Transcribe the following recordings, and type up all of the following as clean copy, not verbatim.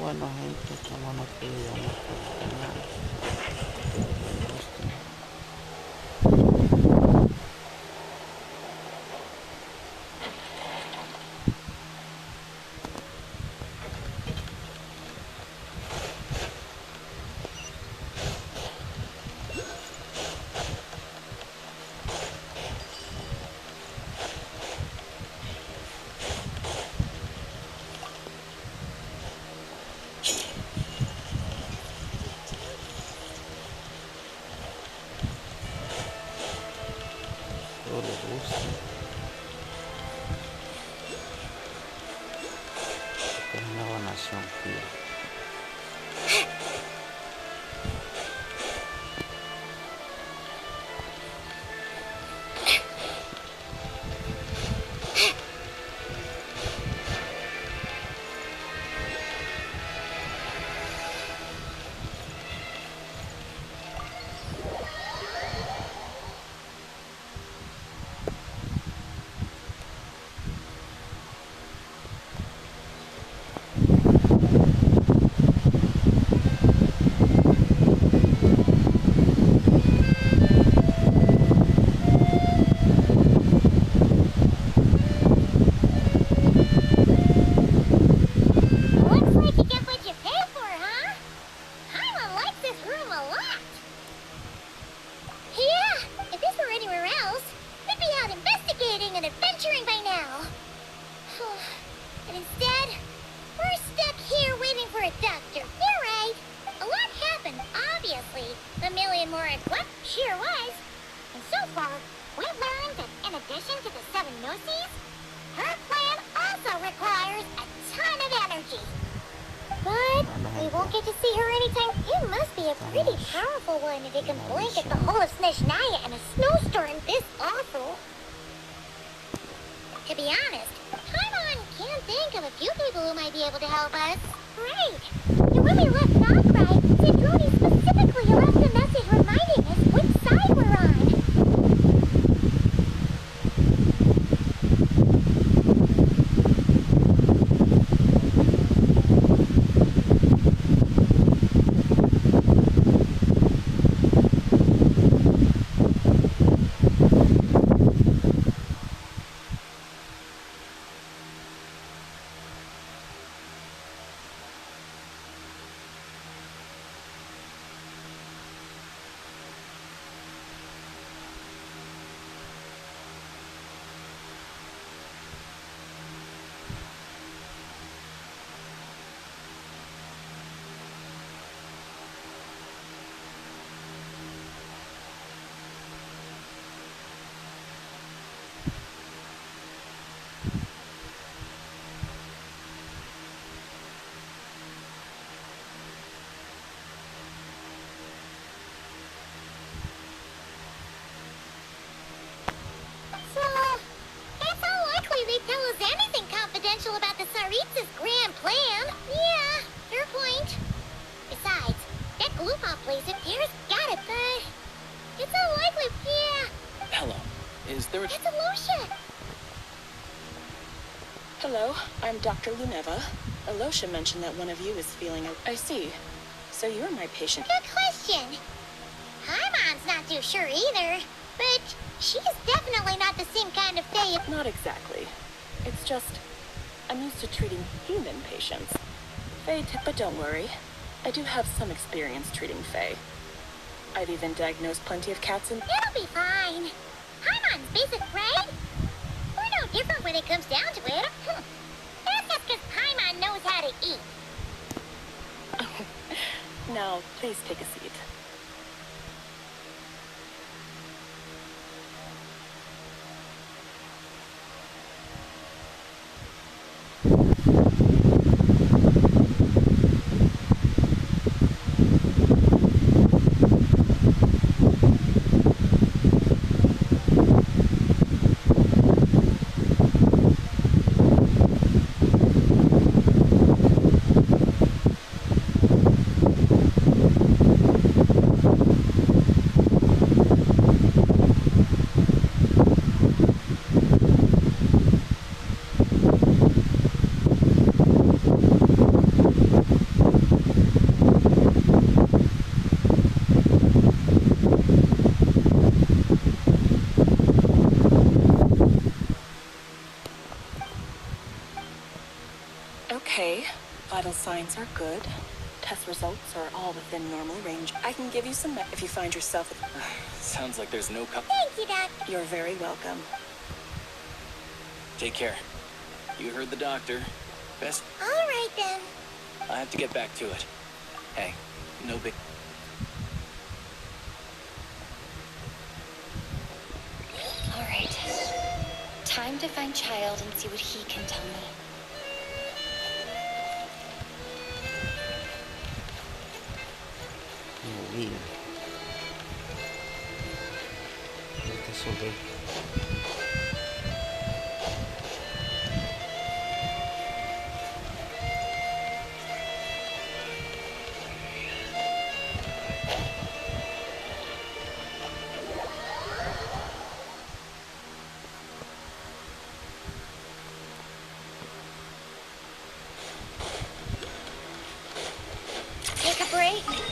Bueno gente, estamos aquí en nuestro canal. Espero les guste. Esta es una donación fría. If it can blanket the whole of Sheznaya in a snowstorm this awful. To be honest, Paimon can't think of a few people who might be able to help us. Right. And when we left Nocturno, Zidroni specifically left a message reminding us which side we're on. About the Tsaritsa's grand plan. Yeah, fair point. Besides, that glue-pop place appears got it, but it's unlikely. Yeah. Hello. Is there a... It's Alosha. Hello, I'm Dr. Luneva. Alosha mentioned that one of you is feeling... I see. So you're my patient. Good question. Paimon's not too sure either, but she's definitely not the same kind of fae. Not exactly. It's just... I'm used to treating human patients. But don't worry. I do have some experience treating fae. I've even diagnosed plenty of cats and... It'll be fine. Paimon's basic, right? We're no different when it comes down to it. That's just because Paimon knows how to eat. Now, please take a seat. Okay, vital signs are good. Test results are all within normal range. I can give you some if you find yourself. Sounds like there's no Thank you, Doc. You're very welcome. Take care. You heard the doctor. Best. All right, then. I have to get back to it. Hey, no big. All right. Time to find Child and see what he can tell me. Vídeo. Sobre Take a break.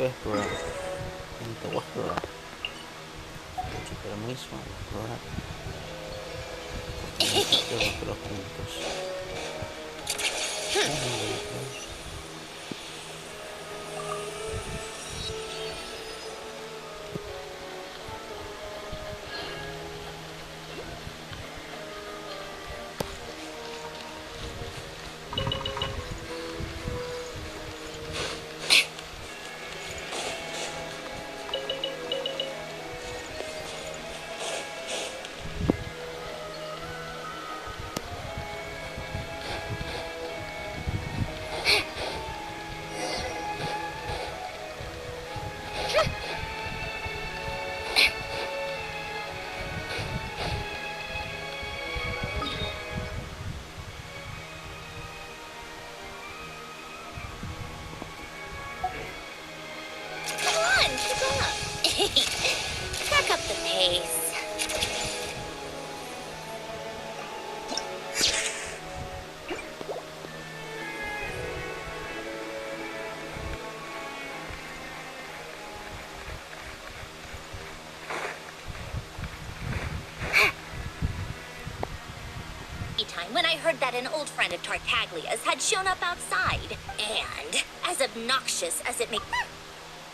explorar. Gente, voy a explorar. Mucho permiso a explorar. Porque los puntos. Crack up the pace. Time when I heard that an old friend of Tartaglia's had shown up outside, and as obnoxious as it may...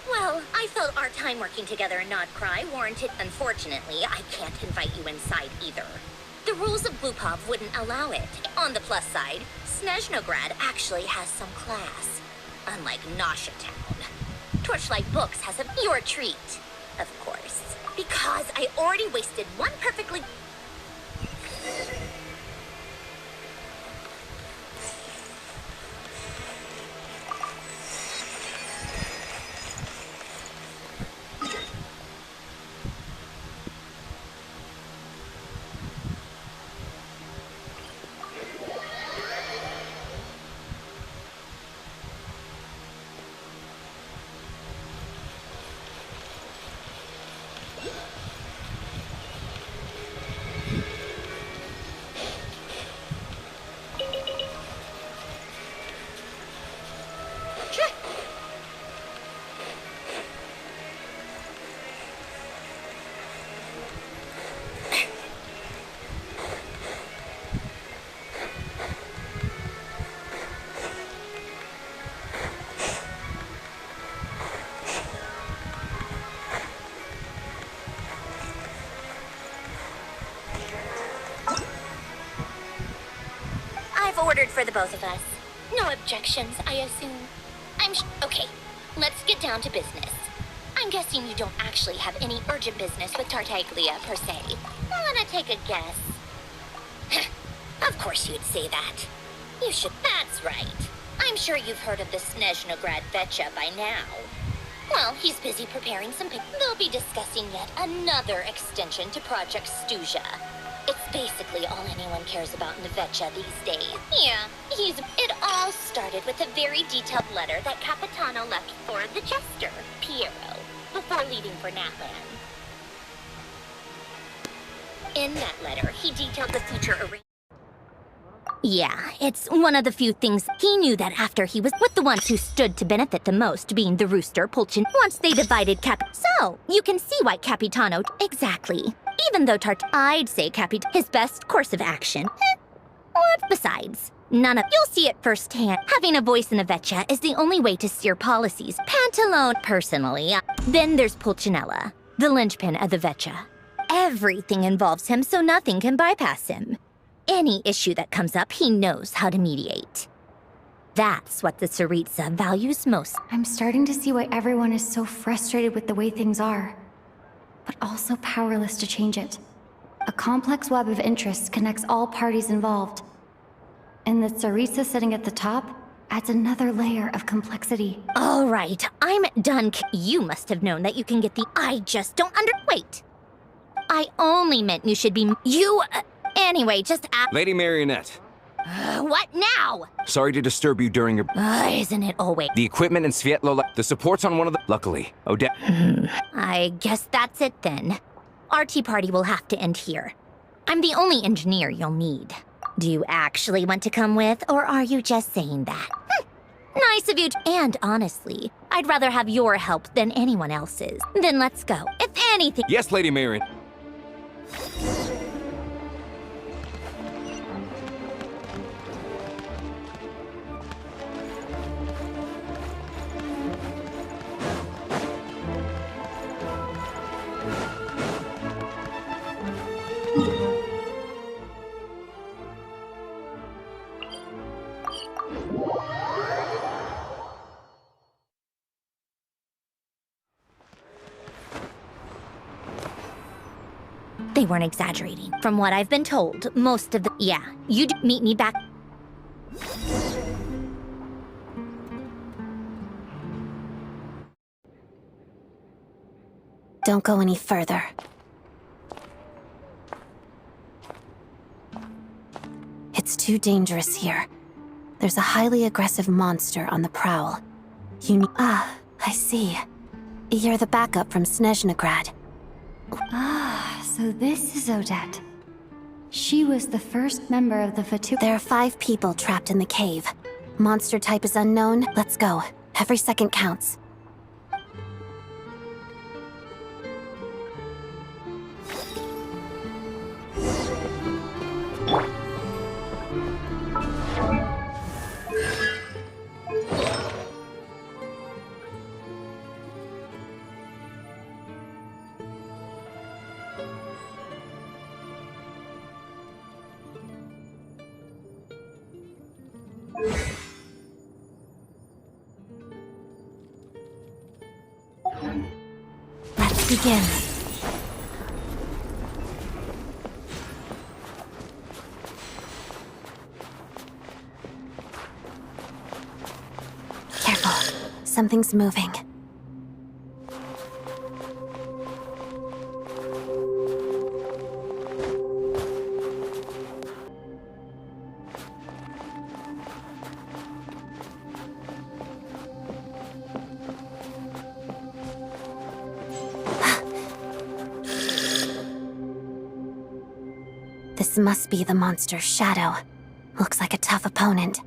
Well, I felt our time working together and not cry warranted. Unfortunately, I can't invite you inside either. The rules of Glupov wouldn't allow it. On the plus side, Snezhnograd actually has some class. Unlike Nasha Town. Torchlight Books has your treat, of course. Because I already wasted one perfectly... Ordered for the both of us. No objections, I assume. Okay, let's get down to business. I'm guessing you don't actually have any urgent business with Tartaglia, per se. Wanna take a guess? Of course you'd say that. You should. That's right. I'm sure you've heard of the Snezhnograd Vetcha by now. Well, he's busy preparing some... They'll be discussing yet another extension to Project Stuzha. It's basically all anyone cares about in Vetcha these days. Yeah, It all started with a very detailed letter that Capitano left for the jester, Piero, before leaving for Natland. In that letter, he detailed the future arrangement. Yeah, it's one of the few things he knew that after he was with the ones who stood to benefit the most, being the Rooster, Pulchin, once they divided So, you can see why Capitano... Exactly. Even though I'd say his best course of action. What? Besides, none of you'll see it firsthand. Having a voice in the Vetcha is the only way to steer policies. Pantalone, personally. Then there's Pulcinella, the linchpin of the Vetcha. Everything involves him, so nothing can bypass him. Any issue that comes up, he knows how to mediate. That's what the Tsaritsa values most. I'm starting to see why everyone is so frustrated with the way things are, but also powerless to change it. A complex web of interests connects all parties involved. And the Tsaritsa sitting at the top adds another layer of complexity. All right, I'm done. You must have known that you can get the... I just don't wait. I only meant you should be... Anyway, just Lady Marionette. What now? Sorry to disturb you during your... Isn't it always... The equipment in Svietlola... The support's on one of the... Luckily, Odette... I guess that's it then. Our tea party will have to end here. I'm the only engineer you'll need. Do you actually want to come with, or are you just saying that? Nice of you. And honestly, I'd rather have your help than anyone else's. Then let's go. If anything... Yes, Lady Marion. They weren't exaggerating. From what I've been told, most of the... Yeah, you'd meet me back... Don't go any further. It's too dangerous here. There's a highly aggressive monster on the prowl. You need... Ah, I see. You're the backup from Snezhnegrad. Ah, so this is Odette. She was the first member of the Fatu... There are 5 people trapped in the cave. Monster type is unknown. Let's go. Every second counts. Let's begin. Careful. Something's moving. This must be the monster's shadow. Looks like a tough opponent.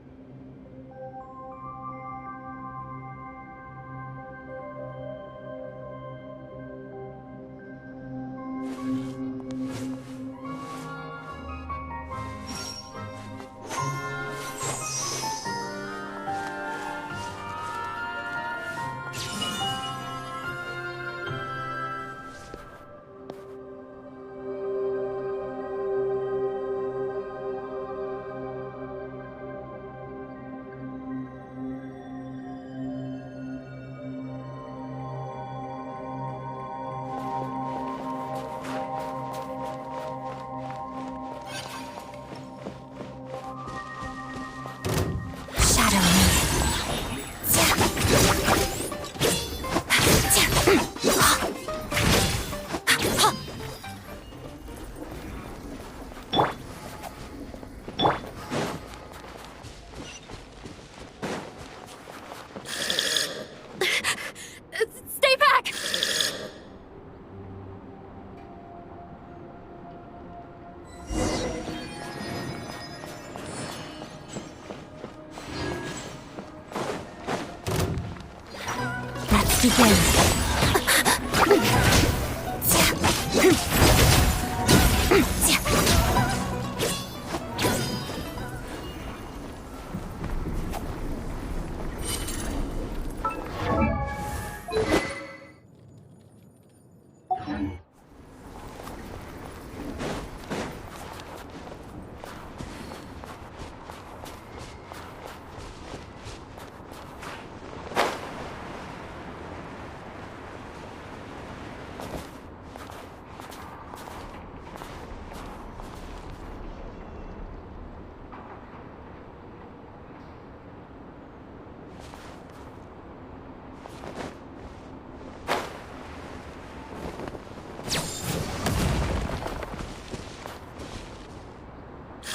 Begin.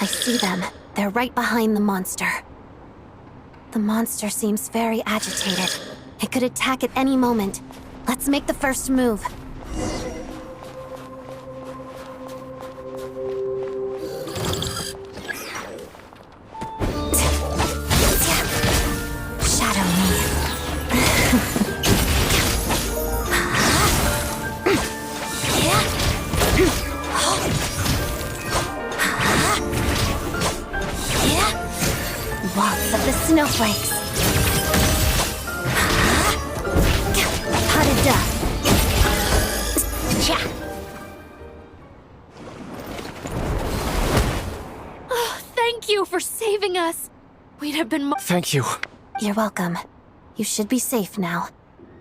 I see them. They're right behind the monster. The monster seems very agitated. It could attack at any moment. Let's make the first move. Shadow me. Waltz of the snowflakes. Potted duck. Oh, thank you for saving us. We'd have been Thank you. You're welcome. You should be safe now.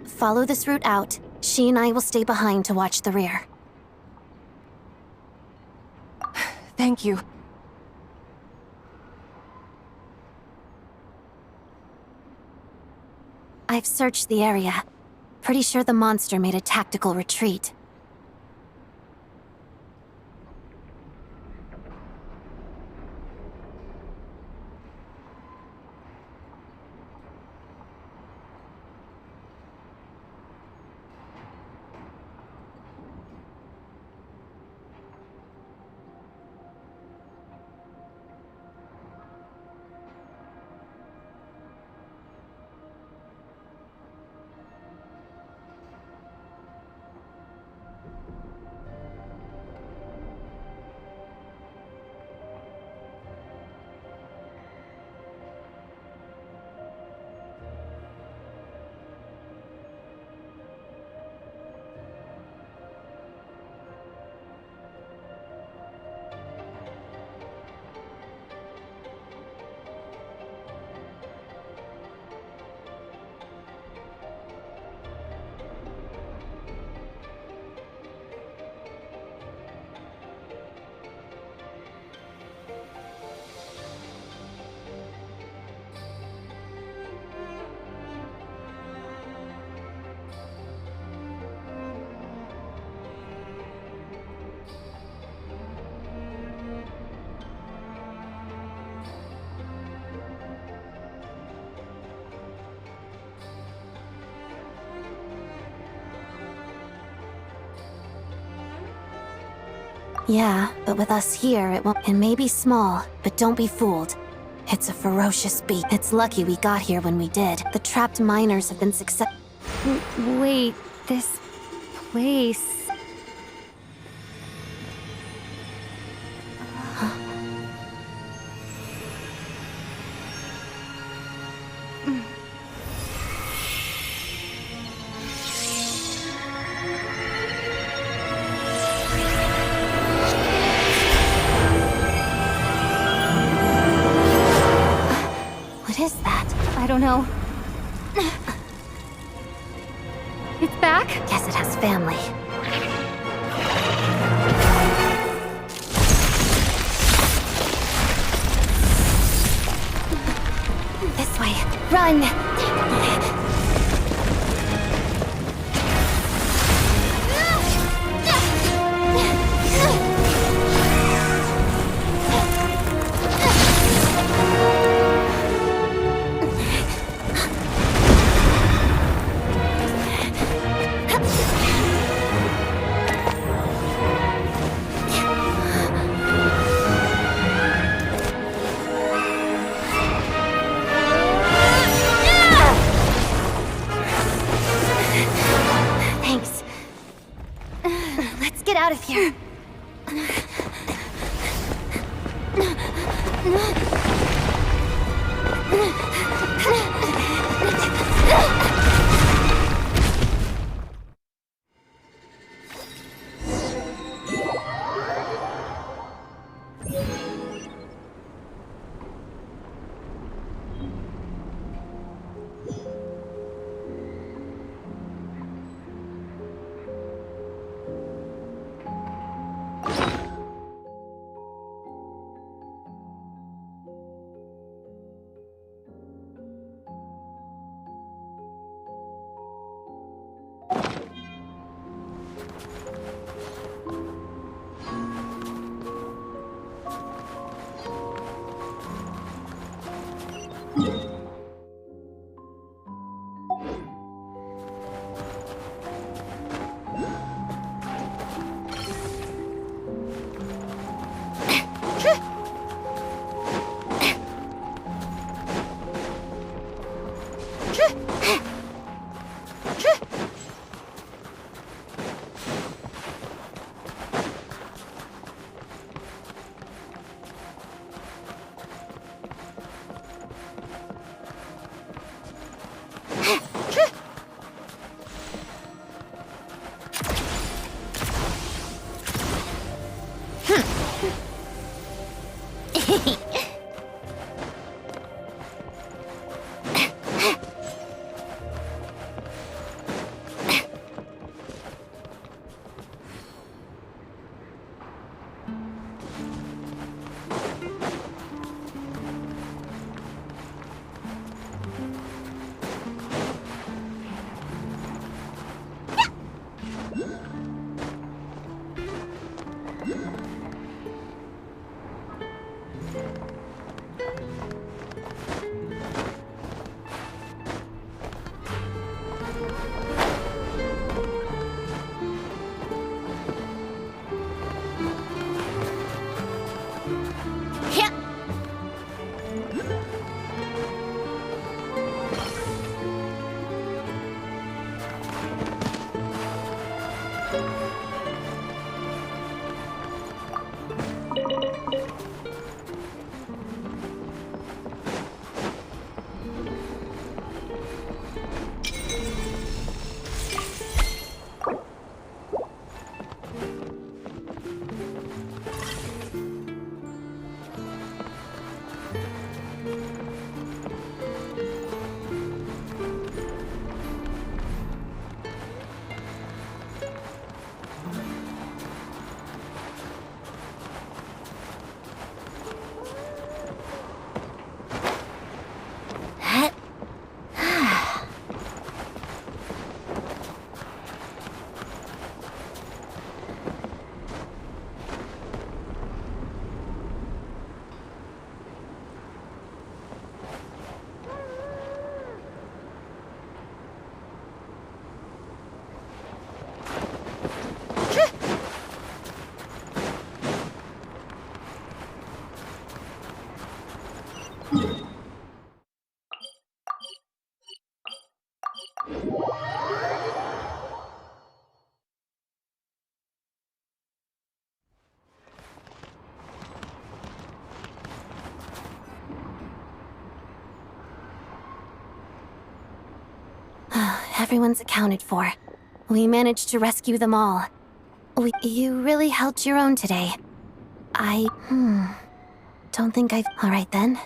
Follow this route out. She and I will stay behind to watch the rear. Thank you. I've searched the area. Pretty sure the monster made a tactical retreat. Yeah, but with us here, it may be small, but don't be fooled. It's a ferocious beast. It's lucky we got here when we did. The trapped miners have been Wait, this place... What is that? I don't know. It's back? Guess it has family. This way. Run! Thanks. Let's get out of here. Everyone's accounted for. We managed to rescue them all. You really held your own today. Don't think I've... All right, then.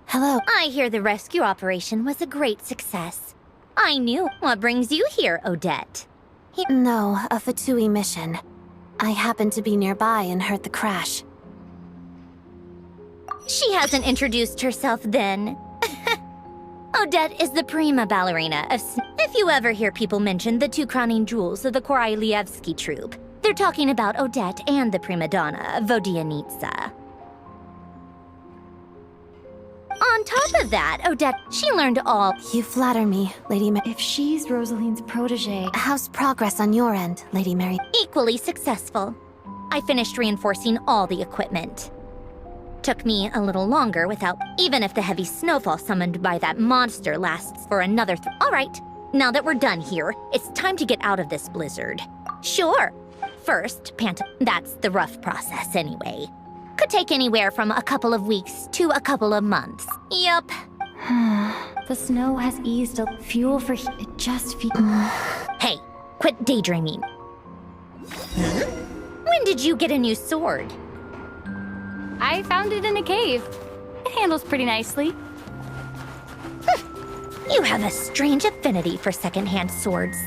Hello. I hear the rescue operation was a great success. I knew. What brings you here, Odette? No, a Fatui mission. I happened to be nearby and heard the crash. She hasn't introduced herself then. Odette is the prima ballerina of... If you ever hear people mention the two crowning jewels of the Korolievsky troupe, they're talking about Odette and the prima donna, Vodianitsa. On top of that, Odette, she learned all... You flatter me, Lady Mary. If she's Rosaline's protege... How's progress on your end, Lady Mary? Equally successful. I finished reinforcing all the equipment. Took me a little longer without... Even if the heavy snowfall summoned by that monster lasts for another... All right, now that we're done here, it's time to get out of this blizzard. Sure. First, that's the rough process anyway. Could take anywhere from a couple of weeks to a couple of months. Yup. The snow has eased a fuel for it just Hey, quit daydreaming. When did you get a new sword? I found it in a cave. It handles pretty nicely. You have a strange affinity for secondhand swords.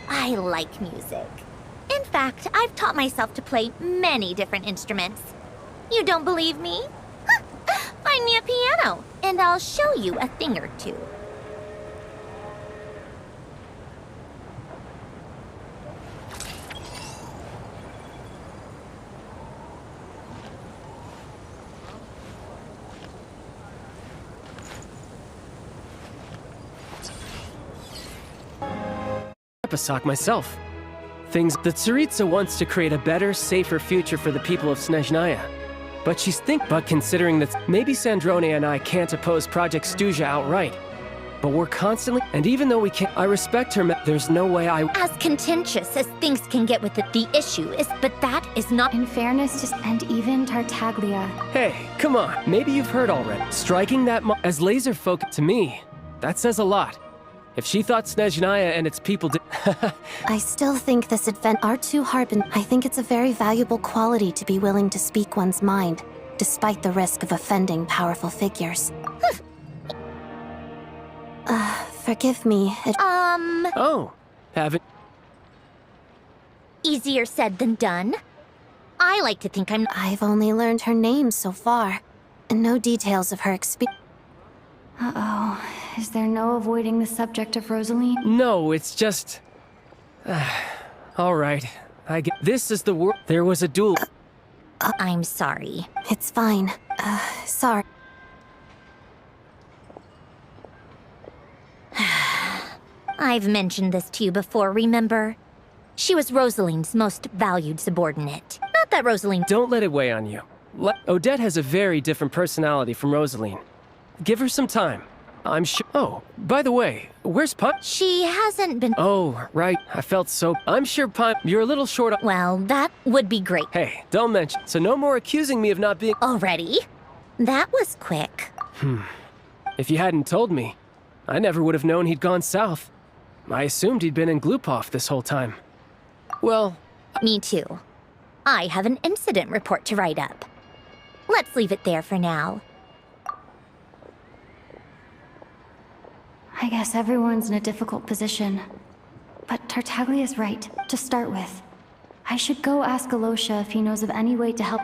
I like music. In fact, I've taught myself to play many different instruments. You don't believe me? Find me a piano, and I'll show you a thing or two. Sock myself. The Tsaritsa wants to create a better, safer future for the people of Snezhnaya. But considering that maybe Sandrone and I can't oppose Project Stuja outright. But we're constantly, and even though we can't, I respect her, there's no way As contentious as things can get with the issue is, but that is not. In fairness to, and even Tartaglia. Hey, come on, maybe you've heard already. Striking that as laser focused to me, that says a lot. If she thought Snezhnaya and its people did... I still think this event are too harping. I think it's a very valuable quality to be willing to speak one's mind, despite the risk of offending powerful figures. Forgive me. Oh, haven't... Easier said than done. I like to think I've only learned her name so far, and no details of her experience. Uh-oh. Is there no avoiding the subject of Rosaline? No, it's just... all right. I get... This is the world... There was a duel... I'm sorry. It's fine. Sorry. I've mentioned this to you before, remember? She was Rosaline's most valued subordinate. Not that Rosaline... Don't let it weigh on you. Odette has a very different personality from Rosaline. Give her some time. I'm sure... Oh, by the way, where's Pine? She hasn't been... Oh, right. I felt so... I'm sure Pine... You're a little short on... Well, that would be great. Hey, don't mention... So no more accusing me of not being... Already? That was quick. If you hadn't told me, I never would have known he'd gone south. I assumed he'd been in Glupov this whole time. Well... Me too. I have an incident report to write up. Let's leave it there for now. I guess everyone's in a difficult position. But Tartaglia's right, to start with. I should go ask Alosha if he knows of any way to help.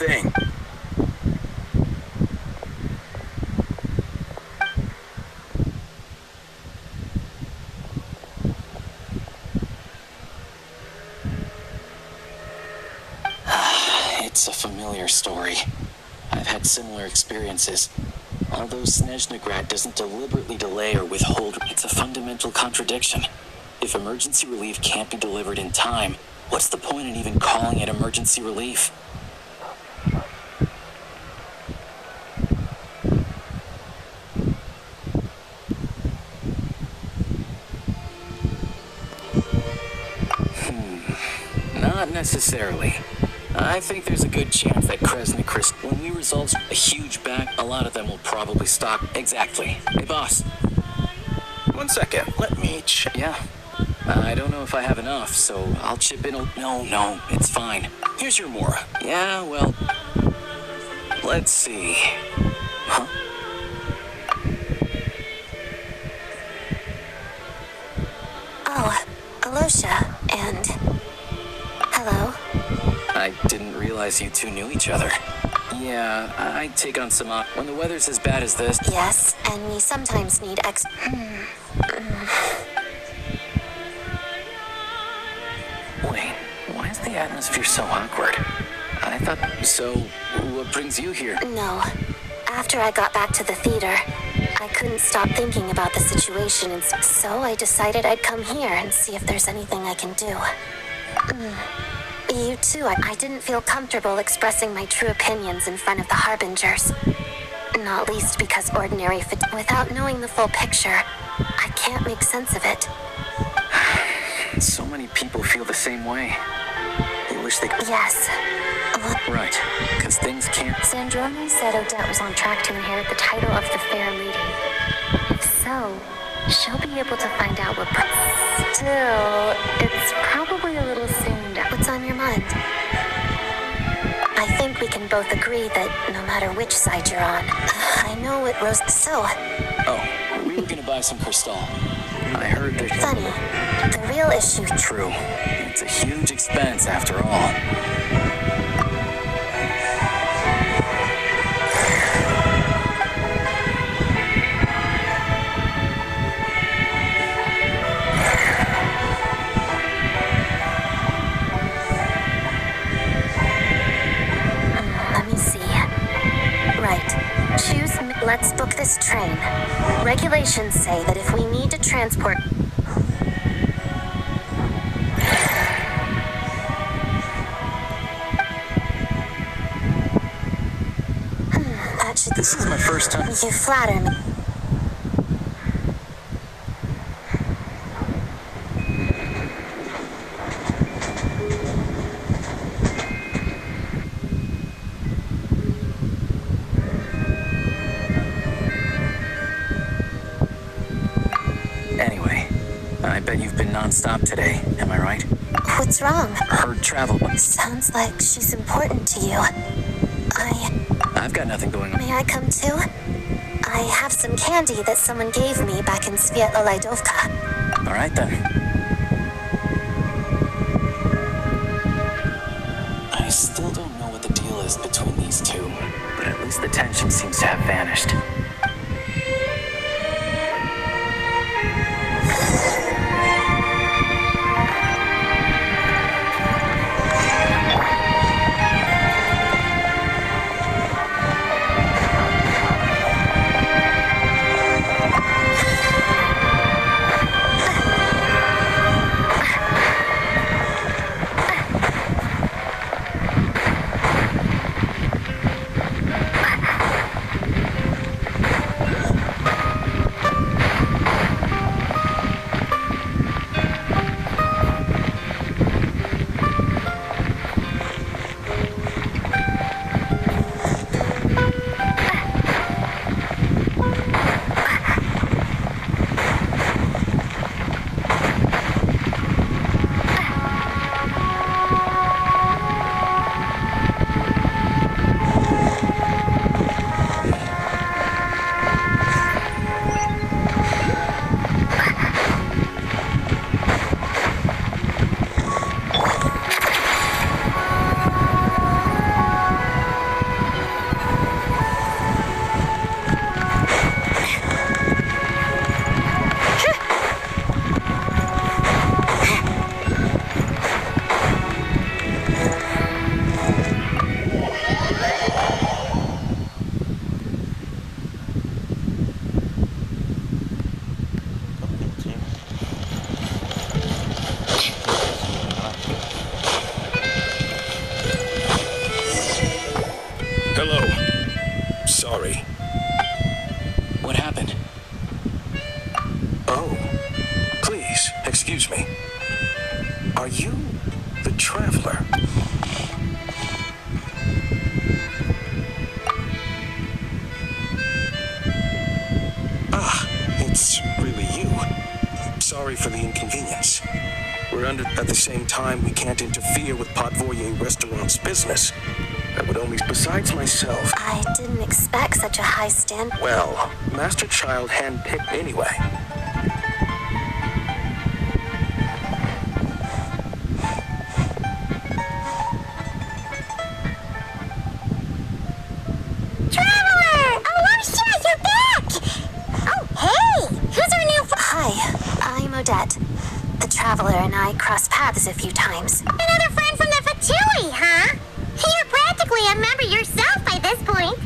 thing. It's a familiar story. I've had similar experiences. Although Snezhnegrad doesn't deliberately delay or withhold, it's a fundamental contradiction. If emergency relief can't be delivered in time, what's the point in even calling it emergency relief? Not necessarily. I think there's a good chance that Krasny, when we resolve a huge back, a lot of them will probably stop. Exactly. Hey, boss. 1 second. Let me check. Yeah. I don't know if I have enough, so I'll chip in. No, it's fine. Here's your Mora. Yeah, well, let's see. Huh? Oh, Alosha, and... hello. I didn't realize you two knew each other. Yeah, I take on some when the weather's as bad as this. Yes, and we sometimes need Wait, why is the atmosphere so awkward? I thought... So, what brings you here? No. After I got back to the theater, I couldn't stop thinking about the situation, and so I decided I'd come here and see if there's anything I can do. You too, I didn't feel comfortable expressing my true opinions in front of the Harbingers. Not least because without knowing the full picture, I can't make sense of it. So many people feel the same way. They wish they could... Yes. Right, because things can't... Sandrone said Odette was on track to inherit the title of the fair lady. If so, she'll be able to find out what... Still, it's probably a little soon to... What's on your mind? I think we can both agree that no matter which side you're on, I know what Rose... So... Oh, we were gonna buy some crystal. I heard that... Funny. The real issue... True. It's a huge expense after all. Let me see. Right. Choose... Let's book this train. Regulations say that if we need to transport... That should... This is my first time... You flatter me. Anyway, I bet you've been non-stop today, am I right? What's wrong? Heard travel... Sounds like she's important to you. I've got nothing going on. May I come too? I have some candy that someone gave me back in Svietla Laidovka. All right, then. I still don't know what the deal is between these two, but at least the tension seems to have vanished. At the same time, we can't interfere with Podvoye Restaurant's business. That would only... Besides myself... I didn't expect such a high stand. Well, Master Child handpicked anyway. Traveler! Oh, Marcia, you're back! Oh, hey! Who's our new Hi, I'm Odette. The Traveler and I crossed paths a few times. Another friend from the Fatui, huh? You're practically a member yourself by this point.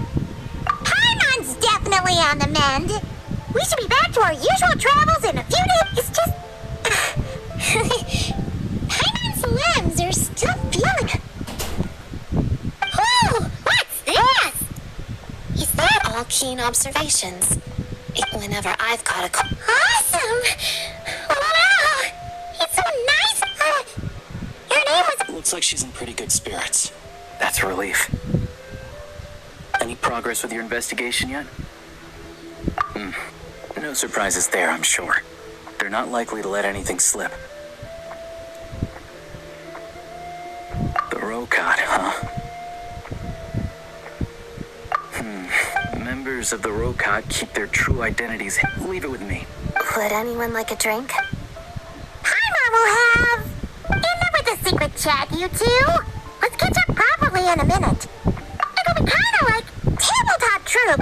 Paimon's definitely on the mend. We should be back to our usual travels in a few days. It's just... Paimon's limbs are still feeling... Oh, what's this? Is that all keen observations? Whenever I've caught a... Awesome! Wow! It's so nice! Your name was... Looks like she's in pretty good spirits. That's a relief. Any progress with your investigation yet? No surprises there, I'm sure. They're not likely to let anything slip. The Rokot, huh? Members of the Rokot keep their true identities. Leave it with me. Would anyone like a drink? Paimon will have... Enough with the secret chat, you two! Let's catch up properly in a minute. It'll be kinda like tabletop troop.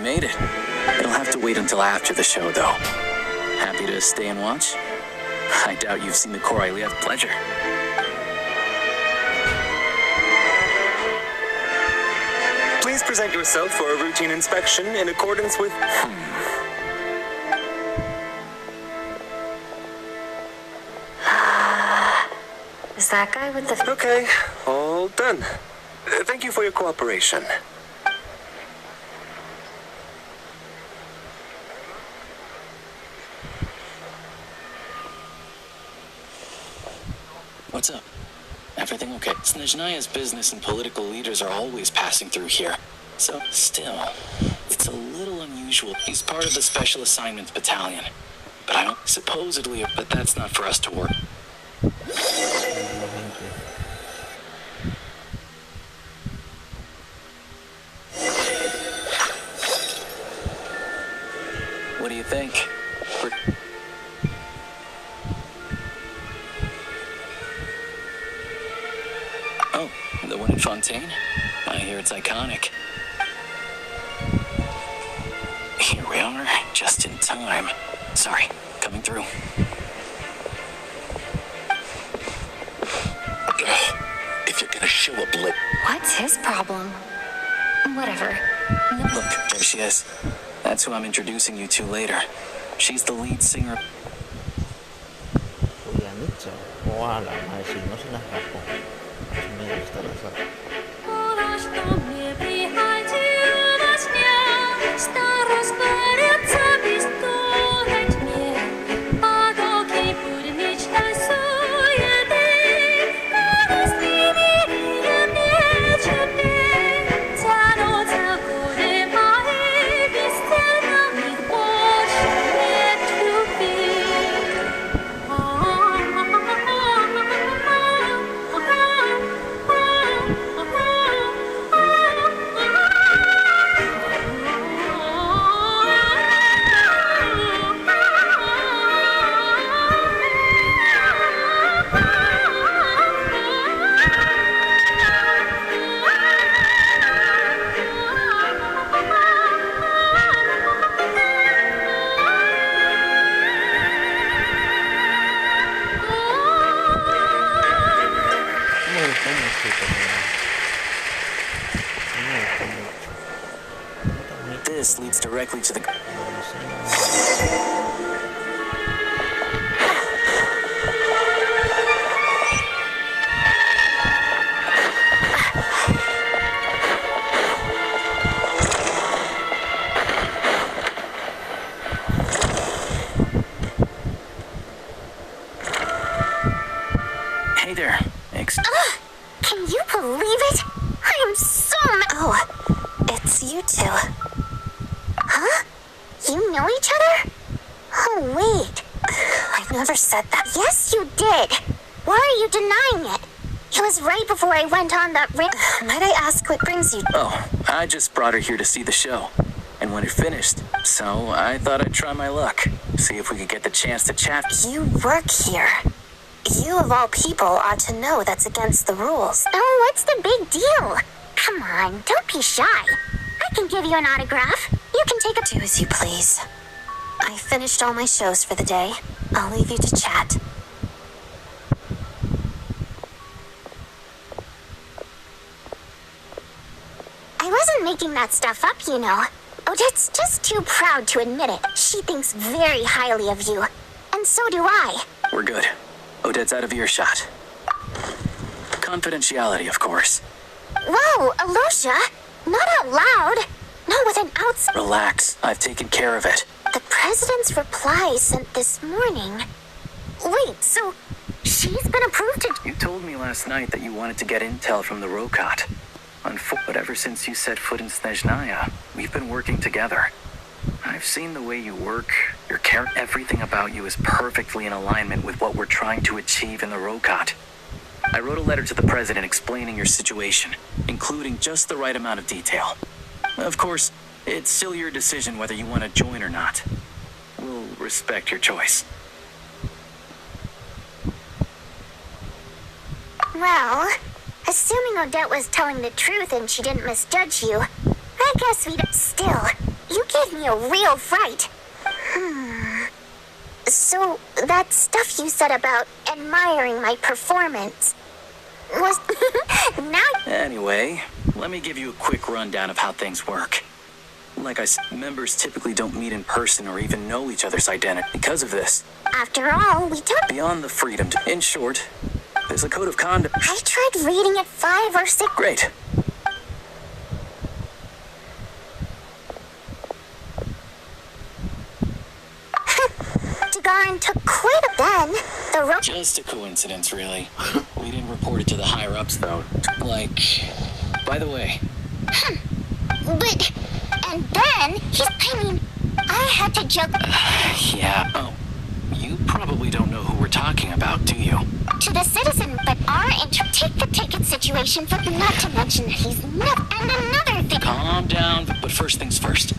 Made it. It'll have to wait until after the show, though. Happy to stay and watch? I doubt you've seen the Coriolis. Pleasure. Please present yourself for a routine inspection in accordance with... Is that guy with the... Okay, all done. Thank you for your cooperation. What's up? Everything okay? Snezhnaya's business and political leaders are always passing through here. So, still, it's a little unusual. He's part of the Special Assignments Battalion. But I don't... Supposedly, but that's not for us to work. What do you think? Oh, the one in Fontaine? I hear it's iconic. Here we are, just in time. Sorry, coming through. If you're gonna she'll obliterate. What's his problem? Whatever. Look, there she is. That's who I'm introducing you to later. She's the lead singer. Uy, han dicho. Hola, madre, si no se las bajo. Si me gusta la This leads directly to the... Hey there, Can you believe it? I am so Oh, it's you two. Huh? You know each other? Oh, wait. I never said that. Yes, you did. Why are you denying it? It was right before I went on that Might I ask what brings you? Oh, I just brought her here to see the show. And when it finished, so I thought I'd try my luck. See if we could get the chance to chat. You work here. You of all people ought to know that's against the rules. Oh, what's the big deal? Come on, don't be shy. I can give you an autograph. You can take a... Do as you please. I finished all my shows for the day. I'll leave you to chat. I wasn't making that stuff up, you know. Odette's just too proud to admit it. She thinks very highly of you. And so do I. We're good. Odette's out of earshot. Confidentiality, of course. Whoa, Alosia! Not out loud. Not with an outs... Relax. I've taken care of it. The president's reply sent this morning. Wait, so she's been approved to... You told me last night that you wanted to get intel from the Rokat. But ever since you set foot in Snezhnaya, we've been working together. I've seen the way you work, your character, everything about you is perfectly in alignment with what we're trying to achieve in the Rokat. I wrote a letter to the president explaining your situation, including just the right amount of detail. Of course, it's still your decision whether you want to join or not. We'll respect your choice. Well, assuming Odette was telling the truth and she didn't misjudge you, I guess we'd... Still, you gave me a real fright. So, that stuff you said about admiring my performance was... Now... Anyway, let me give you a quick rundown of how things work. Like I said, members typically don't meet in person or even know each other's identity. Because of this, After all, we don't... beyond the freedom to... In short, there's a code of conduct. I tried reading it 5 or 6... Great. Dagaran took quite a... Then, the Just a coincidence, really. We didn't report it to the higher-ups, though. Like... By the way... But... And then, I had to jump... Yeah, oh. You probably don't know who we're talking about, do you? To the citizen, but take the ticket situation, but not to mention that he's not... And another thing... Calm down, but first things first.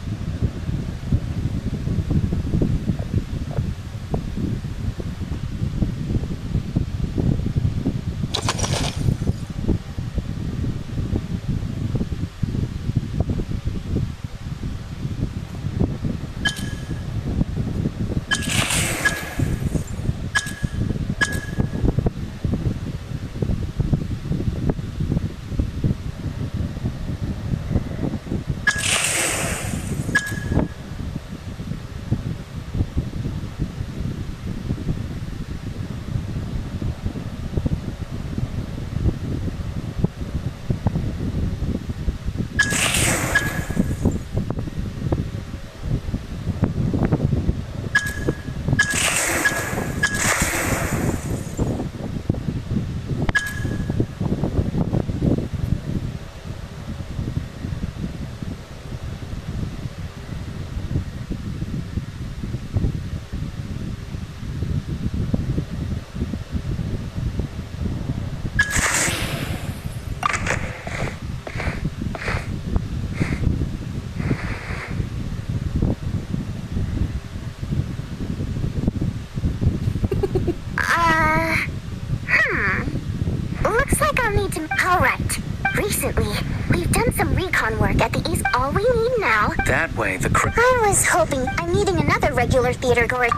All right. Recently, we've done some recon work at the East. All we need now... That way, the I was hoping I'm meeting another regular theater goer.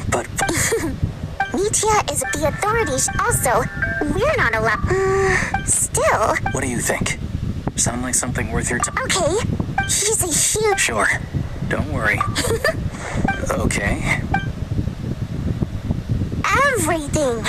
But... Mitya is the authorities. Also, we're not allowed... still... What do you think? Sound like something worth your time? Okay. He's a huge... Sure. Don't worry. Okay. Everything!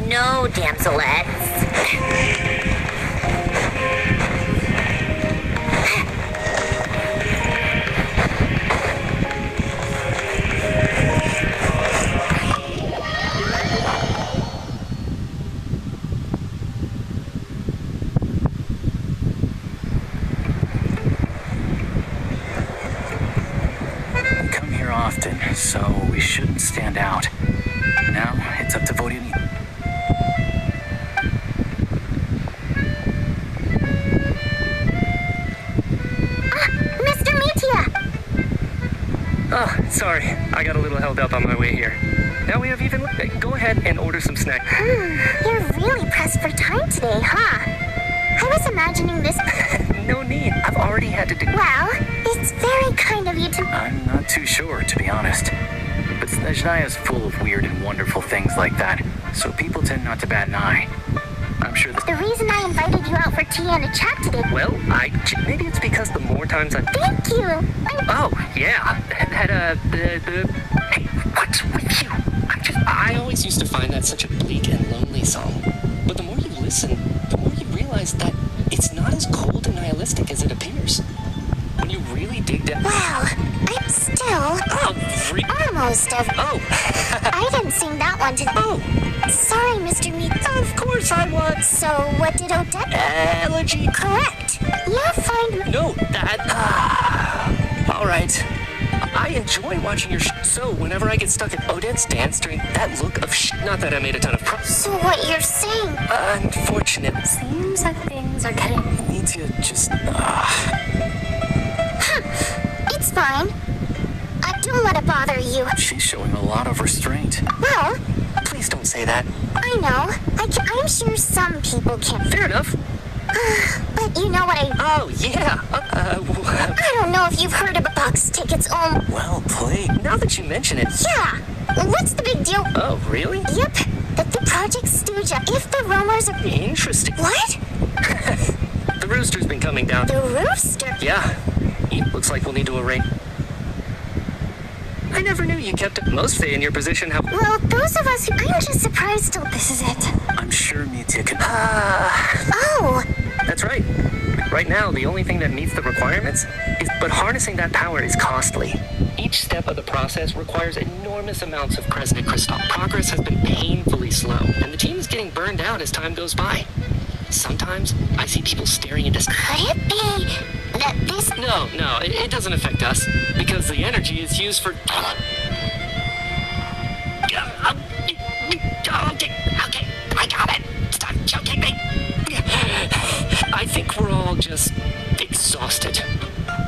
No, damselettes. We come here often, so we shouldn't stand out. Now, it's up to voting. Oh, sorry. I got a little held up on my way here. Now we have even... Go ahead and order some snacks. You're really pressed for time today, huh? I was imagining this... No need. I've already had to do... Well, it's very kind of you to... I'm not too sure, to be honest. But Snezhnaya is full of weird and wonderful things like that, so people tend not to bat an eye. I'm sure The reason I invited you out for tea and a chat today... Well, maybe it's because the more times I... Thank you! Oh, yeah. Hey, what's with you? I always used to find that such a bleak and lonely song. But the more you listen, the more you realize that it's not as cold and nihilistic as it appears. When you really dig down... Well, I'm still... Almost of... Oh! I didn't sing that one today. Oh! Sorry, Mr. Meat. Of course I was! So, what did Odette... Allergy! Correct! Yeah, fine. No, all right. I enjoy watching your so whenever I get stuck at Odette's dance during that look of not that I made a ton of So what you're saying... Unfortunate. Seems like things are getting... need to just... It's fine. Don't let it bother you. She's showing a lot of restraint. Well... Please don't say that. I know. I'm sure some people can... Fair enough. But you know what Oh, yeah. I don't know if you've heard about box tickets. Well played. Now that you mention it... Yeah. What's the big deal? Oh, really? Yep. The Project Stooge. If the rumors are... Interesting. What? The rooster's been coming down. The rooster? Yeah. Looks like we'll need to arrange... I never knew you kept most Fae in your position. Well, those of us who... I'm just surprised still... This is it. I'm sure Mitya can... Oh! That's right. Right now, the only thing that meets the requirements is... But harnessing that power is costly. Each step of the process requires enormous amounts of Kresnik crystal. Progress has been painfully slow, and the team is getting burned out as time goes by. Sometimes I see people staring into... Could it be that this... No, it doesn't affect us, because the energy is used for... Okay, I got it. Stop choking me. I think we're all just exhausted.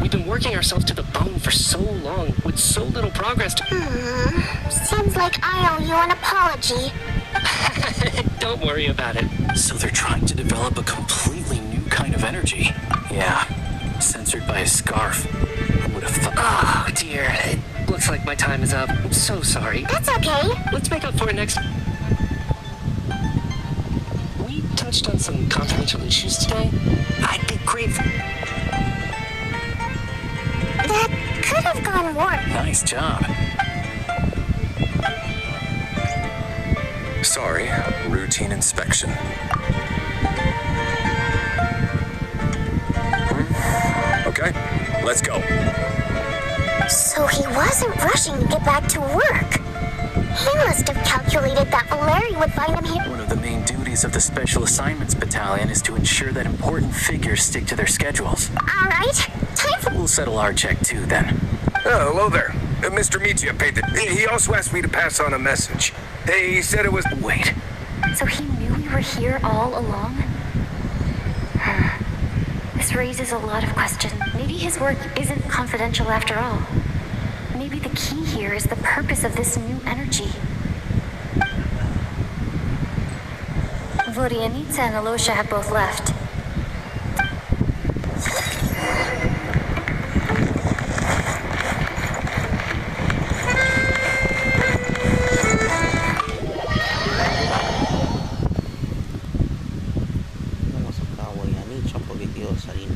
We've been working ourselves to the bone for so long, with so little progress to... Seems like I owe you an apology. Don't worry about it. So they're trying to develop a completely new kind of energy. Yeah, censored by a scarf. Who would have thought... Oh, dear. It looks like my time is up. I'm so sorry. That's okay. Let's make up for it next... We touched on some confidential issues today. I'd be grateful. That could have gone worse. Nice job. Sorry, routine inspection. Okay, let's go. So he wasn't rushing to get back to work. He must have calculated that Valeri would find him here. One of the main duties of the Special Assignments Battalion is to ensure that important figures stick to their schedules. All right, time for... We'll settle our check too, then. Oh, hello there. Mr. Mitya paid the... He also asked me to pass on a message. He said it was... Wait. So he knew we were here all along? This raises a lot of questions. Maybe his work isn't confidential after all. Maybe the key here is the purpose of this new energy. Vorianitsa and Alosha have both left. Vamos acá a Vorianitsa porque quiero salir.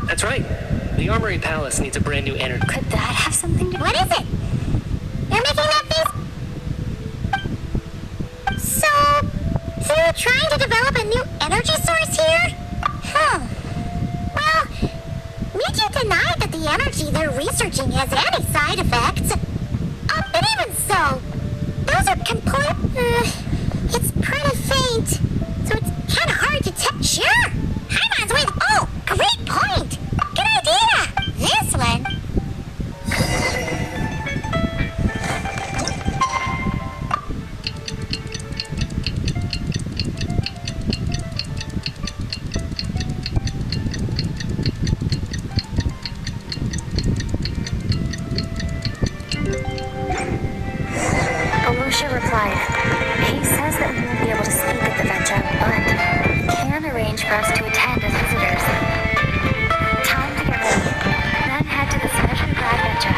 That's right. The Armory Palace needs a brand new energy. Could that have something to do? What is it? You're making that face? So you're trying to develop a new energy source here? Well, Mitya denied that the energy they're researching has any side effects. But even so, those are complete... it's pretty faint, so it's kind of hard to tell. Sure! Haimon's with... Oh, great point! Good idea! This one... Alosha replied. He says that we won't be able to speak at the Vecha, but can arrange for us to attend as visitors. Time to get ready. Then head to the Snezhna Grad Vecha.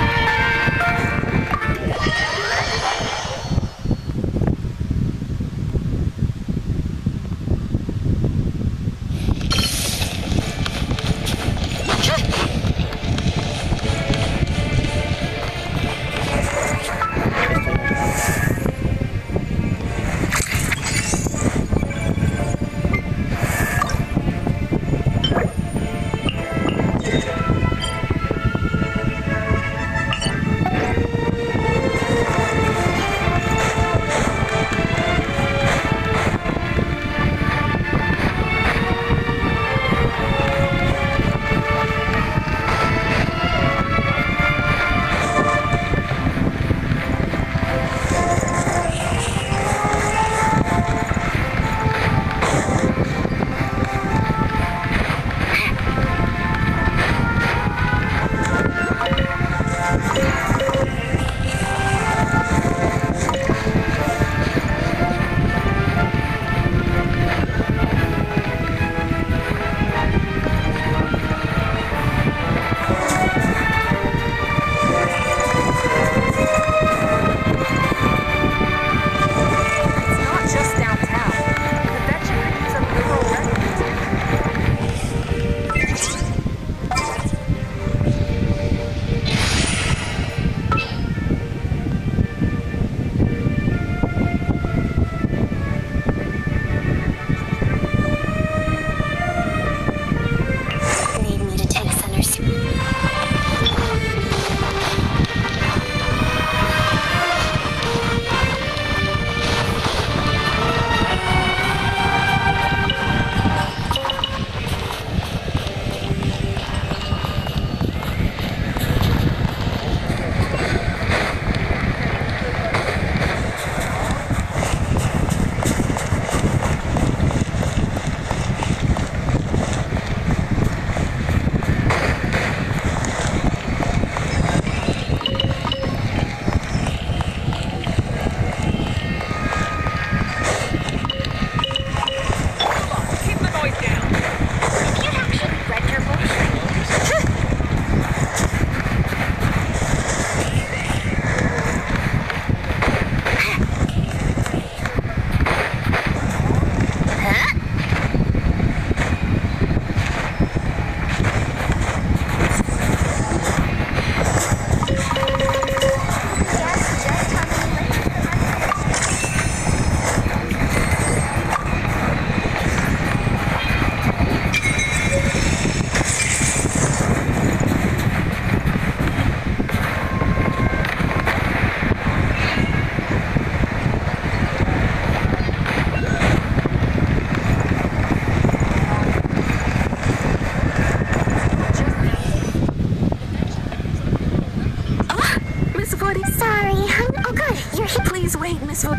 successful.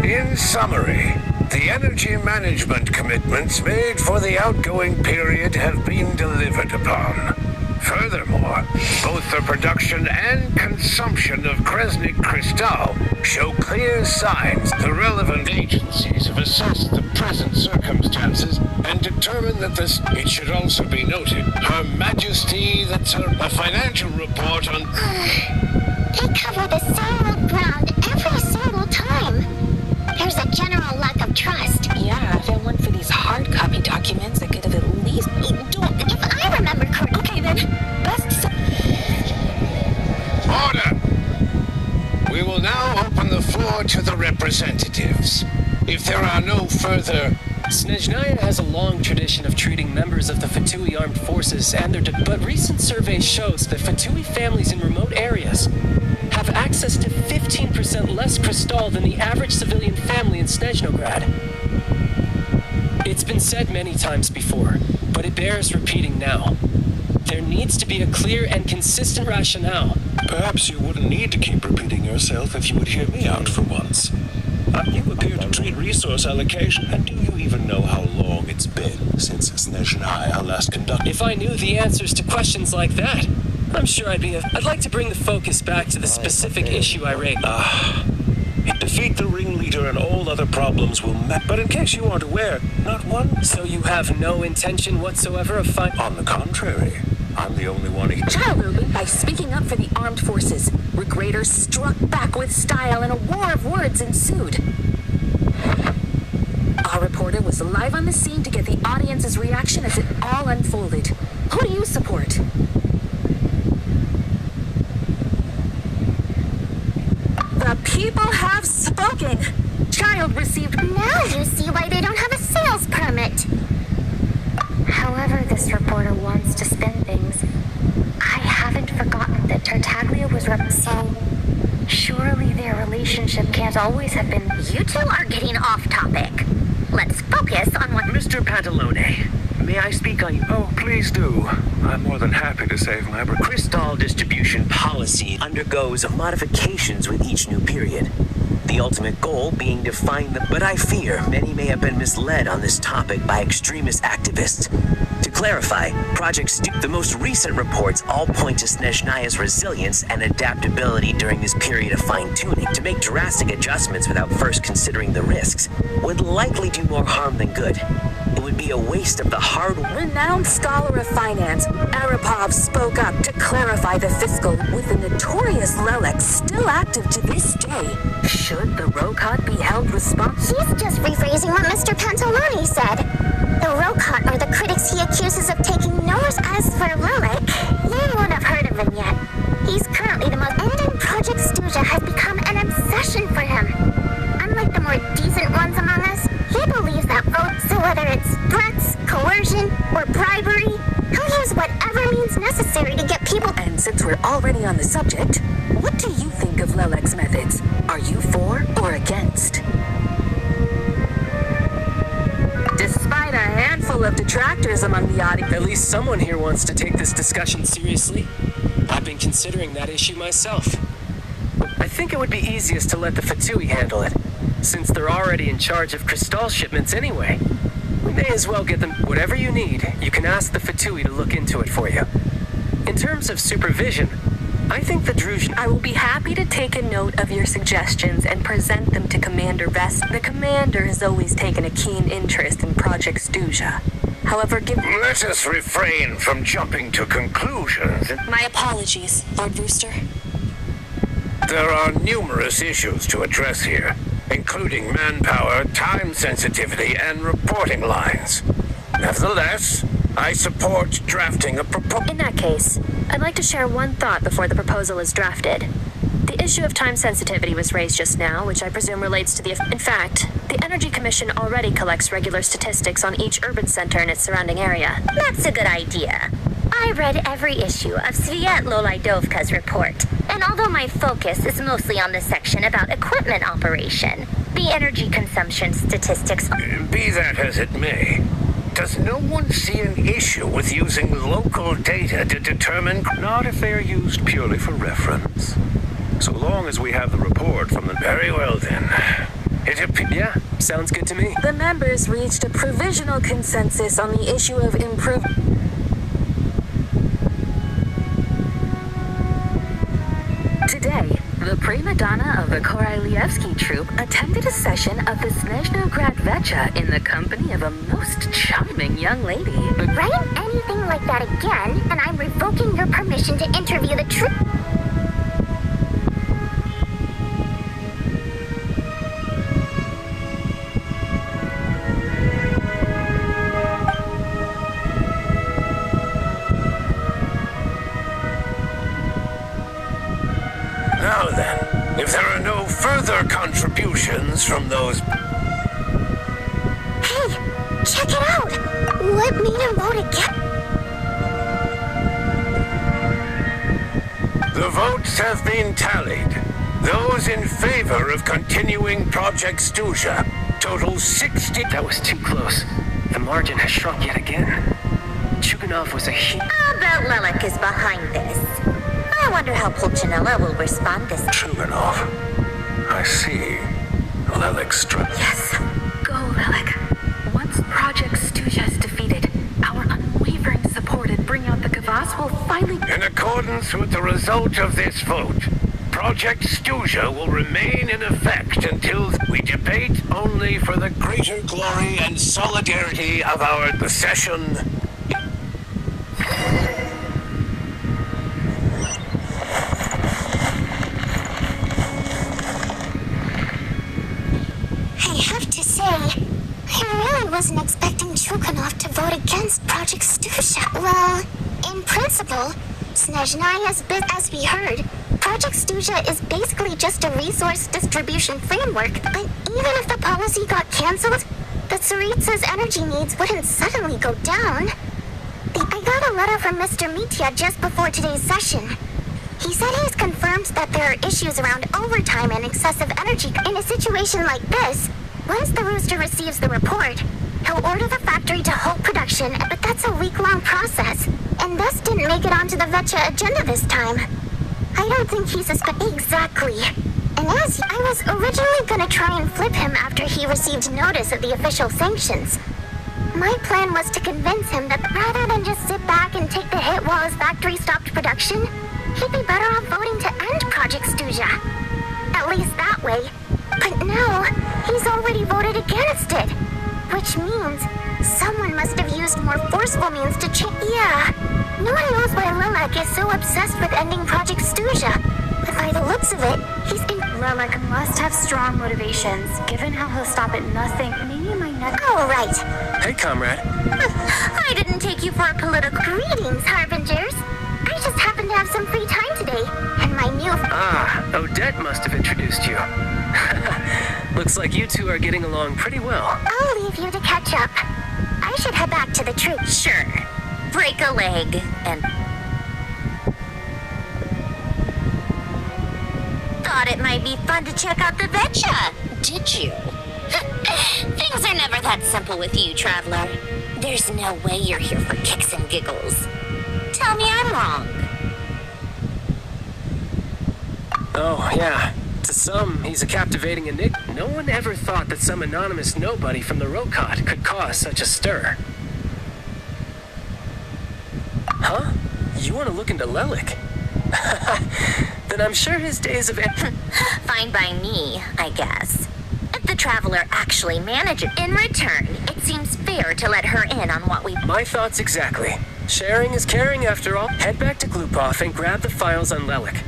In summary, the energy management commitments made for the outgoing period have been delivered upon. Furthermore, both the production and consumption of Kresnik Crystal show clear signs the relevant agencies have assessed the present circumstances and determined that this, it should also be noted, Her Majesty, that's a financial report on... They cover the same old ground every single time. There's a general lack of trust. Yeah, if it weren't for these hard copy documents, I could have at least... If I remember correctly... Okay then, best... Order! We will now open the floor to the representatives. If there are no further... Snezhnaya has a long tradition of treating members of the Fatui armed forces and their... But recent surveys shows that Fatui families in remote areas have access to 15% less crystal than the average civilian family in Snezhnograd. It's been said many times before, but it bears repeating now. There needs to be a clear and consistent rationale. Perhaps you wouldn't need to keep repeating yourself if you would hear me out for once. You appear to treat resource allocation, and do you even know how long it's been since Snezhnaya last conducted? If I knew the answers to questions like that, I'm sure I'd like to bring the focus back to the specific issue I raised. Defeat the ringleader and all other problems will but in case you aren't aware, not one... So you have no intention whatsoever of On the contrary, I'm the only one Child, by speaking up for the armed forces, Regraders struck back with style and a war of words ensued. Our reporter was live on the scene to get the audience's reaction as it all unfolded. Who do you support? The people have spoken! Child received... Now you see why they don't have a sales permit. However this reporter wants to spin things, I haven't forgotten that Tartaglia was so surely their relationship can't always have been... You two are getting off topic. Let's focus on what... Mr. Pantalone, may I speak on... Oh, please do. I'm more than happy to save my... Crystal distribution policy undergoes modifications with each new period. The ultimate goal being to find the... But I fear many may have been misled on this topic by extremist activists. To clarify, the most recent reports all point to Snezhnaya's resilience and adaptability during this period of fine-tuning. To make drastic adjustments without first considering the risks would likely do more harm than good. It would be a waste of the hard... Renowned scholar of finance, Arapov spoke up to clarify the fiscal, with the notorious Lelex still active to this day. Should the Rokot be held responsible? He's just rephrasing what Mr. Pantalone said. The Rokot are the critics he accuses of taking notice. As for Lilac, you won't have heard of him yet. He's currently the most... And in Project Stuja has become an obsession for him. Unlike the more decent ones among us, he believes that votes, so whether it's threats, coercion, or bribery, he'll use whatever means necessary to get people... And since we're already on the subject, what do you think of Lelec's methods? Are you for or against? Despite a handful of detractors among the audience... At least someone here wants to take this discussion seriously. I've been considering that issue myself. I think it would be easiest to let the Fatui handle it, since they're already in charge of crystal shipments anyway. We may as well get them whatever you need. You can ask the Fatui to look into it for you. In terms of supervision, I think the Druzhn... I will be happy to take a note of your suggestions and present them to Commander Vest. The Commander has always taken a keen interest in Project Stuja. However, Let us refrain from jumping to conclusions. My apologies, Lord Rooster. There are numerous issues to address here, including manpower, time sensitivity, and reporting lines. Nevertheless, I support drafting a proposal. In that case, I'd like to share one thought before the proposal is drafted. The issue of time sensitivity was raised just now, which I presume relates to the... In fact, the Energy Commission already collects regular statistics on each urban center and its surrounding area. That's a good idea. I read every issue of Sviatlolaidovka's report, and although my focus is mostly on the section about equipment operation, the energy consumption statistics... Be that as it may, does no one see an issue with using local data to determine... Not if they are used purely for reference. So long as we have the report from the... Very well then. Yeah, sounds good to me. The members reached a provisional consensus on the issue of Today, the prima donna of the Korolievsky troupe attended a session of the Snezhnograd Vecha in the company of a most charming young lady. Write anything like that again, and I'm revoking your permission to interview the troupe. Now then, if there are no further contributions from those... Hey, check it out! What made him vote again? The votes have been tallied. Those in favor of continuing Project Stuja total 60... That was too close. The margin has shrunk yet again. Chuganov was a I'll bet Lelik is behind this. I wonder how Pulcinella will respond this... Chuganov. I see. Lelik struck. Yes. Go, Lelik. Once Project Stuja is defeated, our unwavering support in bringing out the Kvass will finally... In accordance with the result of this vote, Project Stuja will remain in effect until we debate only for the greater glory and solidarity of the session... I have to say, I really wasn't expecting Chuganov to vote against Project Stuja. Well, in principle, Snezhnaya's as we heard, Project Stuja is basically just a resource distribution framework, but even if the policy got cancelled, the Tsaritsa's energy needs wouldn't suddenly go down. I got a letter from Mr. Mitya just before today's session. He said he's confirmed that there are issues around overtime and excessive energy. In a situation like this, once the Rooster receives the report, he'll order the factory to halt production, but that's a week-long process, and thus didn't make it onto the Vecha agenda this time. I don't think he suspects exactly. And as I was originally gonna try and flip him after he received notice of the official sanctions. My plan was to convince him that rather than just sit back and take the hit while his factory stopped production, he'd be better off voting to end Project Stuja. At least that way. But no, he's already voted against it. Which means someone must have used more forceful means to Yeah, no one knows why Lilac is so obsessed with ending Project Stuja. But by the looks of it, he's been... Lilac must have strong motivations, given how he'll stop at nothing. Maybe my next... Oh, right. Hey, comrade. I didn't take you for a political... Greetings, Harbingers. I just happened to have some free time today, and my new... Ah, Odette must have introduced you. Looks like you two are getting along pretty well. I'll leave you to catch up. I should head back to the troop. Sure. Break a leg and... Thought it might be fun to check out the Vecha, did you? Things are never that simple with you, Traveler. There's no way you're here for kicks and giggles. Tell me I'm wrong. Oh, yeah. To some, he's a captivating enigma. No one ever thought that some anonymous nobody from the Rokot could cause such a stir. Huh? You want to look into Lelik? Then I'm sure his days of... Fine by me, I guess. If the Traveler actually manages... In return, it seems fair to let her in on what we... My thoughts exactly. Sharing is caring, after all. Head back to Glupov and grab the files on Lelik.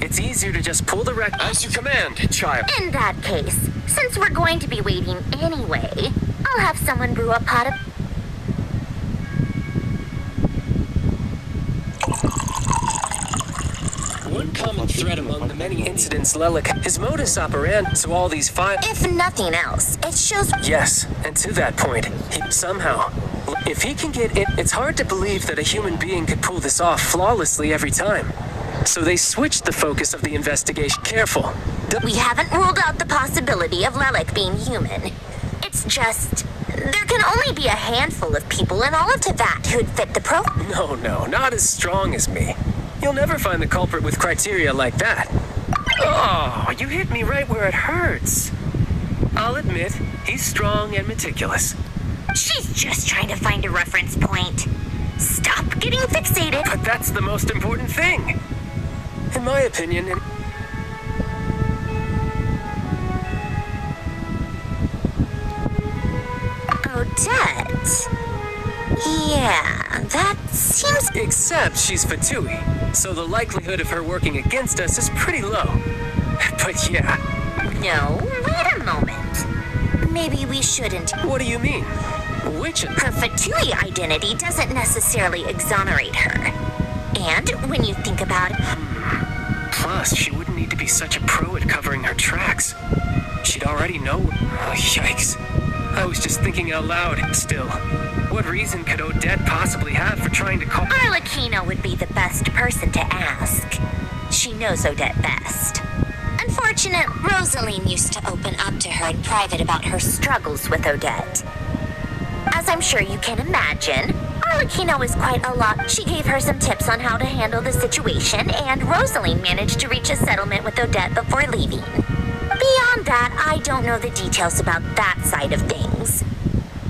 It's easier to just pull the As you command, child. In that case, since we're going to be waiting anyway, I'll have someone brew a pot of... One common thread among the many incidents Lelik, his modus operandi, so all these files... If nothing else, it shows... Yes, and to that point, he somehow... If he can get it, it's hard to believe that a human being could pull this off flawlessly every time. So they switched the focus of the investigation. Careful. We haven't ruled out the possibility of Lelek being human. It's just, there can only be a handful of people in all of Teyvat who'd fit the profile. No, not as strong as me. You'll never find the culprit with criteria like that. Oh, you hit me right where it hurts. I'll admit, he's strong and meticulous. She's just trying to find a reference point. Stop getting fixated. But that's the most important thing. In my opinion, Odette. Yeah, that seems... Except she's Fatui, so the likelihood of her working against us is pretty low. But yeah. No, wait a moment. Maybe we shouldn't. What do you mean? Which... Her Fatui identity doesn't necessarily exonerate her. And when you think about it... Plus, she wouldn't need to be such a pro at covering her tracks. She'd already know... Oh, yikes. I was just thinking out loud. Still, what reason could Odette possibly have for trying to call... Arlecchino would be the best person to ask. She knows Odette best. Unfortunate, Rosaline used to open up to her in private about her struggles with Odette. As I'm sure you can imagine, Arlecchino is quite a lot. She gave her some tips on how to handle the situation, and Rosaline managed to reach a settlement with Odette before leaving. Beyond that, I don't know the details about that side of things.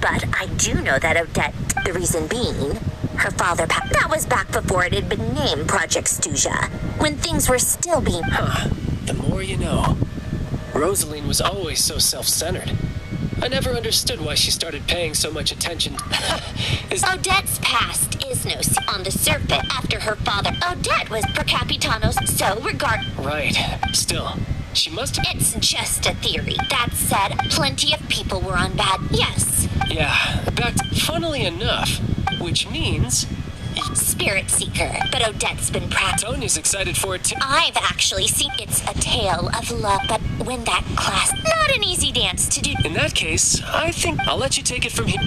But I do know that Odette, the reason being, her father passed. That was back before it had been named Project Stuja, when things were still being... The more you know. Rosaline was always so self-centered. I never understood why she started paying so much attention. Odette's past is no on the surface after her father. Odette was per capitanos, so regard... Right. Still, she must... It's just a theory. That said, plenty of people were on bad... Yes. Yeah, funnily enough, which means... Spirit Seeker, but Odette's been practicing. Sonia's excited for it too. I've actually seen it's a tale of love, but when that class... Not an easy dance to do. In that case, I think I'll let you take it from here.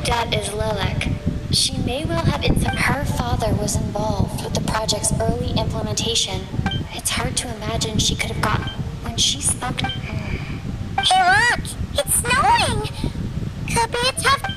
Odette is Lilac. She may well have her father was involved with the project's early implementation. It's hard to imagine she could have got when she spoke. Hey look! It's snowing! Could be a tough...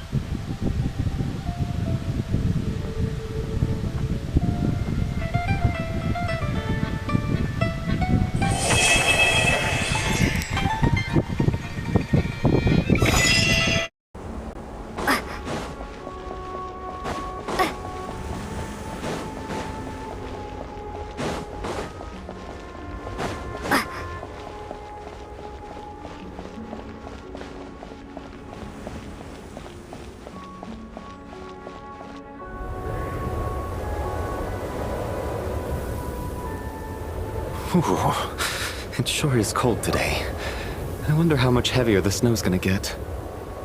Ooh, it sure is cold today. I wonder how much heavier the snow's gonna get.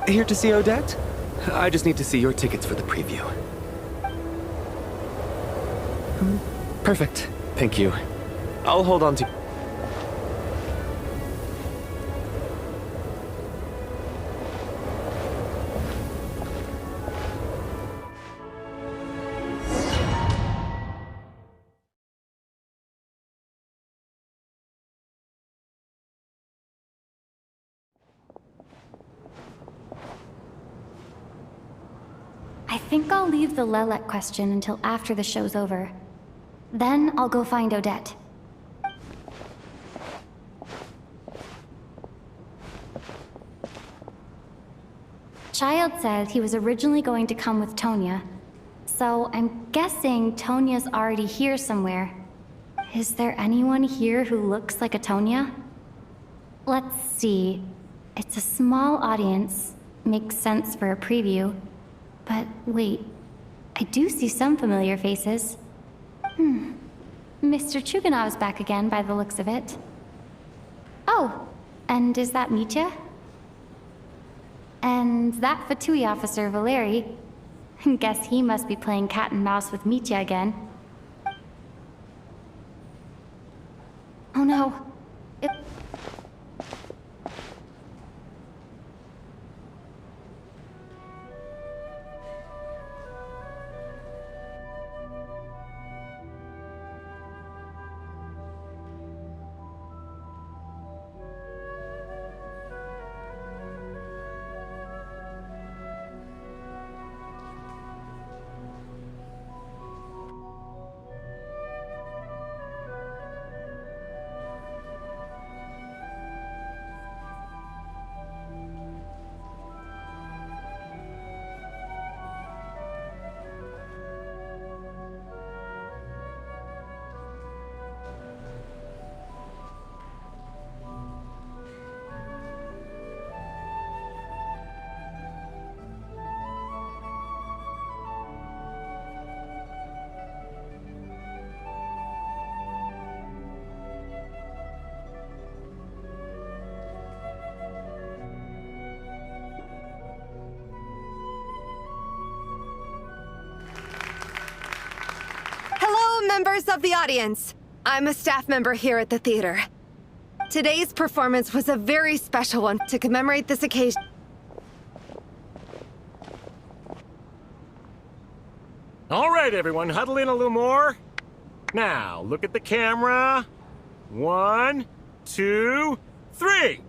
Here to see Odette? I just need to see your tickets for the preview. Perfect. Thank you. I'll hold on to... I think I'll leave the Lilac question until after the show's over. Then I'll go find Odette. Child said he was originally going to come with Tonya, so I'm guessing Tonya's already here somewhere. Is there anyone here who looks like a Tonya? Let's see. It's a small audience. Makes sense for a preview. But wait, I do see some familiar faces. Mr. Chuganov's back again by the looks of it. Oh, and is that Mitya? And that Fatui officer, Valeri. Guess he must be playing cat and mouse with Mitya again. Oh no. Members of the audience, I'm a staff member here at the theater. Today's performance was a very special one to commemorate this occasion. All right, everyone, huddle in a little more. Now, look at the camera. 1, 2, 3.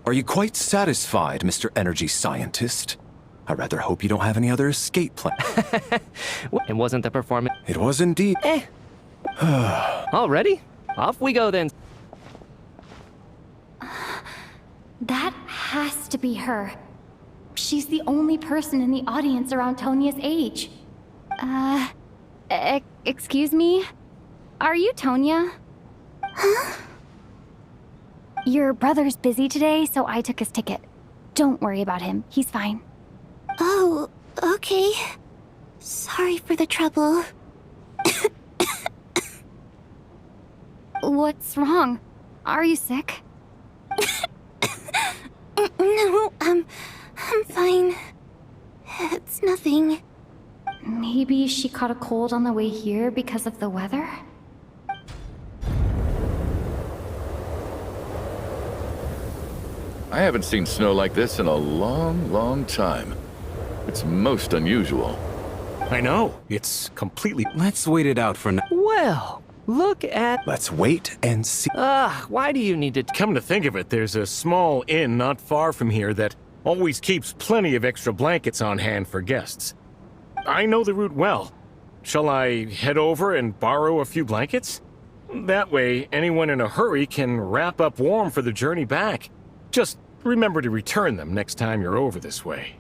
Are you quite satisfied, Mr. Energy Scientist? I rather hope you don't have any other escape plan. It wasn't the performance. It was indeed. Already? Off we go then. That has to be her. She's the only person in the audience around Tonya's age. Excuse me? Are you Tonya? Huh? Your brother's busy today, so I took his ticket. Don't worry about him. He's fine. Oh, okay. Sorry for the trouble. What's wrong? Are you sick? No, I'm fine. It's nothing. Maybe she caught a cold on the way here because of the weather? I haven't seen snow like this in a long, long time. It's most unusual. I know. It's completely... Let's wait it out for now. Well, look at... Let's wait and see. Why do you need to... Come to think of it, there's a small inn not far from here that always keeps plenty of extra blankets on hand for guests. I know the route well. Shall I head over and borrow a few blankets? That way, anyone in a hurry can wrap up warm for the journey back. Just remember to return them next time you're over this way.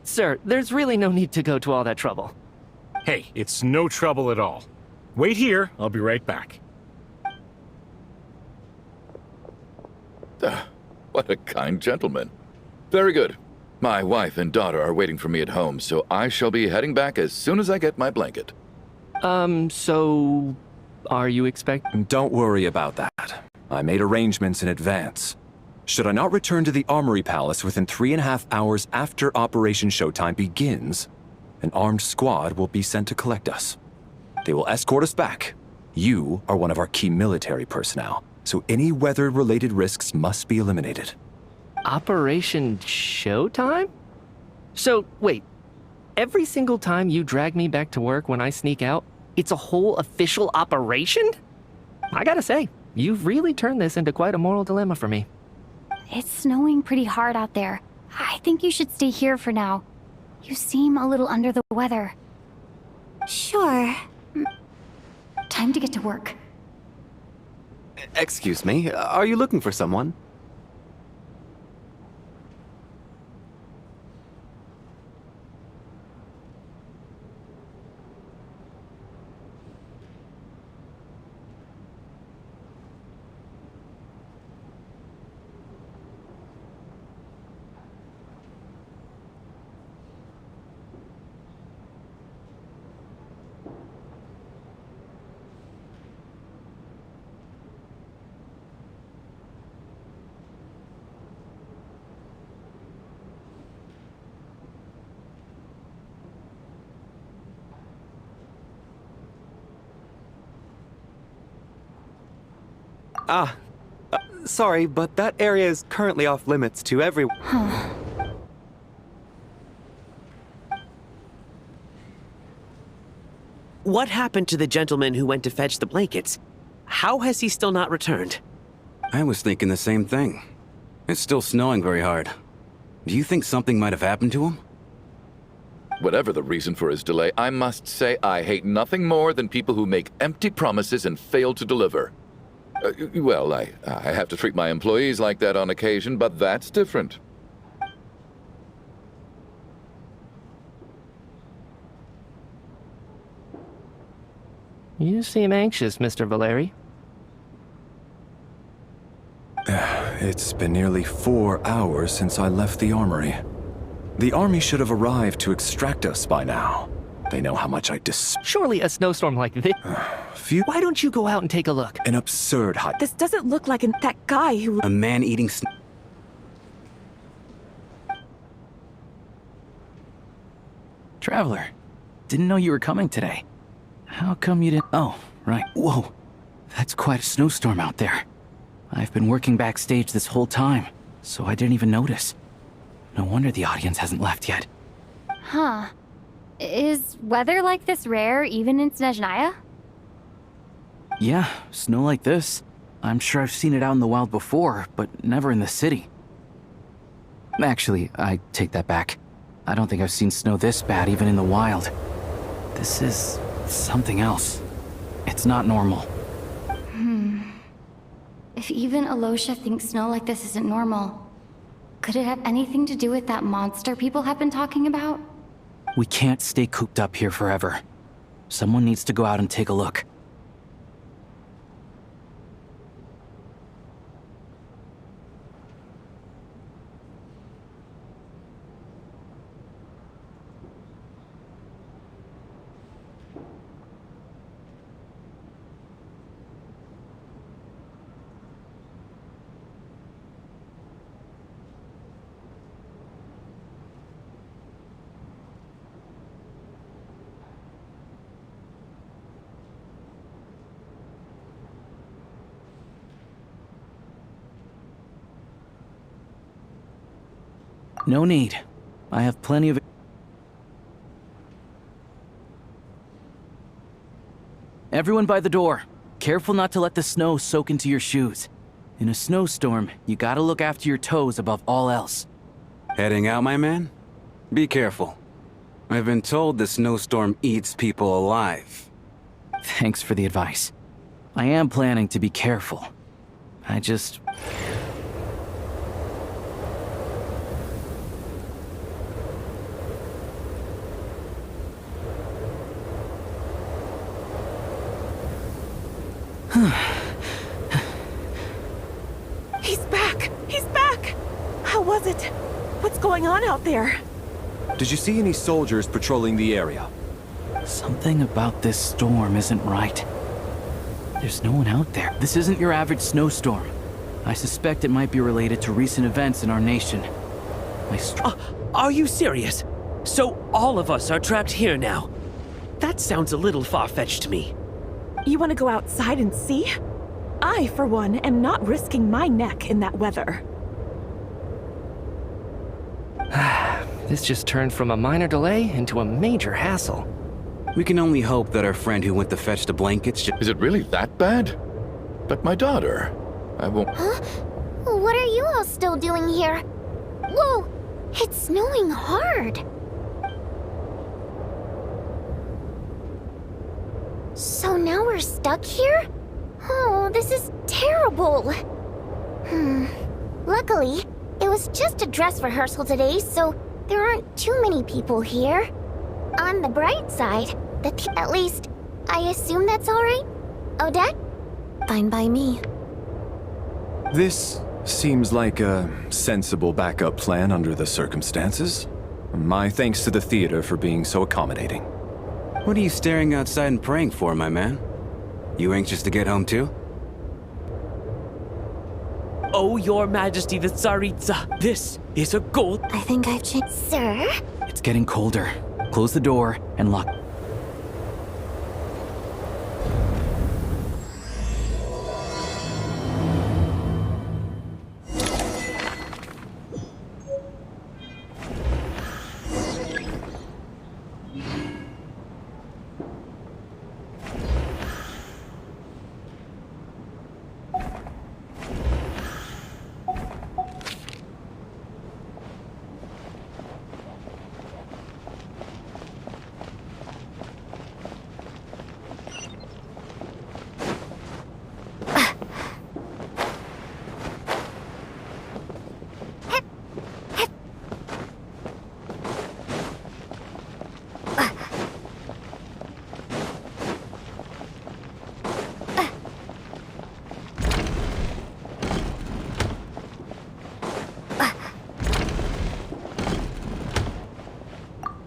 Sir, there's really no need to go to all that trouble. Hey, it's no trouble at all. Wait here, I'll be right back. What a kind gentleman. Very good. My wife and daughter are waiting for me at home, so I shall be heading back as soon as I get my blanket. So... Are you expecting... Don't worry about that. I made arrangements in advance. Should I not return to the Armory Palace within 3.5 hours after Operation Showtime begins, an armed squad will be sent to collect us. They will escort us back. You are one of our key military personnel, so any weather-related risks must be eliminated. Operation Showtime? So, wait. Every single time you drag me back to work when I sneak out, it's a whole official operation? I gotta say, you've really turned this into quite a moral dilemma for me. It's snowing pretty hard out there. I think you should stay here for now. You seem a little under the weather. Sure. Time to get to work. Excuse me, are you looking for someone? Sorry, but that area is currently off limits to everyone. What happened to the gentleman who went to fetch the blankets? How has he still not returned? I was thinking the same thing. It's still snowing very hard. Do you think something might have happened to him? Whatever the reason for his delay, I must say I hate nothing more than people who make empty promises and fail to deliver. Well, I have to treat my employees like that on occasion, but that's different. You seem anxious, Mr. Valeri. It's been nearly 4 hours since I left the armory. The army should have arrived to extract us by now. They know how much I Surely a snowstorm like this... Why don't you go out and take a look? An absurd hot... This doesn't look like that guy who... A man eating Traveler, didn't know you were coming today. How come you didn't... Oh, right. Whoa, that's quite a snowstorm out there. I've been working backstage this whole time, so I didn't even notice. No wonder the audience hasn't left yet. Huh. Is weather like this rare even in Snezhnaya? Yeah, snow like this. I'm sure I've seen it out in the wild before, but never in the city. Actually, I take that back. I don't think I've seen snow this bad even in the wild. This is something else. It's not normal. If even Alosha thinks snow like this isn't normal, could it have anything to do with that monster people have been talking about? We can't stay cooped up here forever. Someone needs to go out and take a look. No need. I have plenty of... Everyone by the door. Careful not to let the snow soak into your shoes. In a snowstorm, you gotta look after your toes above all else. Heading out, my man? Be careful. I've been told the snowstorm eats people alive. Thanks for the advice. I am planning to be careful. I just... He's back! He's back! How was it? What's going on out there? Did you see any soldiers patrolling the area? Something about this storm isn't right. There's no one out there. This isn't your average snowstorm. I suspect it might be related to recent events in our nation. Are you serious? So all of us are trapped here now? That sounds a little far-fetched to me. You want to go outside and see? I, for one, am not risking my neck in that weather. This just turned from a minor delay into a major hassle. We can only hope that our friend who went to fetch the blankets Is it really that bad? But my daughter... I won't... Huh? What are you all still doing here? Whoa! It's snowing hard! So now we're stuck here? Oh, this is terrible! Luckily, it was just a dress rehearsal today, so there aren't too many people here. On the bright side, at least, I assume that's alright? Odette? Fine by me. This seems like a sensible backup plan under the circumstances. My thanks to the theater for being so accommodating. What are you staring outside and praying for, my man? You anxious to get home too? Oh, Your Majesty the Tsaritsa, this is a gold... I think I've changed. Sir? It's getting colder. Close the door and lock...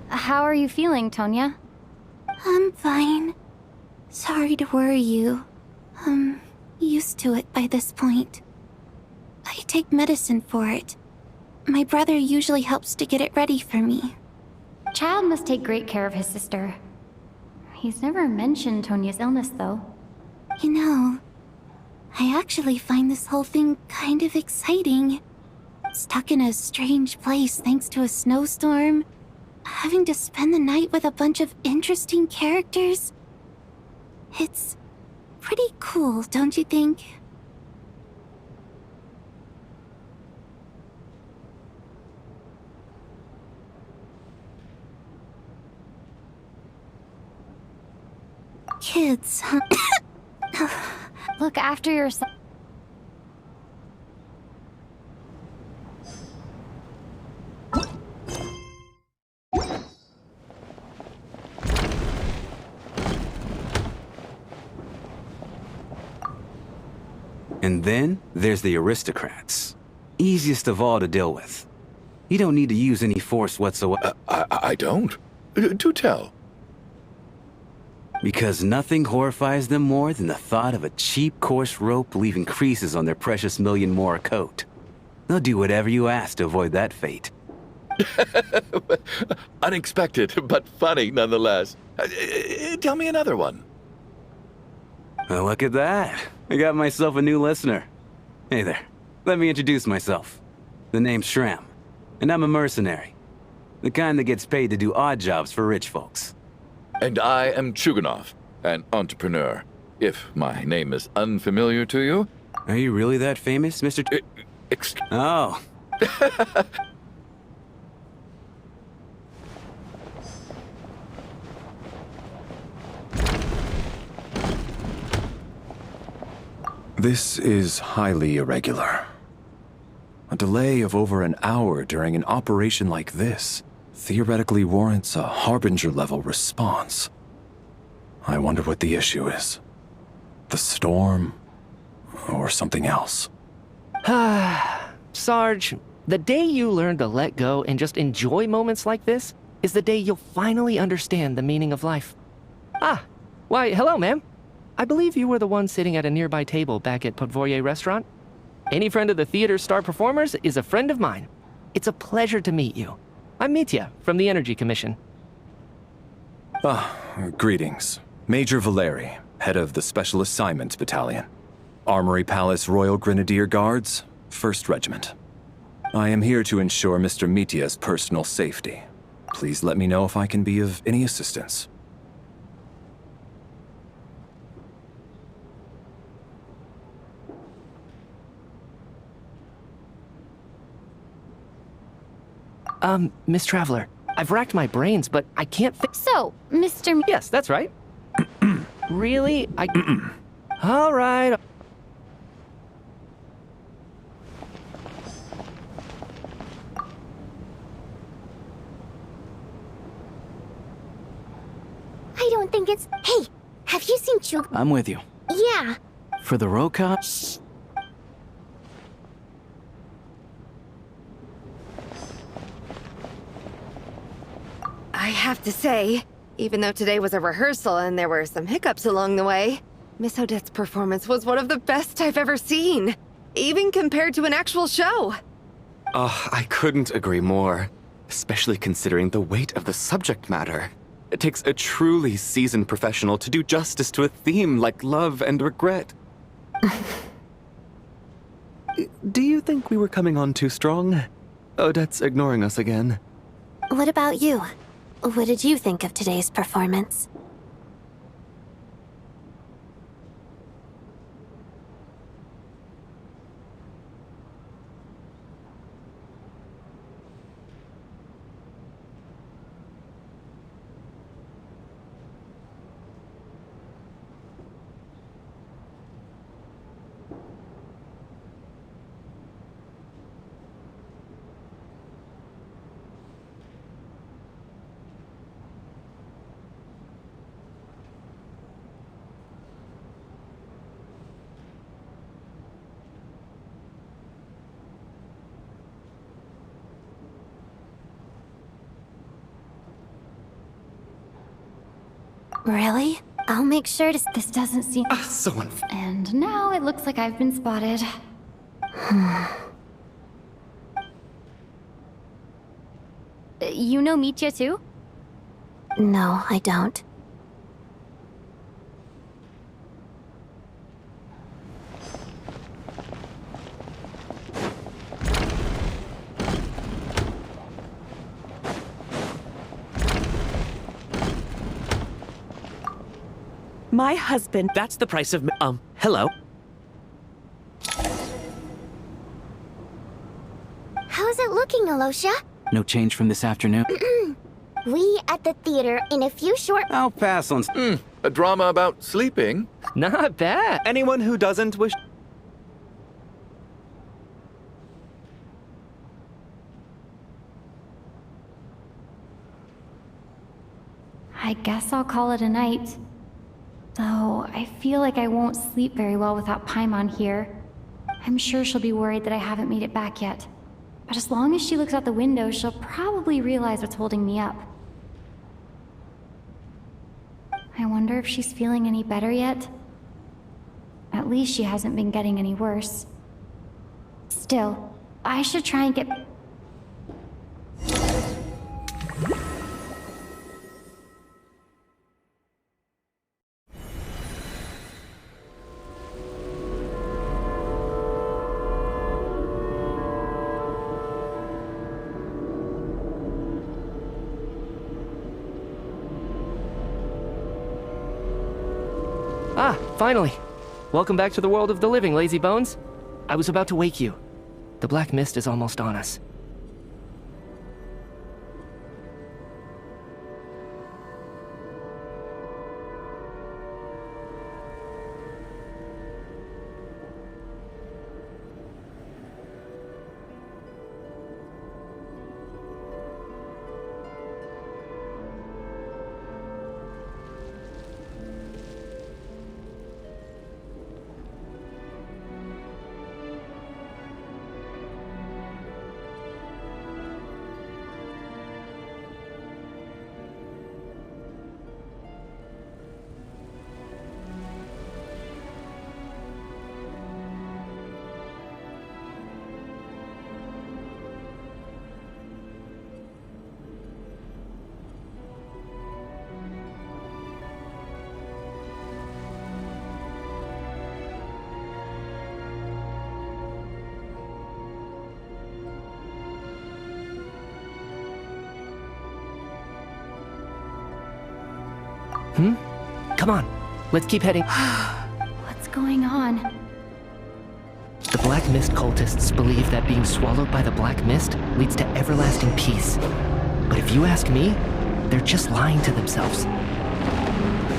How are you feeling, Tonya? I'm fine. Sorry to worry you. I'm used to it by this point. I take medicine for it. My brother usually helps to get it ready for me. Child must take great care of his sister. He's never mentioned Tonya's illness, though. You know, I actually find this whole thing kind of exciting. Stuck in a strange place thanks to a snowstorm. Having to spend the night with a bunch of interesting characters. It's pretty cool, don't you think? Kids, huh? Look after yourself. And then there's the aristocrats. Easiest of all to deal with. You don't need to use any force whatsoever. I don't. Do tell. Because nothing horrifies them more than the thought of a cheap, coarse rope leaving creases on their precious $1,000,000 more coat. They'll do whatever you ask to avoid that fate. Unexpected, but funny nonetheless. Tell me another one. Well, look at that. I got myself a new listener. Hey there. Let me introduce myself. The name's Shram. And I'm a mercenary. The kind that gets paid to do odd jobs for rich folks. And I am Chuganov, an entrepreneur. If my name is unfamiliar to you... Are you really that famous, Mr. Oh. This is highly irregular. A delay of over an hour during an operation like this theoretically warrants a Harbinger-level response. I wonder what the issue is. The storm, or something else. Sarge, the day you learn to let go and just enjoy moments like this is the day you'll finally understand the meaning of life. Ah, why, hello, ma'am. I believe you were the one sitting at a nearby table back at Podvorye Restaurant. Any friend of the theater's star performers is a friend of mine. It's a pleasure to meet you. I'm Mitya from the Energy Commission. Greetings. Major Valeri, head of the Special Assignments Battalion. Armory Palace Royal Grenadier Guards, 1st Regiment. I am here to ensure Mr. Mitya's personal safety. Please let me know if I can be of any assistance. Miss Traveler, I've racked my brains, but I can't So, Mr. Yes, that's right. Really? All right. I don't think it's... Hey, have you seen Chug? I'm with you. Yeah. For the Roka? I have to say, even though today was a rehearsal and there were some hiccups along the way, Miss Odette's performance was one of the best I've ever seen, even compared to an actual show. Oh, I couldn't agree more, especially considering the weight of the subject matter. It takes a truly seasoned professional to do justice to a theme like love and regret. Do you think we were coming on too strong? Odette's ignoring us again. What about you? What did you think of today's performance? Really? I'll make sure to... This doesn't seem... So unfair. And now it looks like I've been spotted. You know Mitya too? No, I don't. My husband... That's the price of... hello? How's it looking, Alosha? No change from this afternoon? We at the theater in a few short... I'll pass on... A drama about sleeping? Not bad. Anyone who doesn't wish... I guess I'll call it a night. Though, I feel like I won't sleep very well without Paimon here. I'm sure she'll be worried that I haven't made it back yet. But as long as she looks out the window, she'll probably realize what's holding me up. I wonder if she's feeling any better yet? At least she hasn't been getting any worse. Still, I should try and get... Ah, finally. Welcome back to the world of the living, lazy bones. I was about to wake you. The black mist is almost on us. Come on, let's keep heading. What's going on? The Black Mist cultists believe that being swallowed by the Black Mist leads to everlasting peace. But if you ask me, they're just lying to themselves.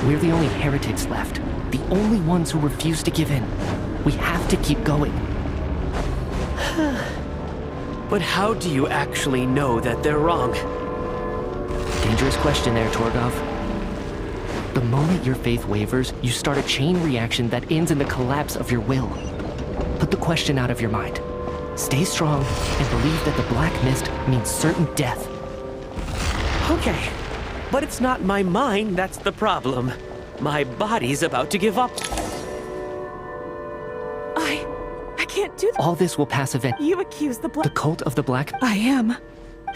We're the only heretics left, the only ones who refuse to give in. We have to keep going. But how do you actually know that they're wrong? Dangerous question there, Torgov. The moment your faith wavers, you start a chain reaction that ends in the collapse of your will. Put the question out of your mind. Stay strong and believe that the Black Mist means certain death. Okay, but it's not my mind that's the problem. My body's about to give up. I can't do that. All this will pass eventually. You accuse the The cult of the Black... I am.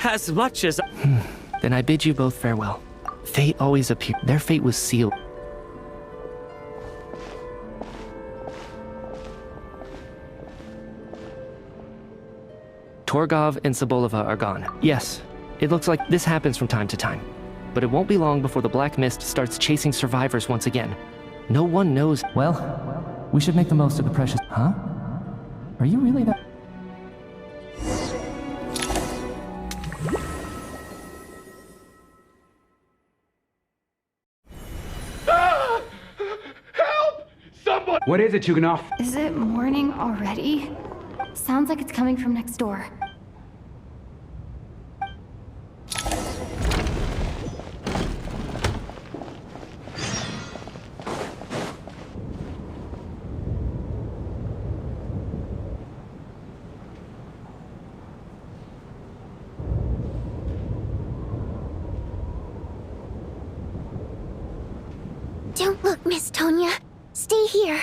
As much as... Then I bid you both farewell. Fate always appeared. Their fate was sealed. Torgov and Sobolova are gone. Yes, it looks like this happens from time to time. But it won't be long before the Black Mist starts chasing survivors once again. No one knows... Well, we should make the most of the precious... Huh? Are you really that... What is it, Chuganov? Is it morning already? Sounds like it's coming from next door. Don't look, Miss Tonya. Stay here.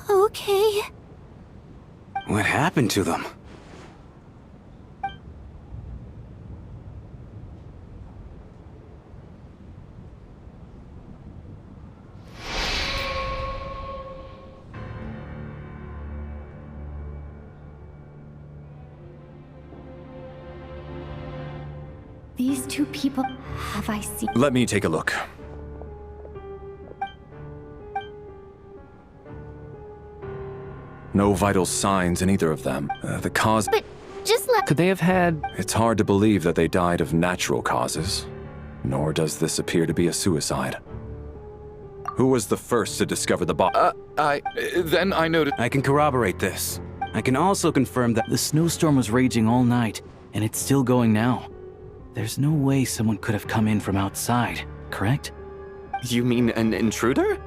Okay. What happened to them? These two people have I seen? Let me take a look. No vital signs in either of them. The cause... But just let... Could they have had... It's hard to believe that they died of natural causes. Nor does this appear to be a suicide. Who was the first to discover the body? Then I noticed... I can corroborate this. I can also confirm that the snowstorm was raging all night, and it's still going now. There's no way someone could have come in from outside, correct? You mean an intruder?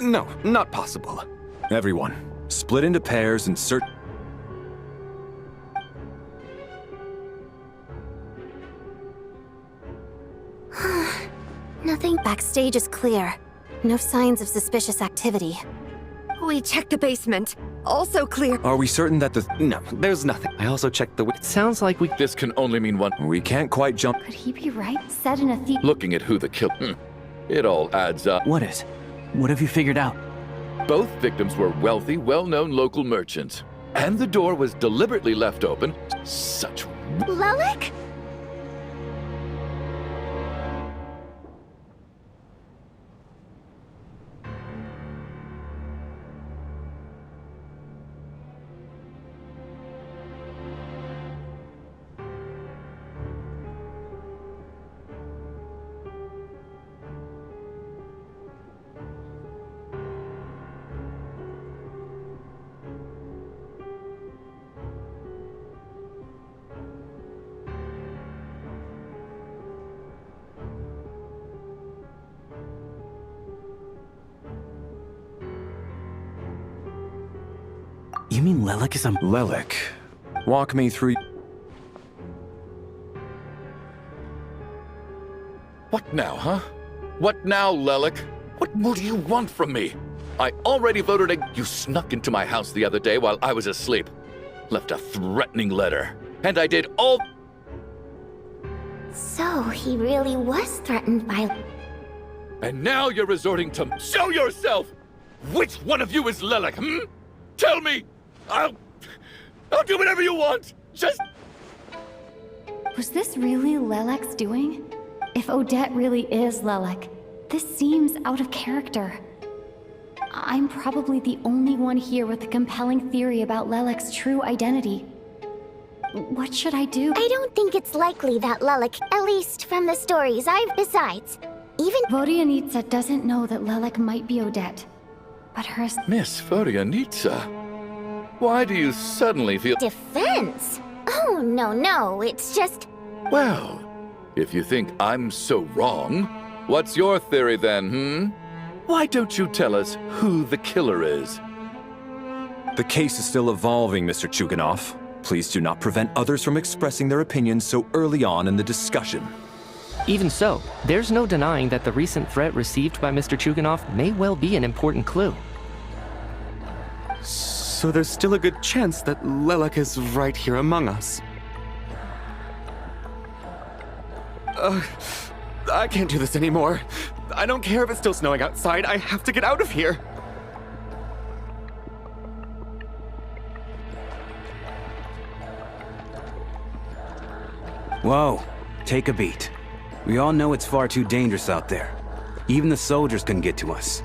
No, not possible. Everyone, split into pairs and search... Nothing. Backstage is clear. No signs of suspicious activity. We checked the basement. Also clear. Are we certain that the... No, there's nothing. I also checked the... It sounds like we... This can only mean one. We can't quite jump... Could he be right? Said in a thief. Looking at who the kill... It all adds up. What is? What have you figured out? Both victims were wealthy, well-known local merchants. And the door was deliberately left open. Such... Lelek? You mean Lelik is a... Lelik. Walk me through... What now, huh? What now, Lelik? What more do you want from me? I already voted You snuck into my house the other day while I was asleep. Left a threatening letter. And I did all... So, he really was threatened by... And now you're resorting to... Show yourself! Which one of you is Lelik, Tell me! I'll do whatever you want! Just... Was this really Lelek's doing? If Odette really is Lelek, this seems out of character. I'm probably the only one here with a compelling theory about Lelek's true identity. What should I do? I don't think it's likely that Lelek, at least from the stories Besides, even... Vodianitsa doesn't know that Lelek might be Odette, but her... Miss Vodianitsa, why do you suddenly feel... Defense? Oh, no, it's just... Well, if you think I'm so wrong, what's your theory then, Why don't you tell us who the killer is? The case is still evolving, Mr. Chuganov. Please do not prevent others from expressing their opinions so early on in the discussion. Even so, there's no denying that the recent threat received by Mr. Chuganov may well be an important clue. So there's still a good chance that Lelek is right here among us. I can't do this anymore. I don't care if it's still snowing outside. I have to get out of here. Whoa, take a beat. We all know it's far too dangerous out there. Even the soldiers couldn't get to us.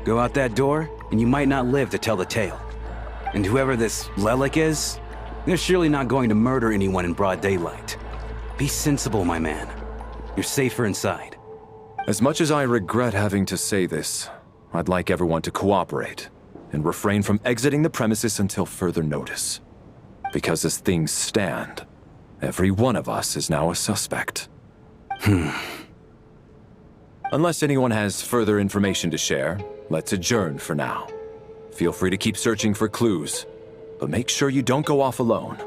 Go out that door, and you might not live to tell the tale. And whoever this Lelik is, they're surely not going to murder anyone in broad daylight. Be sensible, my man. You're safer inside. As much as I regret having to say this, I'd like everyone to cooperate and refrain from exiting the premises until further notice. Because as things stand, every one of us is now a suspect. Unless anyone has further information to share, let's adjourn for now. Feel free to keep searching for clues, but make sure you don't go off alone.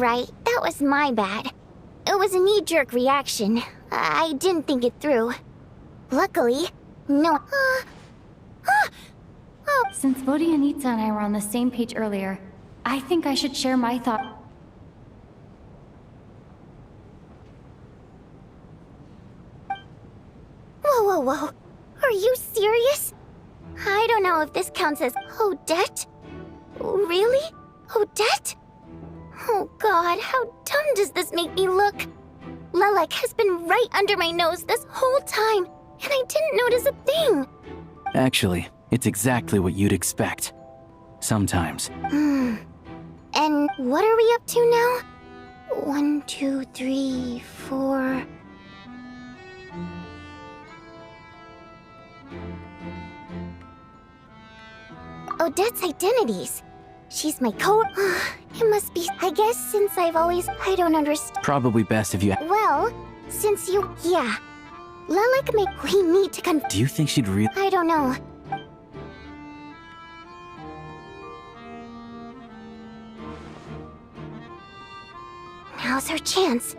alright. That was my bad. It was a knee-jerk reaction. I didn't think it through. Luckily, no. Since Vodianitsa and I were on the same page earlier, I think I should share my thought. Whoa, whoa, whoa. Are you serious? I don't know if this counts as Odette. Really? Odette? Oh god, how dumb does this make me look? Lelek has been right under my nose this whole time, and I didn't notice a thing. Actually, it's exactly what you'd expect. Sometimes. And what are we up to now? 1, 2, 3, 4... Odette's identities. She's my It must be, I guess, since I don't understand. Probably best if you... Well, since you... Yeah. Lelek we need to Do you think she'd really... I don't know. Now's her chance.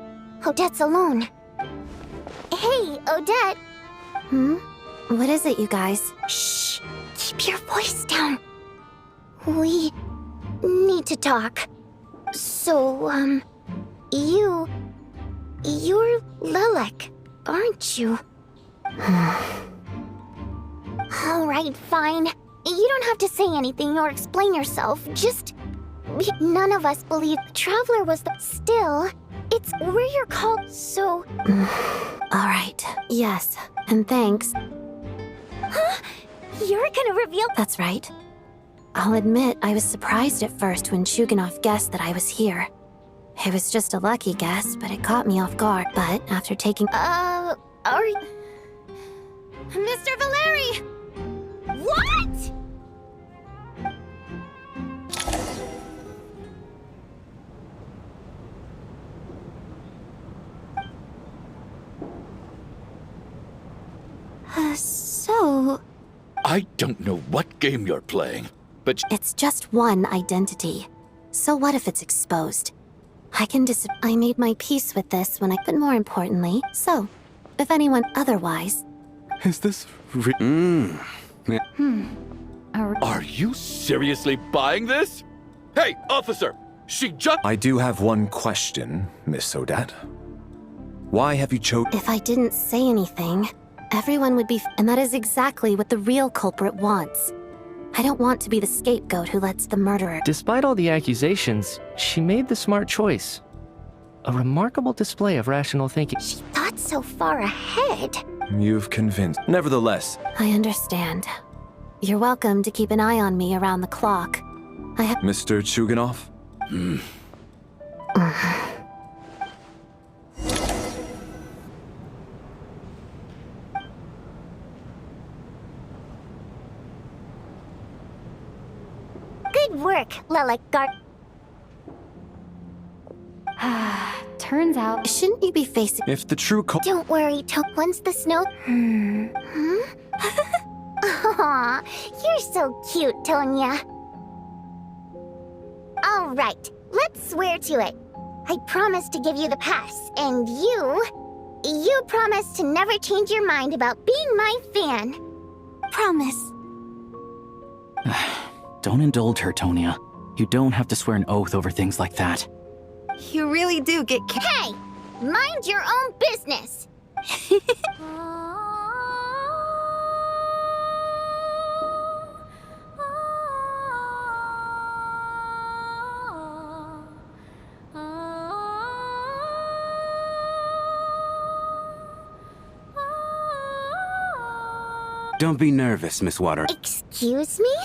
Odette's alone. Hey, Odette! What is it, you guys? Shh! Keep your voice down. We need to talk. So, you're Lelek, aren't you? Alright, fine. You don't have to say anything or explain yourself, just... None of us believe the Traveler was the... Still, it's where you're called, so... Alright, yes, and thanks. You're gonna reveal... That's right. I'll admit I was surprised at first when Chuganov guessed that I was here. It was just a lucky guess, but it caught me off guard. But after taking... are you... Mr. Valeri! What?! So... I don't know what game you're playing, but... It's just one identity. So what if it's exposed? I can I made my peace with this when but more importantly, so, if anyone otherwise... Is this Are you seriously buying this? Hey, officer! She just... I do have one question, Miss Odette. Why have you chosen... If I didn't say anything, everyone would be... And that is exactly what the real culprit wants. I don't want to be the scapegoat who lets the murderer... Despite all the accusations, she made the smart choice. A remarkable display of rational thinking. She thought so far ahead. You've convinced... Nevertheless... I understand. You're welcome to keep an eye on me around the clock. I have... Mr. Chuganov? Good work, Lelek Guard. Turns out... Shouldn't you be facing... If the true Don't worry, once the snow... Aw, you're so cute, Tonya. Alright, let's swear to it. I promise to give you the pass, and you promise to never change your mind about being my fan. Promise. Don't indulge her, Tonya. You don't have to swear an oath over things like that. You really do get... Hey! Mind your own business! Don't be nervous, Miss Water. Excuse me?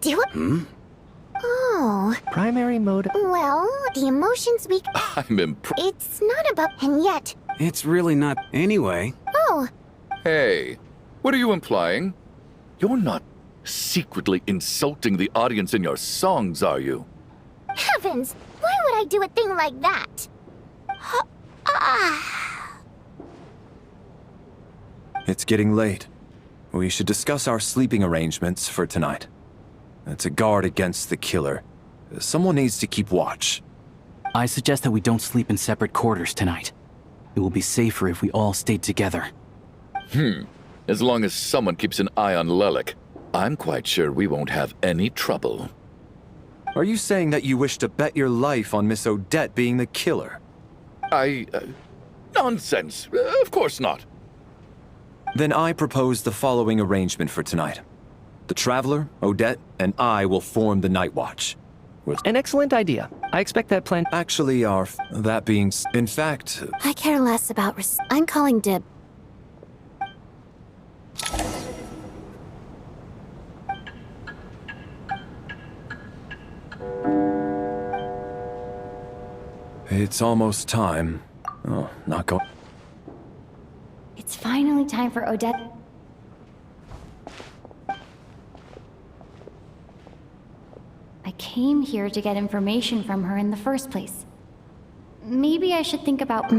Do it? Oh. Primary mode... Well, the emotions we... I'm impressed. It's not about... And yet... It's really not... Anyway. Oh. Hey, what are you implying? You're not secretly insulting the audience in your songs, are you? Heavens! Why would I do a thing like that? It's getting late. We should discuss our sleeping arrangements for tonight. To guard against the killer, someone needs to keep watch. I suggest that we don't sleep in separate quarters tonight. It will be safer if we all stayed together. As long as someone keeps an eye on Lelik, I'm quite sure we won't have any trouble. Are you saying that you wish to bet your life on Miss Odette being the killer? Nonsense. Of course not. Then I propose the following arrangement for tonight. The Traveler, Odette, and I will form the Night Watch. An excellent idea. I expect that plan... Actually, that being... In fact... I care less about I'm calling dib. It's almost time. Oh, not go... It's finally time for Odette. I came here to get information from her in the first place. Maybe I should think about...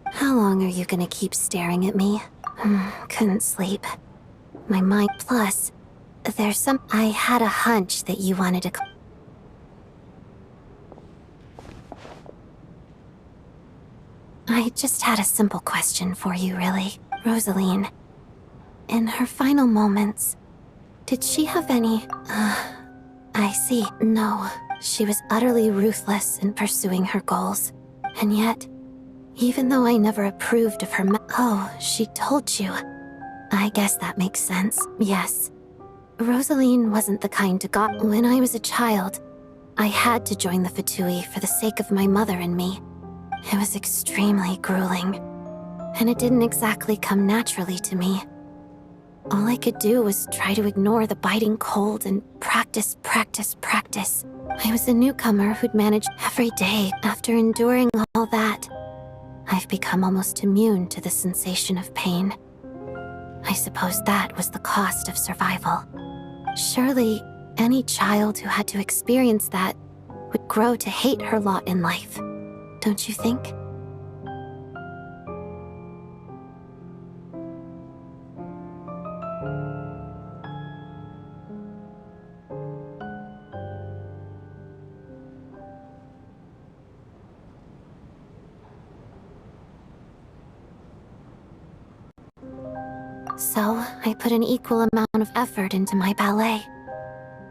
How long are you gonna keep staring at me? Couldn't sleep. My mind... Plus, there's some... I had a hunch that you wanted to... I just had a simple question for you, really. Rosaline, in her final moments, did she have any... I see. No, she was utterly ruthless in pursuing her goals. And yet, even though I never approved of her Oh, she told you. I guess that makes sense. Yes. Rosaline wasn't the kind to When I was a child, I had to join the Fatui for the sake of my mother and me. It was extremely grueling, and it didn't exactly come naturally to me. All I could do was try to ignore the biting cold and practice. I was a newcomer who'd managed every day. After enduring all that, I've become almost immune to the sensation of pain. I suppose that was the cost of survival. Surely, any child who had to experience that would grow to hate her lot in life. Don't you think? So, I put an equal amount of effort into my ballet.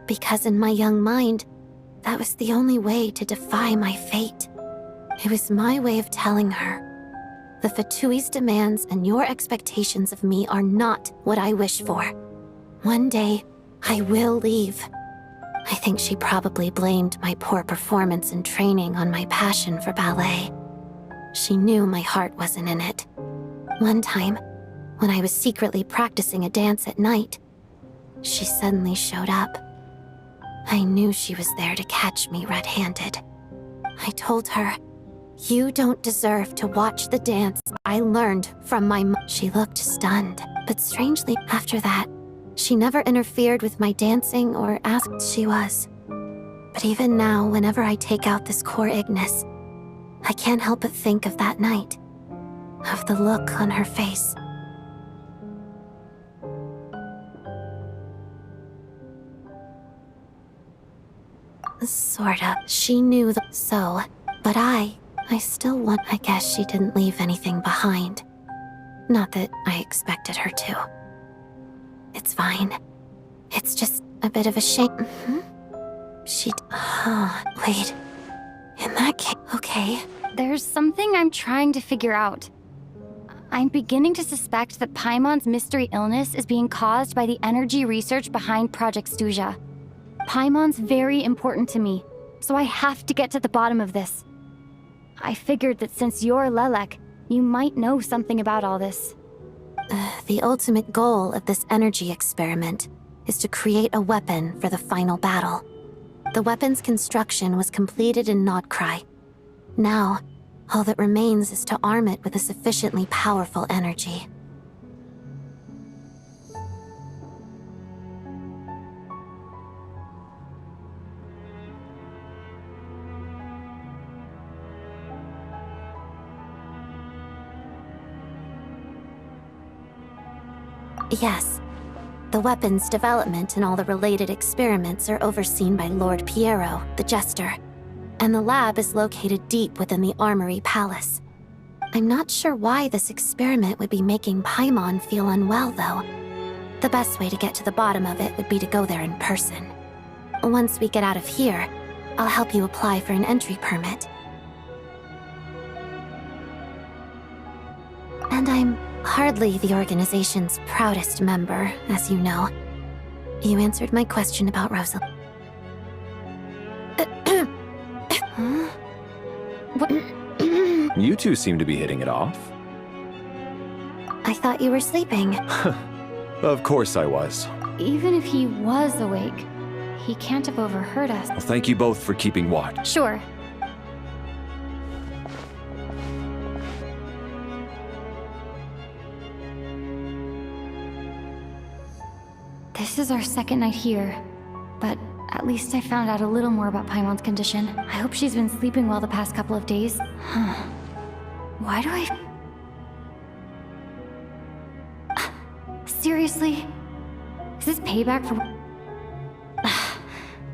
Because in my young mind, that was the only way to defy my fate. It was my way of telling her, the Fatui's demands and your expectations of me are not what I wish for. One day, I will leave. I think she probably blamed my poor performance in training on my passion for ballet. She knew my heart wasn't in it. One time, when I was secretly practicing a dance at night, she suddenly showed up. I knew she was there to catch me red-handed. I told her, "You don't deserve to watch the dance I learned from my mom." She looked stunned, but strangely, after that, she never interfered with my dancing or asked. She was. But even now, whenever I take out this core Ignis, I can't help but think of that night, of the look on her face. Sort of. She knew but I still want. I guess she didn't leave anything behind. Not that I expected her to. It's fine. It's just a bit of a shame. Wait. In that case, okay. There's something I'm trying to figure out. I'm beginning to suspect that Paimon's mystery illness is being caused by the energy research behind Project Stuja. Paimon's very important to me, so I have to get to the bottom of this. I figured that since you're Lelek, you might know something about all this. The ultimate goal of this energy experiment is to create a weapon for the final battle. The weapon's construction was completed in Nodcry. Now, all that remains is to arm it with a sufficiently powerful energy. Yes. The weapon's development and all the related experiments are overseen by Lord Piero, the Jester. And the lab is located deep within the Armory Palace. I'm not sure why this experiment would be making Paimon feel unwell, though. The best way to get to the bottom of it would be to go there in person. Once we get out of here, I'll help you apply for an entry permit. And I'm hardly the organization's proudest member, as you know. You answered my question about Rosalie. Huh? What? You two seem to be hitting it off. I thought you were sleeping. Of course I was. Even if he was awake, he can't have overheard us. Well, thank you both for keeping watch. Sure. This is our second night here, but at least I found out a little more about Paimon's condition. I hope she's been sleeping well the past couple of days. Why do I... Seriously? Is this payback for...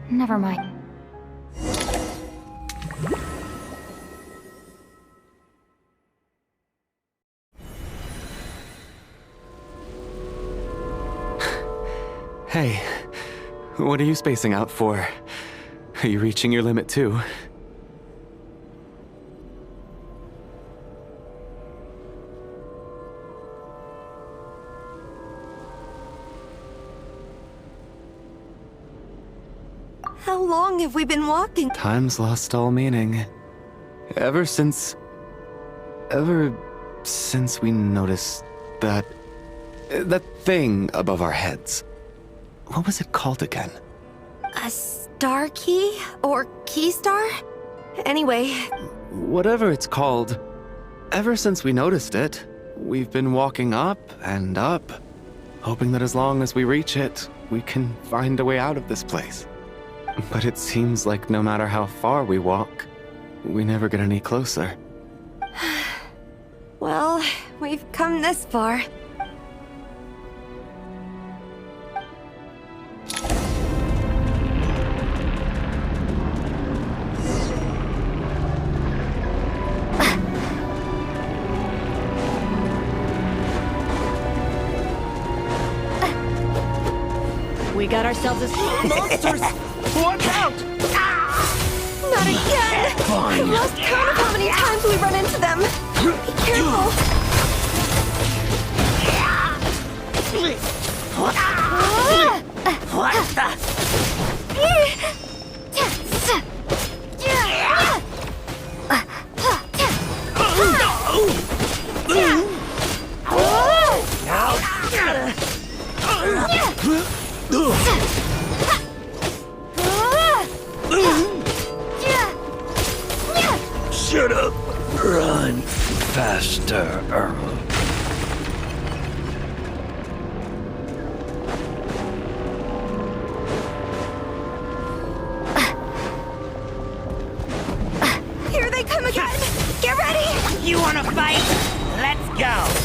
Never mind. Hey, what are you spacing out for? Are you reaching your limit too? How long have we been walking? Time's lost all meaning. Ever since we noticed that thing above our heads. What was it called again? A star key? Or key star? Anyway. Whatever it's called, ever since we noticed it, we've been walking up and up, hoping that as long as we reach it, we can find a way out of this place. But it seems like no matter how far we walk, we never get any closer. Well, we've come this far. We got ourselves a monsters! Watch out! Not again! Fine. I've lost count of how many times we run into them! Be careful! What Shut up! Run faster, Earl. Here they come again! Get ready! You wanna fight? Let's go!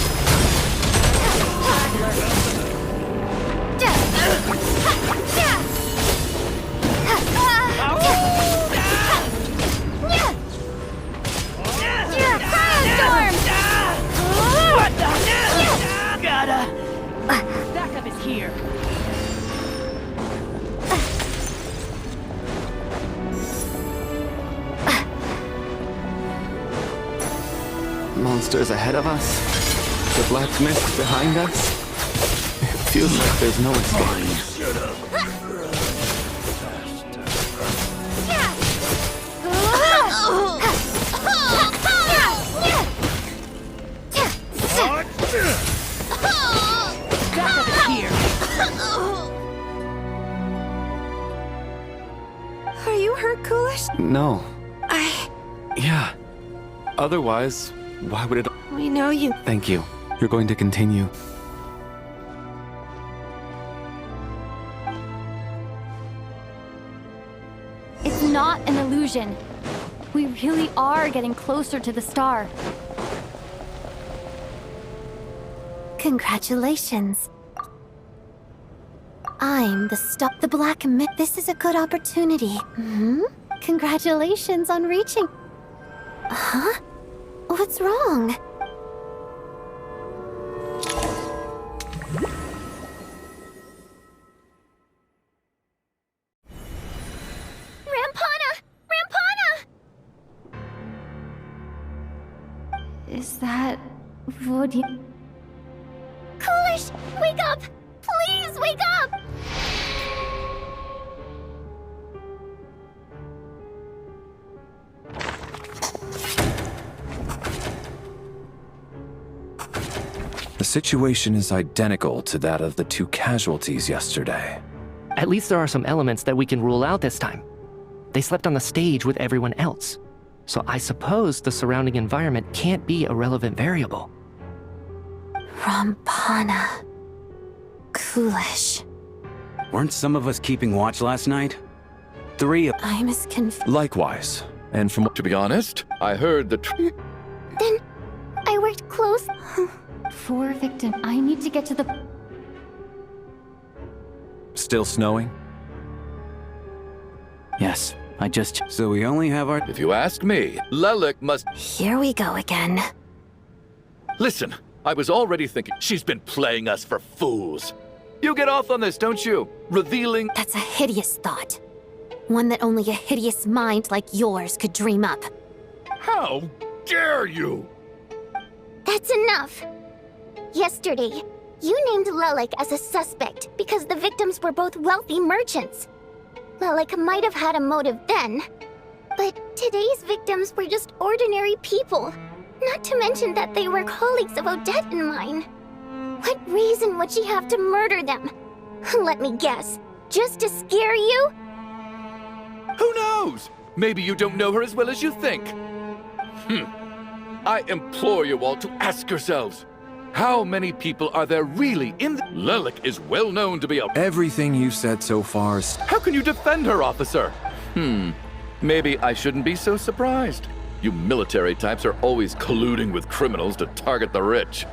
Backup is here. Monsters ahead of us, the black mist behind us. It feels like there's no escape. Shut up. Backup is here. Are you hurt, Coolish? No. Yeah. Otherwise, why would it... We know you. Thank you. You're going to continue. It's not an illusion. We really are getting closer to the star. Congratulations. I'm the black myth. This is a good opportunity. Congratulations on reaching... Huh? What's wrong? Is that... Would you... Coolish! Wake up! Please wake up! The situation is identical to that of the 2 casualties yesterday. At least there are some elements that we can rule out this time. They slept on the stage with everyone else. So I suppose the surrounding environment can't be a relevant variable. Rampana. Coolish. Weren't some of us keeping watch last night? 3 of... I'm as confused. Likewise. And from... To be honest, I heard the... Then, I worked close. 4 victims. I need to get to the... Still snowing? Yes, I just... So we only have our... If you ask me, Lelik must... Here we go again. Listen, I was already thinking she's been playing us for fools. You get off on this, don't you? Revealing... That's a hideous thought. One that only a hideous mind like yours could dream up. How dare you? That's enough. Yesterday, you named Lelik as a suspect because the victims were both wealthy merchants. Lelik might have had a motive then, but today's victims were just ordinary people. Not to mention that they were colleagues of Odette and mine. What reason would she have to murder them? Let me guess. Just to scare you? Who knows? Maybe you don't know her as well as you think. I implore you all to ask yourselves, how many people are there really in the... Lelik is well known to be a... Everything you've said so far is... How can you defend her, officer? Maybe I shouldn't be so surprised. You military types are always colluding with criminals to target the rich.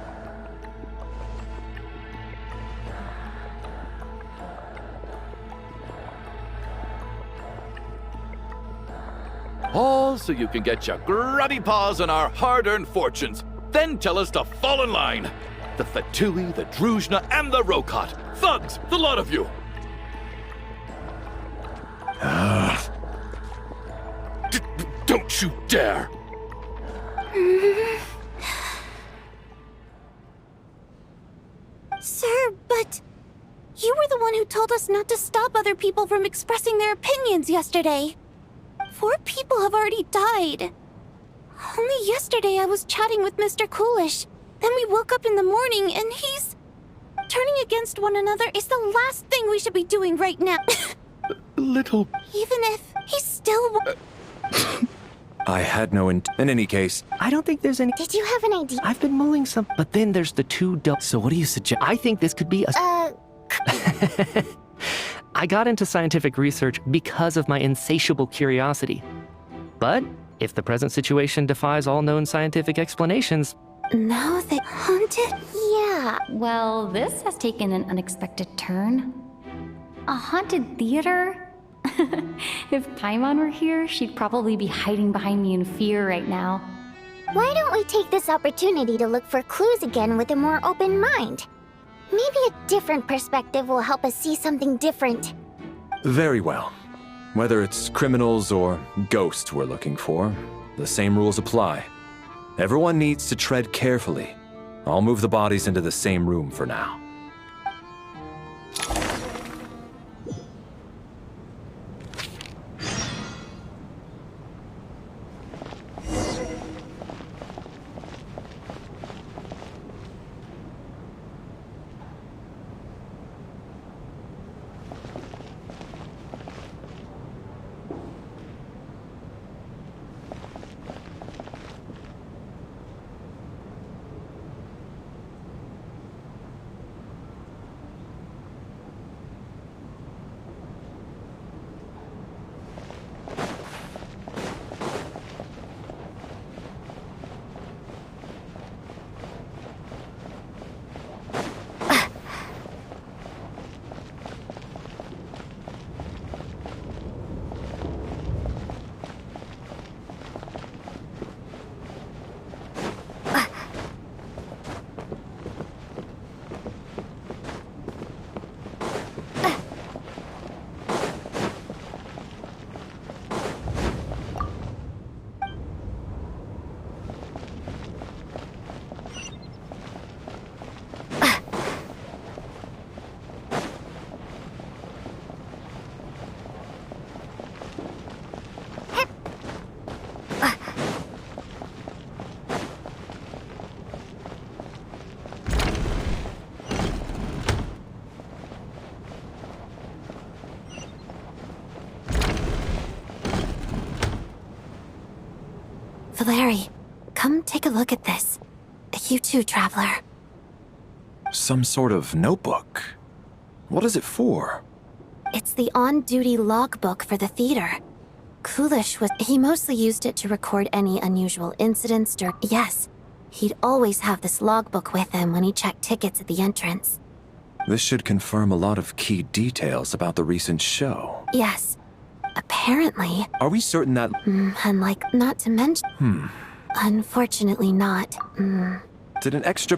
All so you can get your grubby paws on our hard-earned fortunes. Then tell us to fall in line. The Fatui, the Druzhna, and the Rokot. Thugs, the lot of you. Don't you dare. Sir, but... You were the one who told us not to stop other people from expressing their opinions yesterday. 4 people have already died. Only yesterday I was chatting with Mr. Coolish. Then we woke up in the morning and he's... Turning against one another is the last thing we should be doing right now. Little... Even if he still... I had no in any case... I don't think there's any... Did you have an idea? I've been mulling some... But then there's the 2 So what do you suggest? I think this could be a... I got into scientific research because of my insatiable curiosity. But if the present situation defies all known scientific explanations... Now they haunted? Yeah. Well, this has taken an unexpected turn. A haunted theater? If Paimon were here, she'd probably be hiding behind me in fear right now. Why don't we take this opportunity to look for clues again with a more open mind? Maybe a different perspective will help us see something different. Very well. Whether it's criminals or ghosts we're looking for, the same rules apply. Everyone needs to tread carefully. I'll move the bodies into the same room for now. Larry, come take a look at this. You too, Traveler. Some sort of notebook. What is it for? It's the on-duty logbook for the theater. He mostly used it to record any unusual incidents Yes, he'd always have this logbook with him when he checked tickets at the entrance. This should confirm a lot of key details about the recent show. Yes. Apparently. Are we certain that... And not to mention... Unfortunately not. Did an extra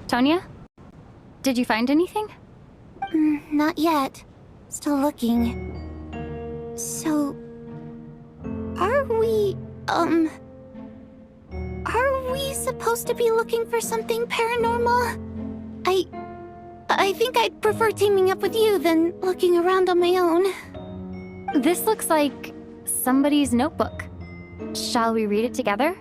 Tonya? Did you find anything? Not yet. Still looking. So... Are we supposed to be looking for something paranormal? I think I'd prefer teaming up with you than looking around on my own. This looks like somebody's notebook. Shall we read it together?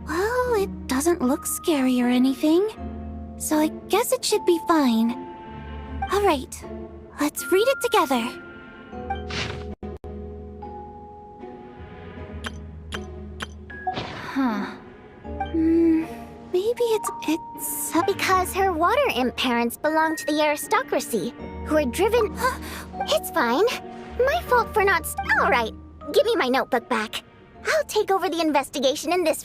Well, it doesn't look scary or anything, so I guess it should be fine. All right, let's read it together. Huh. Maybe it's because her water imp parents belong to the aristocracy, who are driven... It's fine. My fault for not... All right, give me my notebook back. I'll take over the investigation in this...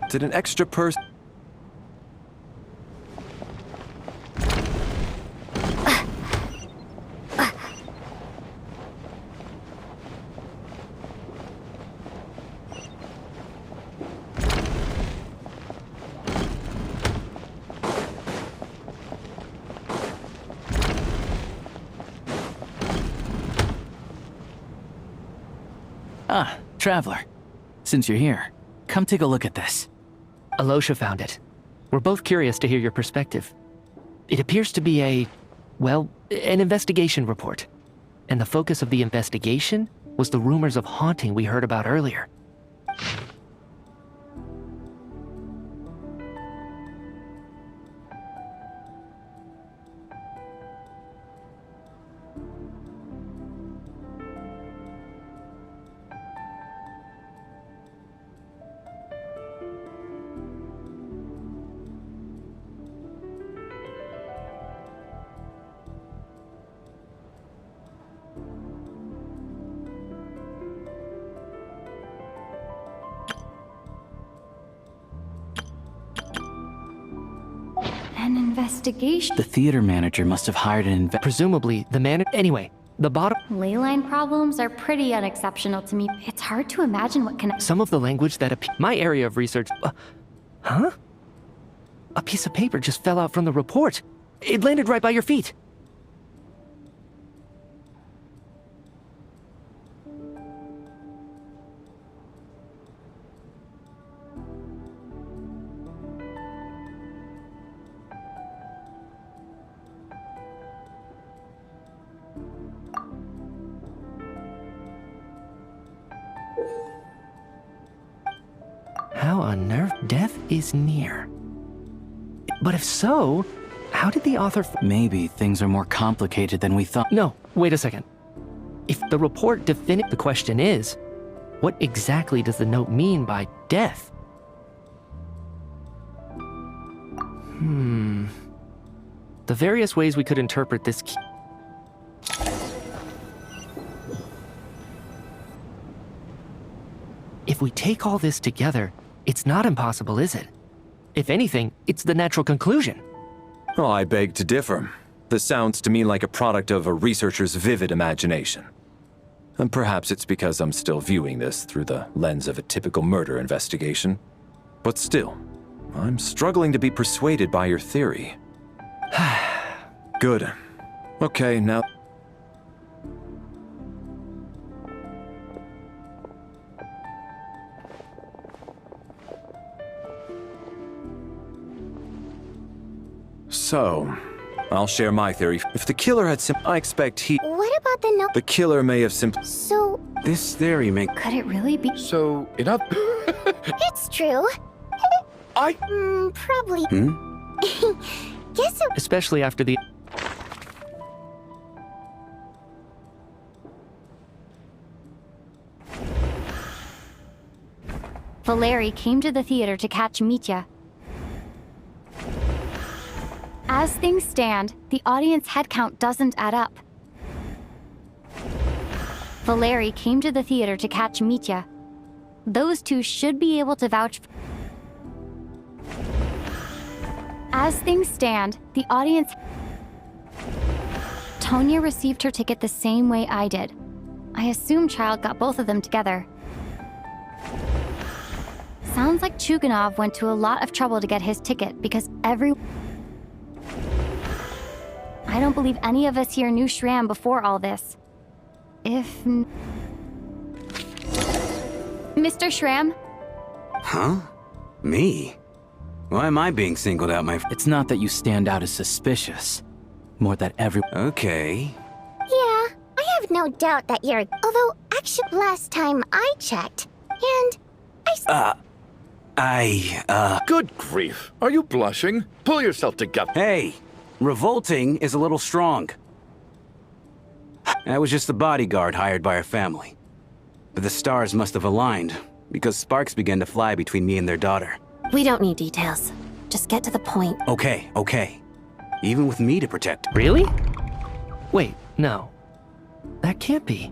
Did an extra person... Ah, Traveler. Since you're here, come take a look at this. Alosha found it. We're both curious to hear your perspective. It appears to be an investigation report. And the focus of the investigation was the rumors of haunting we heard about earlier. investigation. The theater manager must have hired an Presumably, the manager. Anyway, the bottom. Leyline problems are pretty unexceptional to me. It's hard to imagine what can. Some of the language that my area of research. Huh? A piece of paper just fell out from the report. It landed right by your feet. How on earth death is near? But if so, how did the author... Maybe things are more complicated than we thought. No, wait a second. If the report the question is, what exactly does the note mean by death? The various ways we could interpret this key... If we take all this together, it's not impossible, is it? If anything, it's the natural conclusion. Oh, I beg to differ. This sounds to me like a product of a researcher's vivid imagination. And perhaps it's because I'm still viewing this through the lens of a typical murder investigation. But still, I'm struggling to be persuaded by your theory. Good. Okay, now... So, I'll share my theory. If the killer had I expect he... What about the note? The killer may have simply... So... This theory may... Could it really be? So, enough... It's true. Probably. Guess so. Especially after the... Valeri came to the theater to catch Mitya. As things stand, the audience head count doesn't add up. Valeri came to the theater to catch Mitya. Those two should be able to vouch. As things stand, the audience... Tonya received her ticket the same way I did. I assume Child got both of them together. Sounds like Chuganov went to a lot of trouble to get his ticket because I don't believe any of us here knew Shram before all this. If... Mr. Shram? Huh? Me? Why am I being singled out, my... It's not that you stand out as suspicious. More that every... Okay. Yeah, I have no doubt that you're... Although, actually, last time I checked, and Good grief. Are you blushing? Pull yourself together. Hey! Revolting is a little strong. That was just the bodyguard hired by our family. But the stars must have aligned, because sparks began to fly between me and their daughter. We don't need details. Just get to the point. Okay. Even with me to protect. Really? Wait, no. That can't be.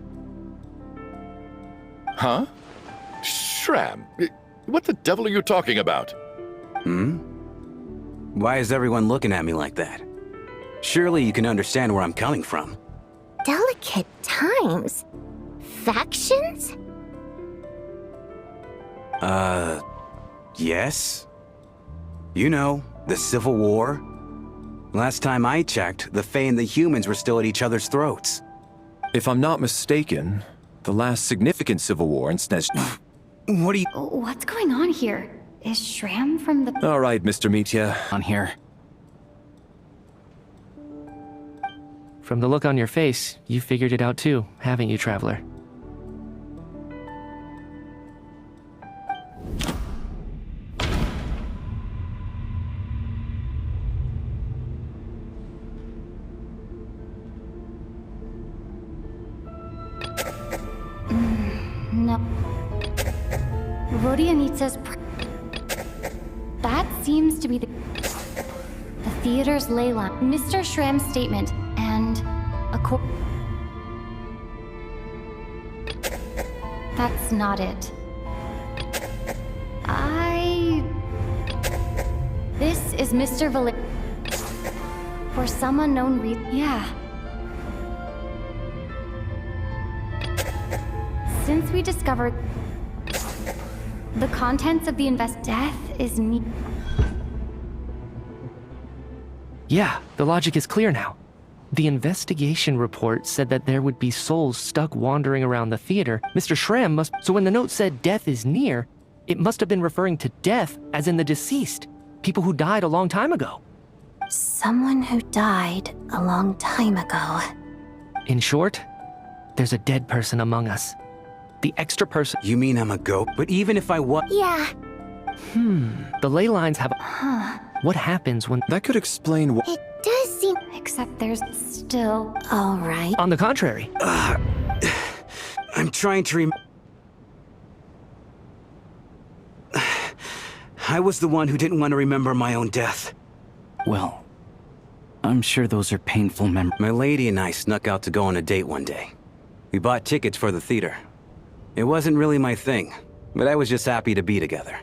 Huh? Shram, what the devil are you talking about? Why is everyone looking at me like that? Surely you can understand where I'm coming from. delicate times. Factions? Yes. You know, the Civil War. Last time I checked, the Fae and the humans were still at each other's throats. If I'm not mistaken, the last significant civil war in Snezhnaya. What are you... What's going on here? Is Shram from the... All right, Mr. Mitya. On here. From the look on your face, you figured it out too, haven't you, Traveler? No. Vodianitsa's... That seems to be the theater's ley line. Mr. Shram's statement, and that's not it. This is Mr. For some unknown reason. Yeah. Since we discovered the contents of the death is near. Yeah, the logic is clear now. The investigation report said that there would be souls stuck wandering around the theater. Mr. Schramm must... So when the note said death is near, it must have been referring to death as in the deceased. People who died a long time ago. Someone who died a long time ago. In short, there's a dead person among us. The extra person... You mean I'm a goat? But even if I was... Yeah. The ley lines have... Huh. What happens when... That could explain what... It does seem... Except there's still... All right. On the contrary. I'm trying to I was the one who didn't want to remember my own death. Well, I'm sure those are painful memories. My lady and I snuck out to go on a date one day. We bought tickets for the theater. It wasn't really my thing, but I was just happy to be together.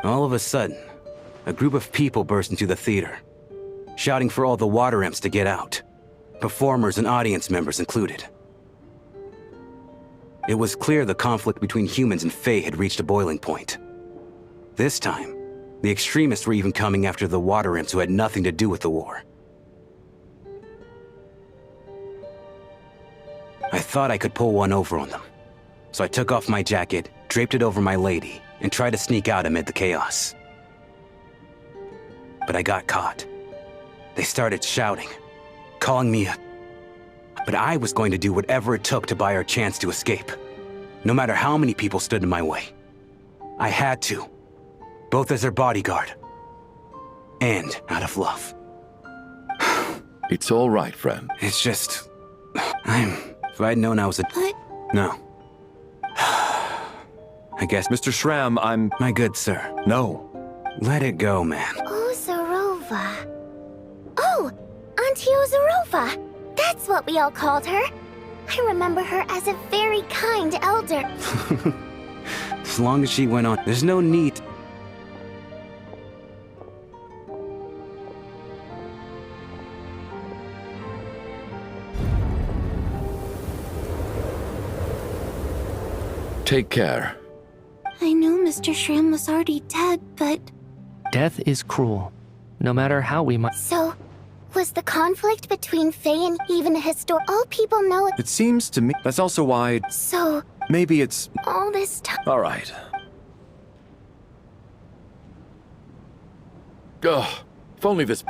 All of a sudden, a group of people burst into the theater, shouting for all the water imps to get out, performers and audience members included. It was clear the conflict between humans and Fae had reached a boiling point. This time, the extremists were even coming after the water imps who had nothing to do with the war. I thought I could pull one over on them, so I took off my jacket, draped it over my lady, and tried to sneak out amid the chaos. But I got caught. They started shouting, calling me a... But I was going to do whatever it took to buy her a chance to escape, no matter how many people stood in my way. I had to, both as their bodyguard and out of love. It's all right, friend. It's just... If I'd known I was a... What? No. I guess... Mr. Schramm, I'm... My good sir. No. Let it go, man. Ozarova. Oh, Auntie Ozarova. That's what we all called her. I remember her as a very kind elder. As long as she went on, there's no need... Take care. I know Mr. Schramm was already dead, but... Death is cruel, no matter how we might... So, was the conflict between Fae and even all people know it? It seems to me that's also why... So... Maybe it's... all this time... All right. Ugh, if only this...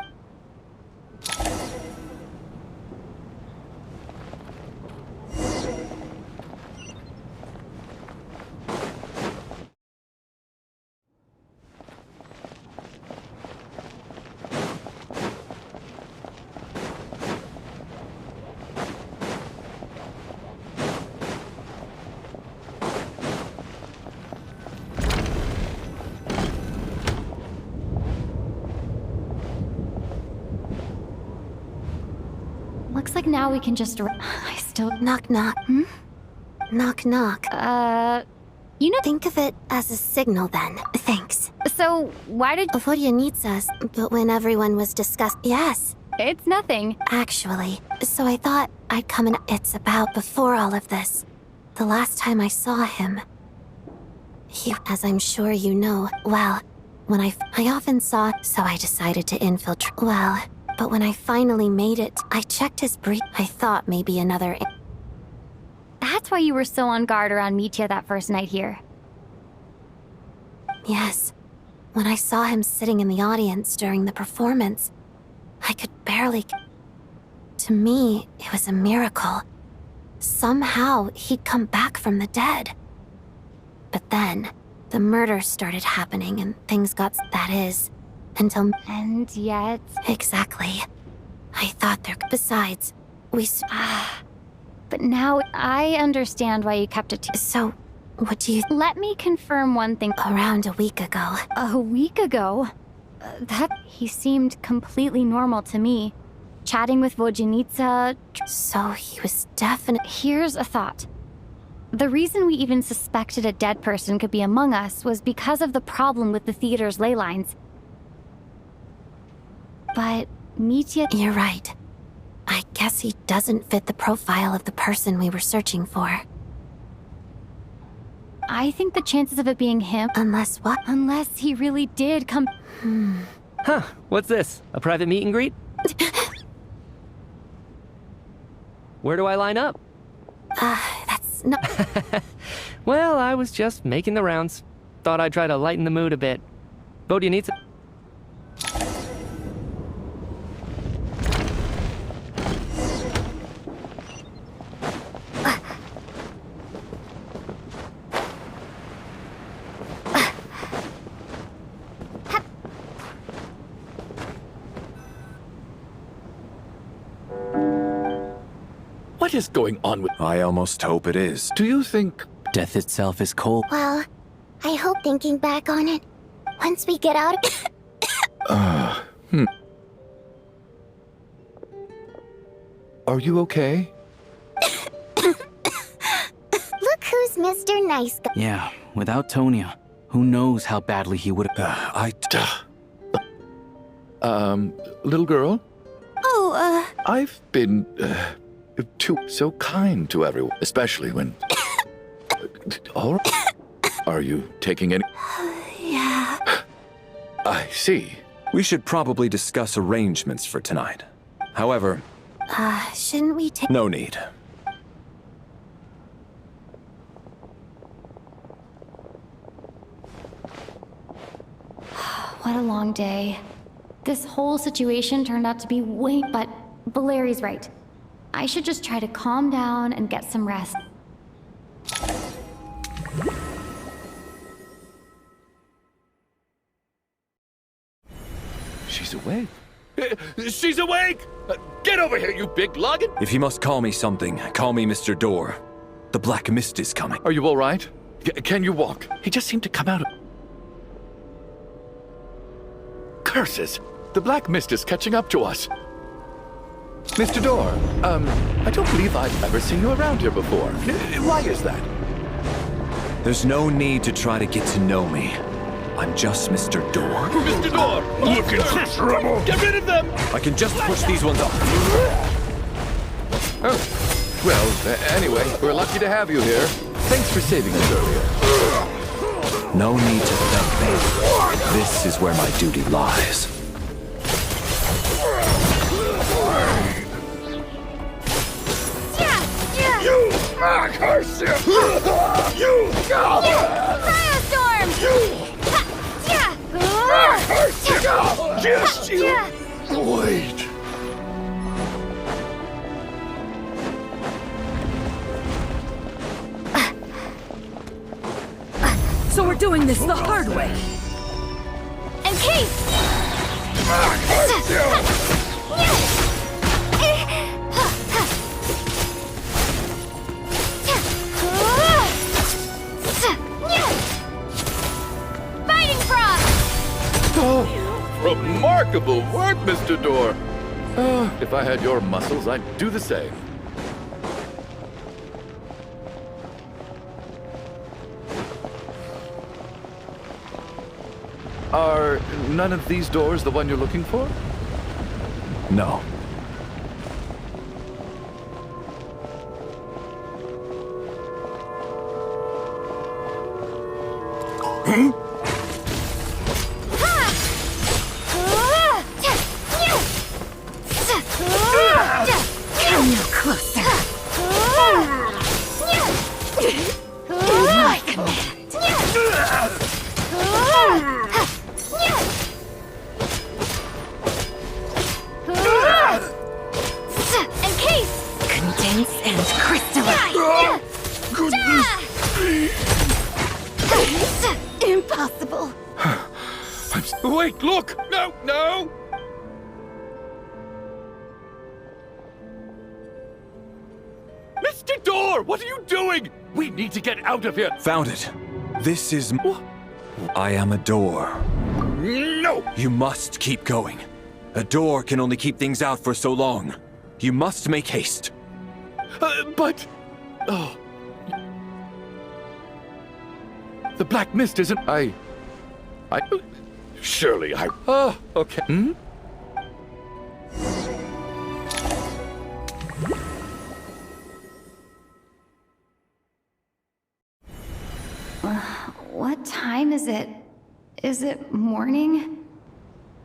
Looks like now we can just... I still... Knock knock. Knock knock. You know... Think of it as a signal then. Thanks. So, why did... Avoria needs us, but when everyone was discussing... Yes. It's nothing. Actually. So I thought I'd come in... It's about before all of this. The last time I saw him... He, as I'm sure you know, well, when I often saw... So I decided to infiltrate... Well... But when I finally made it, I checked his brief. I thought maybe another... That's why you were so on guard around Mitya that first night here. Yes. When I saw him sitting in the audience during the performance, I could barely... To me, it was a miracle. Somehow, he'd come back from the dead. But then, the murders started happening and things got... That is... Until... And yet... Exactly. I thought there... Besides, we... But now I understand why you kept it to... So, what do you... Let me confirm one thing. Around a week ago. A week ago? He seemed completely normal to me. Chatting with Vojenitsa... So he was definitely... Here's a thought. The reason we even suspected a dead person could be among us was because of the problem with the theater's ley lines. but Mitya... You're right. I guess he doesn't fit the profile of the person we were searching for. I think the chances of it being him... Unless what? Unless he really did come... Huh, what's this? A private meet and greet? Where do I line up? That's not... Well, I was just making the rounds. Thought I'd try to lighten the mood a bit. Bo, do you need some... What is going on with... I almost hope it is. Do you think... Death itself is cold. Well, I hope thinking back on it, once we get out of... Are you okay? Look who's Mr. Nice Guy. Yeah, without Tonya, who knows how badly he would have... Little girl? Oh, I've been, so kind to everyone, especially when... All right. Are you taking any... Yeah. I see. We should probably discuss arrangements for tonight. However... shouldn't we take... No need. What a long day. This whole situation turned out to be way... But Valeri's right. I should just try to calm down and get some rest. She's awake. She's awake! Get over here, you big lug! If you must call me something, call me Mr. Door. The Black Mist is coming. Are you all right? Can you walk? He just seemed to come out of... Curses! The Black Mist is catching up to us. Mr. Door, I don't believe I've ever seen you around here before. Why is that? There's no need to try to get to know me. I'm just Mr. Door. Mr. Door! Look at this rebel! Get rid of them! I can just push these ones off. Oh, well, anyway, we're lucky to have you here. Thanks for saving us earlier. No need to thank me. This is where my duty lies. You! Curse you! You! Firestorm! Curse you! Just you! Wait! So we're doing this the hard way. In case! Curse you! Fighting Frog! Oh, remarkable work, Mr. Door. If I had your muscles, I'd do the same. Are none of these doors the one you're looking for? No. Come no closer. My command. Encase! Condense and crystallize. Impossible. Wait, look! No, no! Mr. Door, what are you doing? We need to get out of here. Found it. This is... I am a door. No! You must keep going. A door can only keep things out for so long. You must make haste. But... Oh... The Black Mist isn't... Surely I... Oh, okay. What time is it? Is it morning?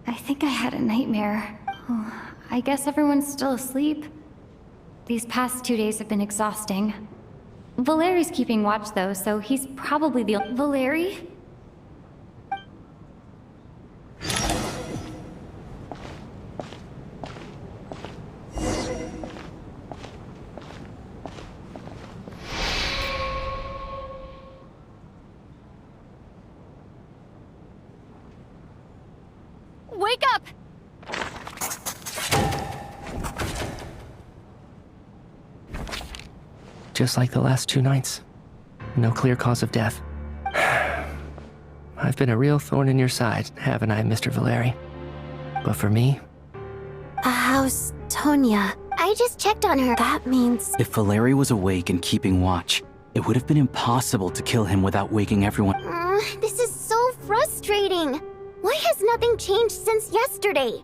I think I had a nightmare. Oh, I guess everyone's still asleep. These past 2 days have been exhausting. Valeri's keeping watch though, so he's probably the Valeri? Wake up! Just like the last 2 nights. No clear cause of death. I've been a real thorn in your side, haven't I, Mr. Valeri? But for me... How's Tonya? I just checked on her. That means... If Valeri was awake and keeping watch, it would have been impossible to kill him without waking everyone. This is so frustrating. Why has nothing changed since yesterday?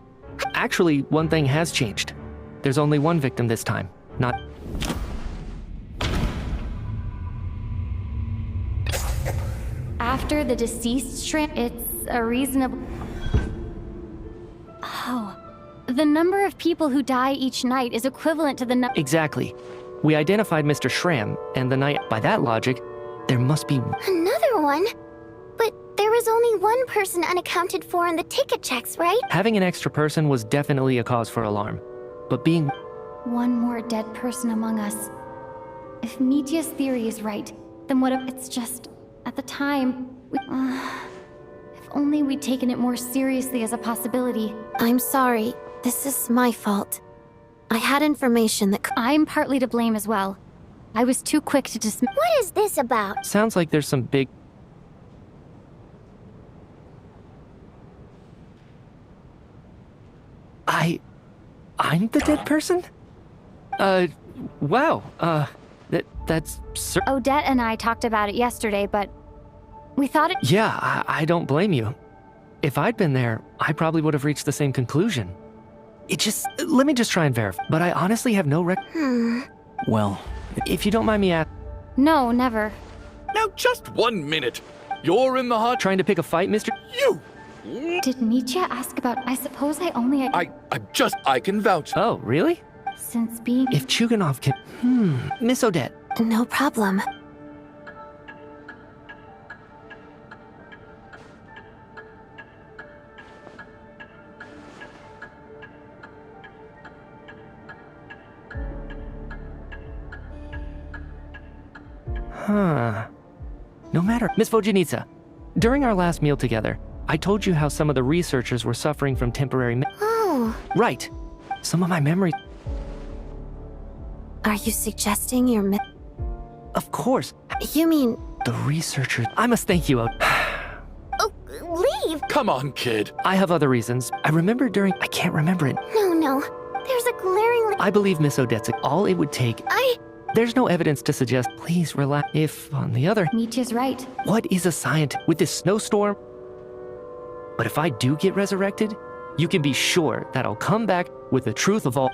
Actually, one thing has changed. There's only one victim this time, not... After the deceased shrimp, it's a reasonable... Oh. The number of people who die each night is equivalent to the number... Exactly. We identified Mr. Schramm, and the night... By that logic, there must be... Another one? But there was only one person unaccounted for in the ticket checks, right? Having an extra person was definitely a cause for alarm. But being... One more dead person among us. If Mitya's theory is right, then what if it's just... At the time, if only we'd taken it more seriously as a possibility. I'm sorry. This is my fault. I had information that... I'm partly to blame as well. I was too quick to dismiss... What is this about? Sounds like there's some big... I'm the dead person? Wow, that's... Odette and I talked about it yesterday, but we thought it... Yeah, I don't blame you. If I'd been there, I probably would have reached the same conclusion. Let me just try and verify, but I honestly have no Well... If you don't mind me asking... No, never. Now just 1 minute. You're in the hot... Trying to pick a fight, Mr... You! Did Mitya ask about... I suppose I only... I can vouch. Oh, really? Since being... If Chuganov can... Miss Odette. No problem. Huh. No matter. Miss Vojanitsa, during our last meal together, I told you how some of the researchers were suffering from temporary... Oh. Right. Some of my memory... Are you suggesting you're Of course. You mean... The researchers... I must thank you, Oh, leave! Come on, kid. I have other reasons. I remember during... I can't remember it. No. There's a glaring... I believe Miss Odette's all it would take... There's no evidence to suggest... Please relax. If, on the other... Mitya's right. What is a scientist with this snowstorm? But if I do get resurrected, you can be sure that I'll come back with the truth of all...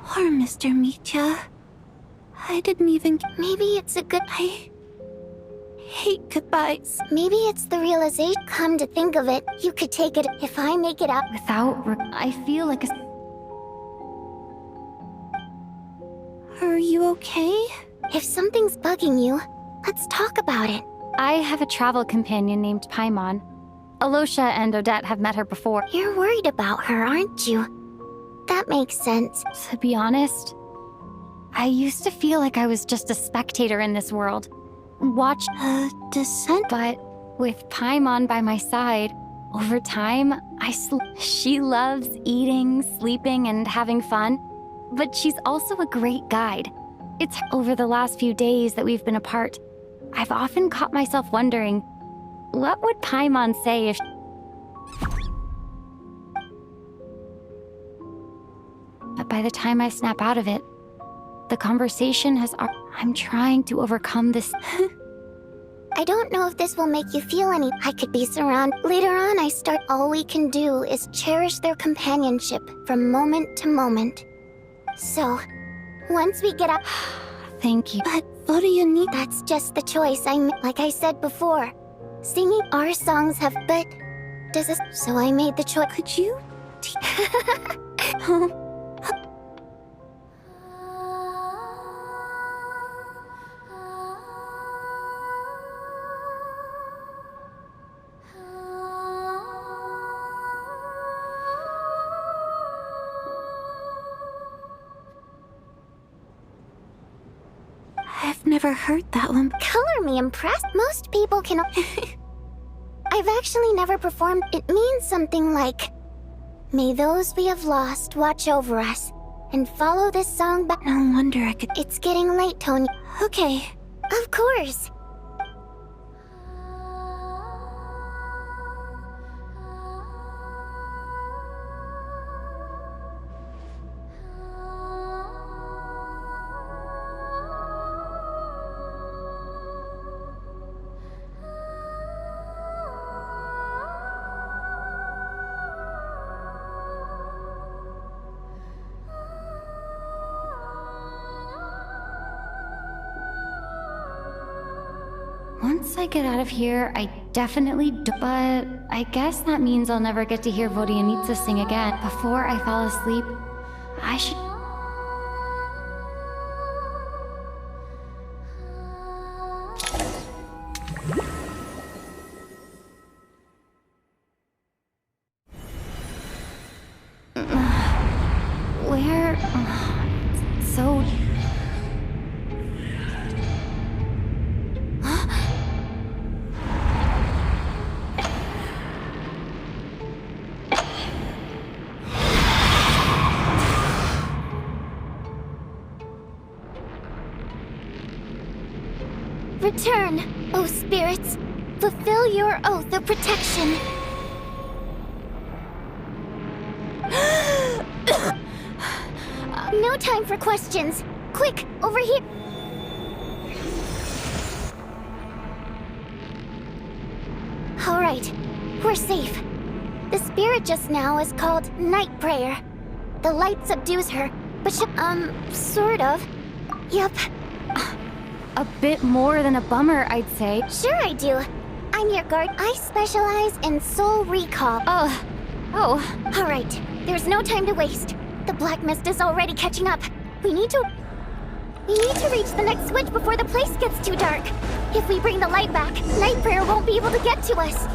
Poor Mr. Mitya. I didn't even... Maybe it's a good... I hate goodbyes. Maybe it's the realization. Come to think of it, you could take it if I make it out. I feel like a... Are you okay? If something's bugging you, let's talk about it. I have a travel companion named Paimon. Alosha and Odette have met her before. You're worried about her, aren't you? That makes sense. To be honest, I used to feel like I was just a spectator in this world. Watch descent. But with Paimon by my side, over time, she loves eating, sleeping, and having fun. But she's also a great guide. It's over the last few days that we've been apart. I've often caught myself wondering, what would Paimon say if... But by the time I snap out of it, the conversation has... I'm trying to overcome this... I don't know if this will make you feel any... I could be surrounded. Later on, I start... All we can do is cherish their companionship from moment to moment. So, once we get up... Thank you. But what do you need? That's just the choice I made. Like I said before, singing our songs have... But... Does this... So I made the choice... Could you... I've never heard that one. Color me impressed. Most people can... I've actually never performed... It means something like... May those we have lost watch over us, and follow this song back... No wonder I could... It's getting late, Tony. Okay. Of course. Once I get out of here, I definitely do. But I guess that means I'll never get to hear Vodianitsa sing again. Before I fall asleep, I should... Where... It's so... Return, O spirits. Fulfill your oath of protection. No time for questions. Quick, over here. All right, we're safe. The spirit just now is called Night Prayer. The light subdues her, but she... sort of. Yep. A bit more than a bummer, I'd say. Sure I do. I'm your guard. I specialize in soul recall. Oh. All right. There's no time to waste. The black mist is already catching up. We need to reach the next switch before the place gets too dark. If we bring the light back, Night Prayer won't be able to get to us.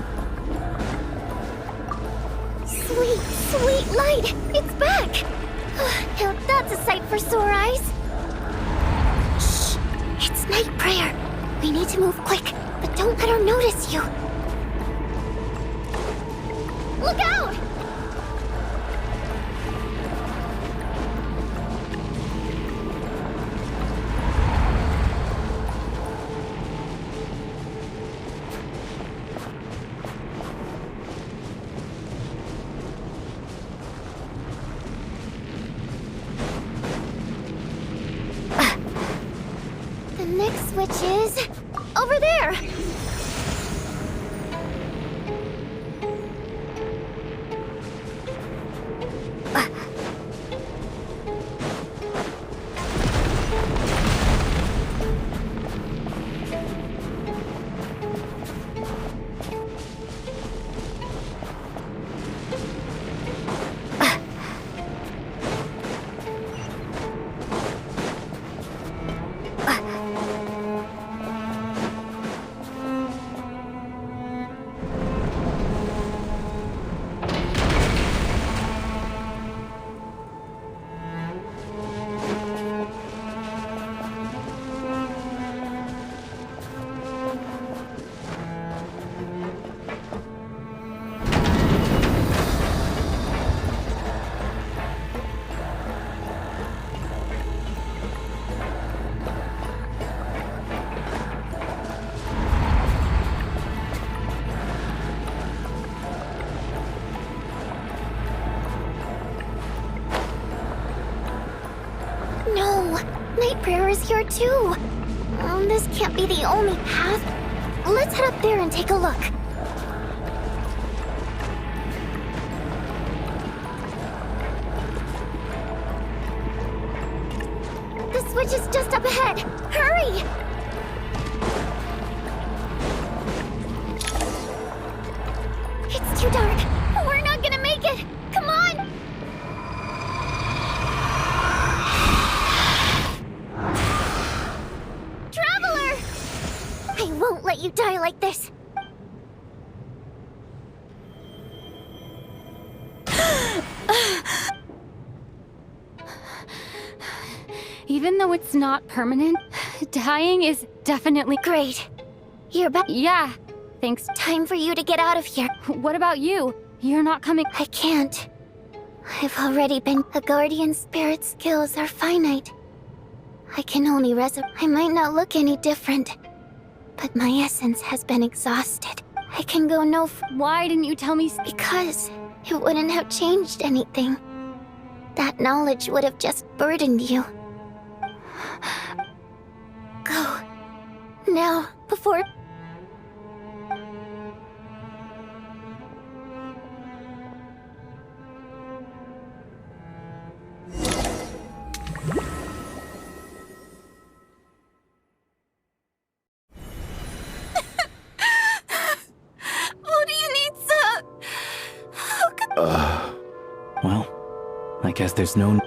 Sweet, sweet light! It's back! Now that's a sight for sore eyes. It's Night Prayer. We need to move quick, but don't let her notice you. Look out! The next switch is... over there! prayer is here too. This can't be the only path. Let's head up there and take a look. The switch is just up ahead. Hurry! It's too dark. We're not gonna make it. Come on! Traveler! I won't let you die like this. Even though it's not permanent, dying is definitely... Great. You're back. Yeah, thanks. Time for you to get out of here. What about you? You're not coming... I can't. I've already been... A guardian spirit's skills are finite. I can only I might not look any different, but my essence has been exhausted. I can go no Why didn't you tell me? Because it wouldn't have changed anything. That knowledge would have just burdened you. Go. Now, before... Well, I guess there's no...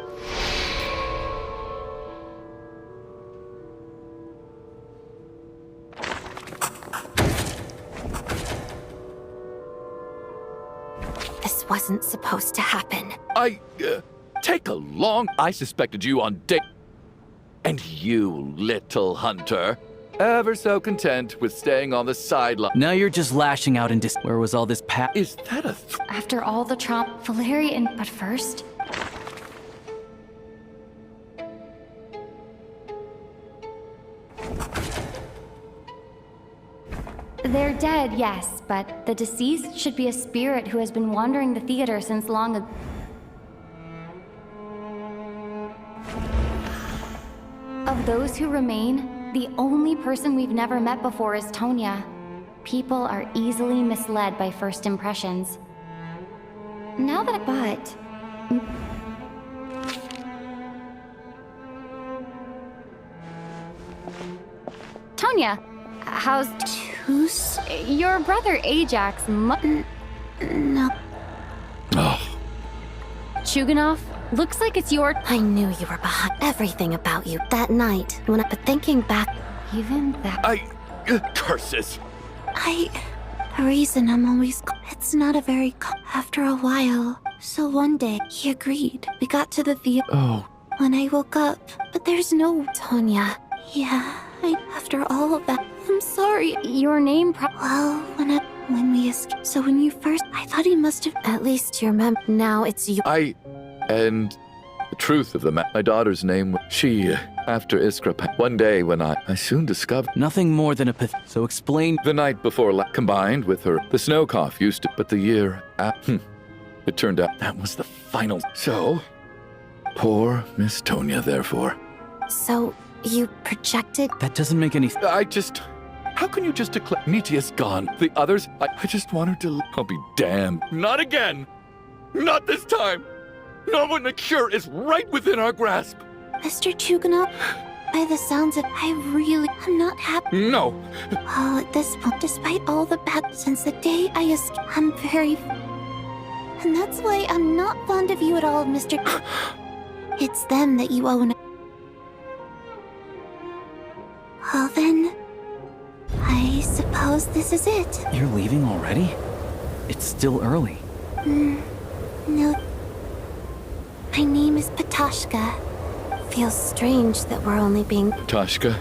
This wasn't supposed to happen. Take a long... I suspected you on date... And you, little hunter. Ever so content with staying on the sideline. Now you're just lashing out and Where was all this Is that a... After all the trauma... Valerian... But first... They're dead, yes, but the deceased should be a spirit who has been wandering the theater since long ago. Of those who remain, the only person we've never met before is Tonya. People are easily misled by first impressions. Now that... But... Tonya, how's... Who's... Your brother Ajax No. Chuganov, looks like it's your... I knew you were behind everything about you that night when but thinking back... Even that... curses. The reason I'm always... It's not a very... After a while. So one day, he agreed. We got to the theater. Oh. When I woke up, but there's no... Tonya. Yeah, after all of that, I'm sorry. Your name Well, when we escaped... So when you first... I thought he must have... At least you remember. Now it's you. And the truth of the my daughter's name... She... After Iskra... One day when I soon discovered... Nothing more than a So explain... The night before... Combined with her... The snow cough used to... But the year... It turned out that was the final... So... Poor Miss Tonya, therefore. So... You projected? That doesn't make any... How can you just declare... Nitia's gone. The others... I just want her to... I'll be damned. Not again! Not this time! Not when the cure is right within our grasp! Mr. Chuganov, by the sounds of... I'm not happy. No! Well, at this point, despite all the bad... Since the day I escaped, I'm very... And that's why I'm not fond of you at all, Mr... It's them that you own. Well then, I suppose this is it. You're leaving already? It's still early. No. My name is Patashka. Feels strange that we're only being... Patashka?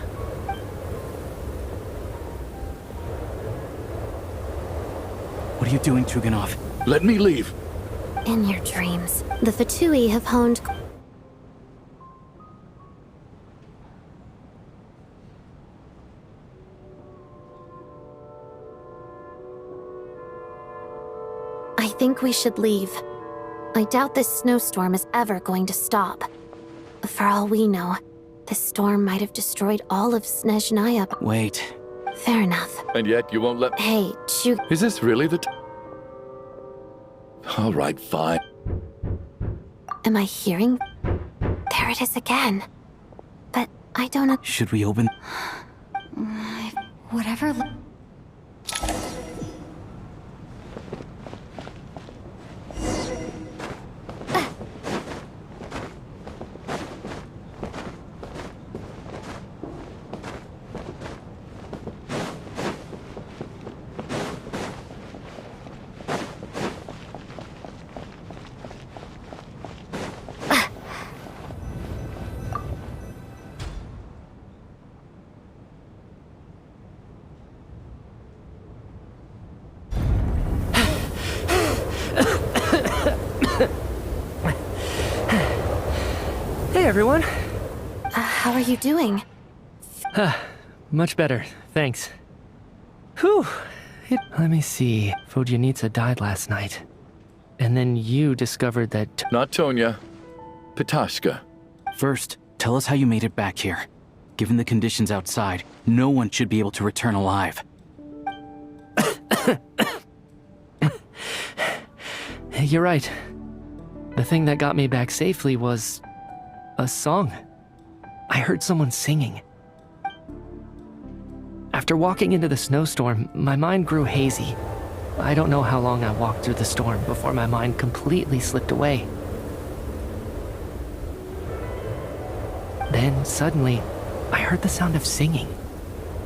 What are you doing, Chuganov? Let me leave. In your dreams, the Fatui have honed... I think we should leave. I doubt this snowstorm is ever going to stop. For all we know, This storm might have destroyed all of Snezhnaya. Wait. Fair enough. And yet you won't let... Hey, Chu... Is this really the... All right, fine. Am I hearing? There it is again. But I don't know... Should we open... Whatever... Hey, everyone. How are you doing? Much better, thanks. Whew. Let me see. Vodyanitsa died last night. And then you discovered that... Not Tonya. Pitashka. First, tell us how you made it back here. Given the conditions outside, no one should be able to return alive. You're right. The thing that got me back safely was... a song. I heard someone singing. After walking into the snowstorm, my mind grew hazy. I don't know how long I walked through the storm before my mind completely slipped away. Then, suddenly, I heard the sound of singing.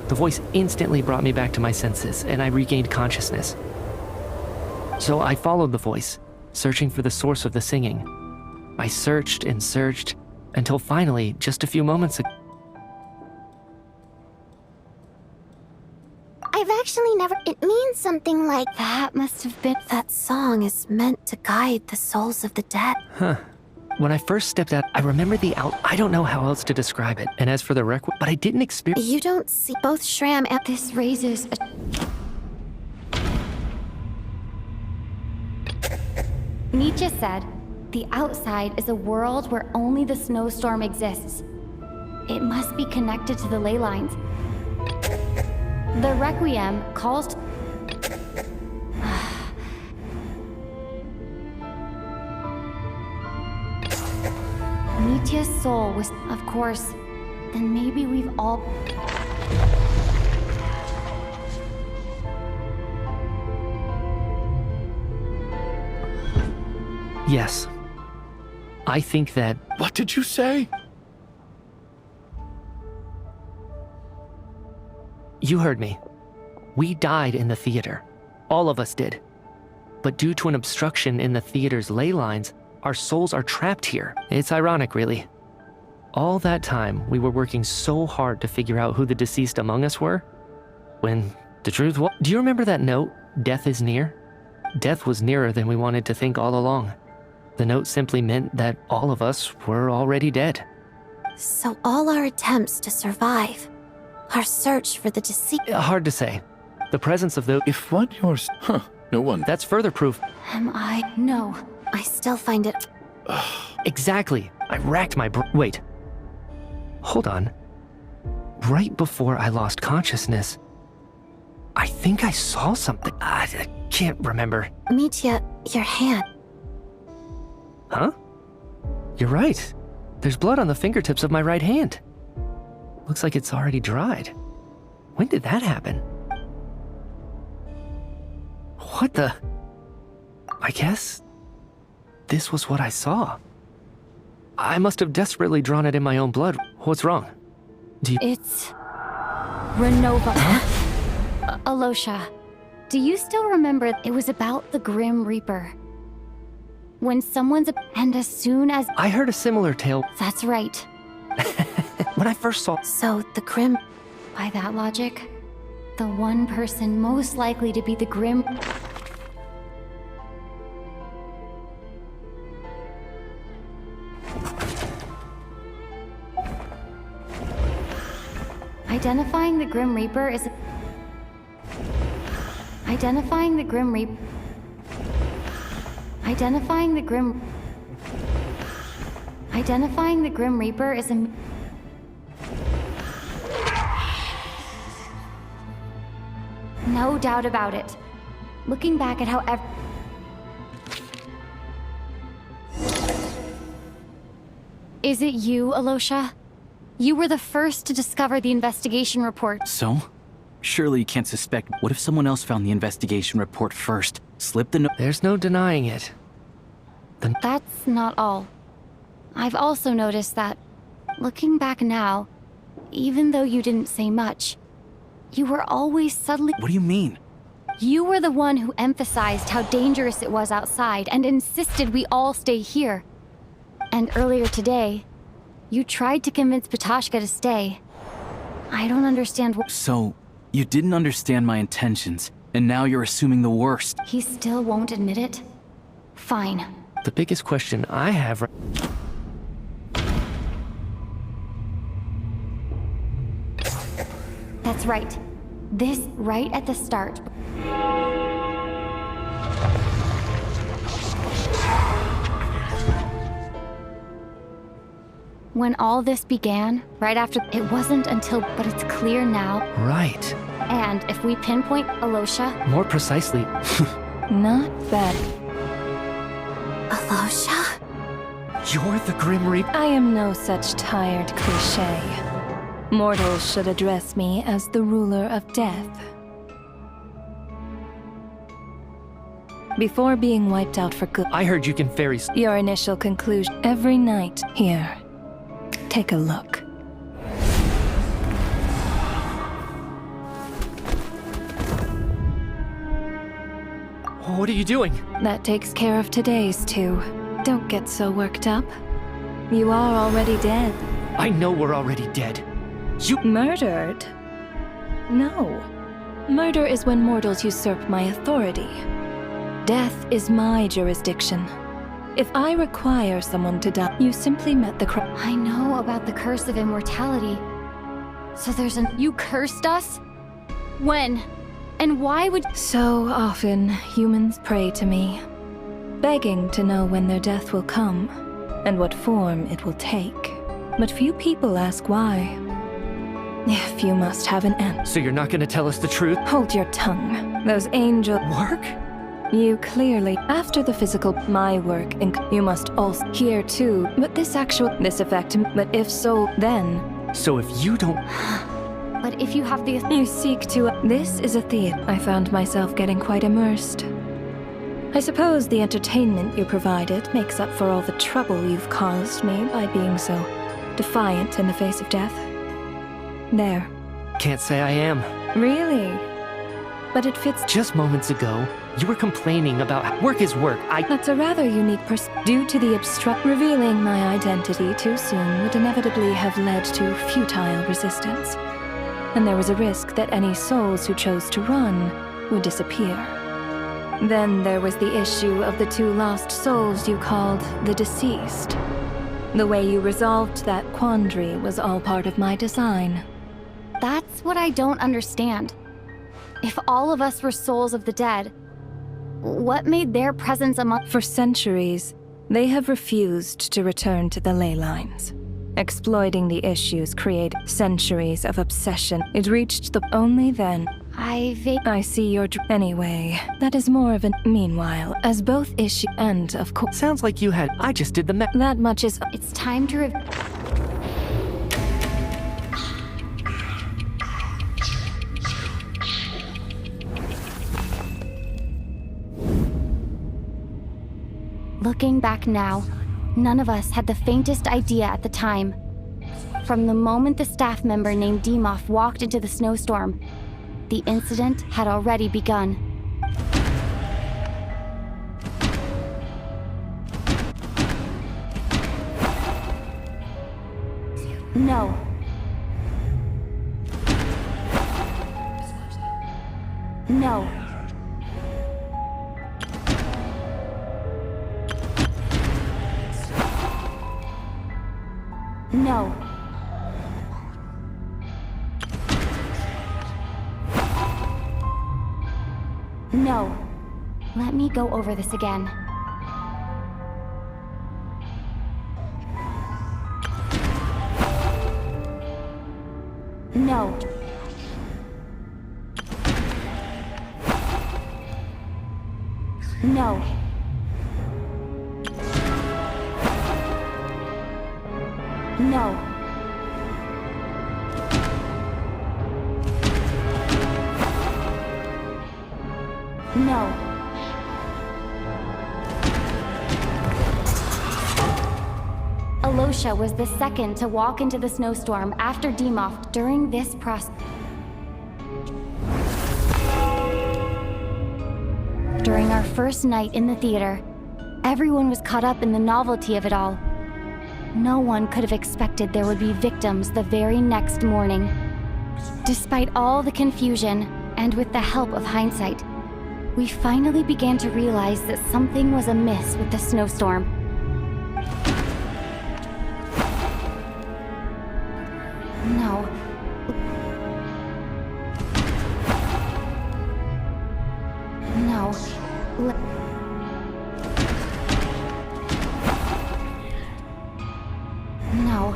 The voice instantly brought me back to my senses, and I regained consciousness. So I followed the voice, searching for the source of the singing. I searched and searched, until finally, just a few moments ago... I've actually never... It means something like... That must have been... That song is meant to guide the souls of the dead. Huh. When I first stepped out, I remember I don't know how else to describe it. And as for the but I didn't experience... You don't see both Shram and... This raises a... Nietzsche said, the outside is a world where only the snowstorm exists. It must be connected to the ley lines. The Requiem calls to... Nietzsche's soul was... Of course, then maybe we've all... Yes. I think that... What did you say? You heard me. We died in the theater. All of us did. But due to an obstruction in the theater's ley lines, our souls are trapped here. It's ironic, really. All that time, we were working so hard to figure out who the deceased among us were, when the truth was... Do you remember that note, "Death is near"? Death was nearer than we wanted to think all along. The note simply meant that all of us were already dead. So all our attempts to survive, our search for the deceased... Hard to say. The presence of the... If what you're... Huh, no one... That's further proof. Am I... No. I still find it... Exactly. I racked my Wait. Hold on. Right before I lost consciousness, I think I saw something. I can't remember. Mitya, your hand... Huh? You're right. There's blood on the fingertips of my right hand. Looks like it's already dried. When did that happen? What the... I guess... this was what I saw. I must have desperately drawn it in my own blood. What's wrong? Do you... It's... Renova. Alosha, do you still remember it was about the Grim Reaper? When someone's... And as soon as... I heard a similar tale. That's right. When I first saw... So, the Grim... By that logic, the one person most likely to be the Grim... Identifying the Grim Reaper is... Identifying the Grim Reaper... Identifying the Grim... Identifying the Grim Reaper is a... No doubt about it. Looking back at how Is it you, Alosha? You were the first to discover the investigation report. So? Surely you can't suspect. What if someone else found the investigation report first? Slipped the There's no denying it. That's not all. I've also noticed that, looking back now, even though you didn't say much, you were always subtly— What do you mean? You were the one who emphasized how dangerous it was outside and insisted we all stay here. And earlier today, you tried to convince Patoshka to stay. I don't understand what— So, you didn't understand my intentions, and now you're assuming the worst. He still won't admit it? Fine. The biggest question I have— That's right. This right at the start. When all this began, right after— It wasn't until— But it's clear now. Right. And if we pinpoint Alosha— More precisely. Not bad. Alosha? You're the Grim Reaper. I am no such tired cliché. Mortals should address me as the ruler of death. Before being wiped out for good. I heard you can ferry— Your initial conclusion. Every night. Here. Take a look. What are you doing? That takes care of today's too. Don't get so worked up. You are already dead. I know we're already dead. You— Murdered? No. Murder is when mortals usurp my authority. Death is my jurisdiction. If I require someone to die, you simply met the crime. I know about the curse of immortality. So there's an— You cursed us? When? And why would— So often, humans pray to me, begging to know when their death will come, and what form it will take. But few people ask why. If you must have an end. So you're not gonna tell us the truth? Hold your tongue. Those angel— Work? You clearly— After the physical, my work, and you must also— Here too, but this effect, but if so, then— So if you don't— But if you have the— You seek to— This is a theater. I found myself getting quite immersed. I suppose the entertainment you provided makes up for all the trouble you've caused me by being so defiant in the face of death. There. Can't say I am. Really? But it fits— Just moments ago, you were complaining about work is work. That's a rather unique Due to the revealing my identity too soon would inevitably have led to futile resistance. And there was a risk that any souls who chose to run would disappear. Then there was the issue of the two lost souls you called the deceased. The way you resolved that quandary was all part of my design. That's what I don't understand. If all of us were souls of the dead, what made their presence among— For centuries, they have refused to return to the ley lines. Exploiting the issues created centuries of obsession. It reached the— Only then— I see your— Anyway, that is more of an— Meanwhile, as both issue and of course— Sounds like you had— I just did the That much is— It's time to Looking back now, none of us had the faintest idea at the time. From the moment the staff member named Dimov walked into the snowstorm, the incident had already begun. No. No. No. No. Let me go over this again. No. No. No. No. Alosha was the second to walk into the snowstorm after Demoff during this process. During our first night in the theater, everyone was caught up in the novelty of it all. No one could have expected there would be victims the very next morning. Despite all the confusion, and with the help of hindsight, we finally began to realize that something was amiss with the snowstorm. No. No. No.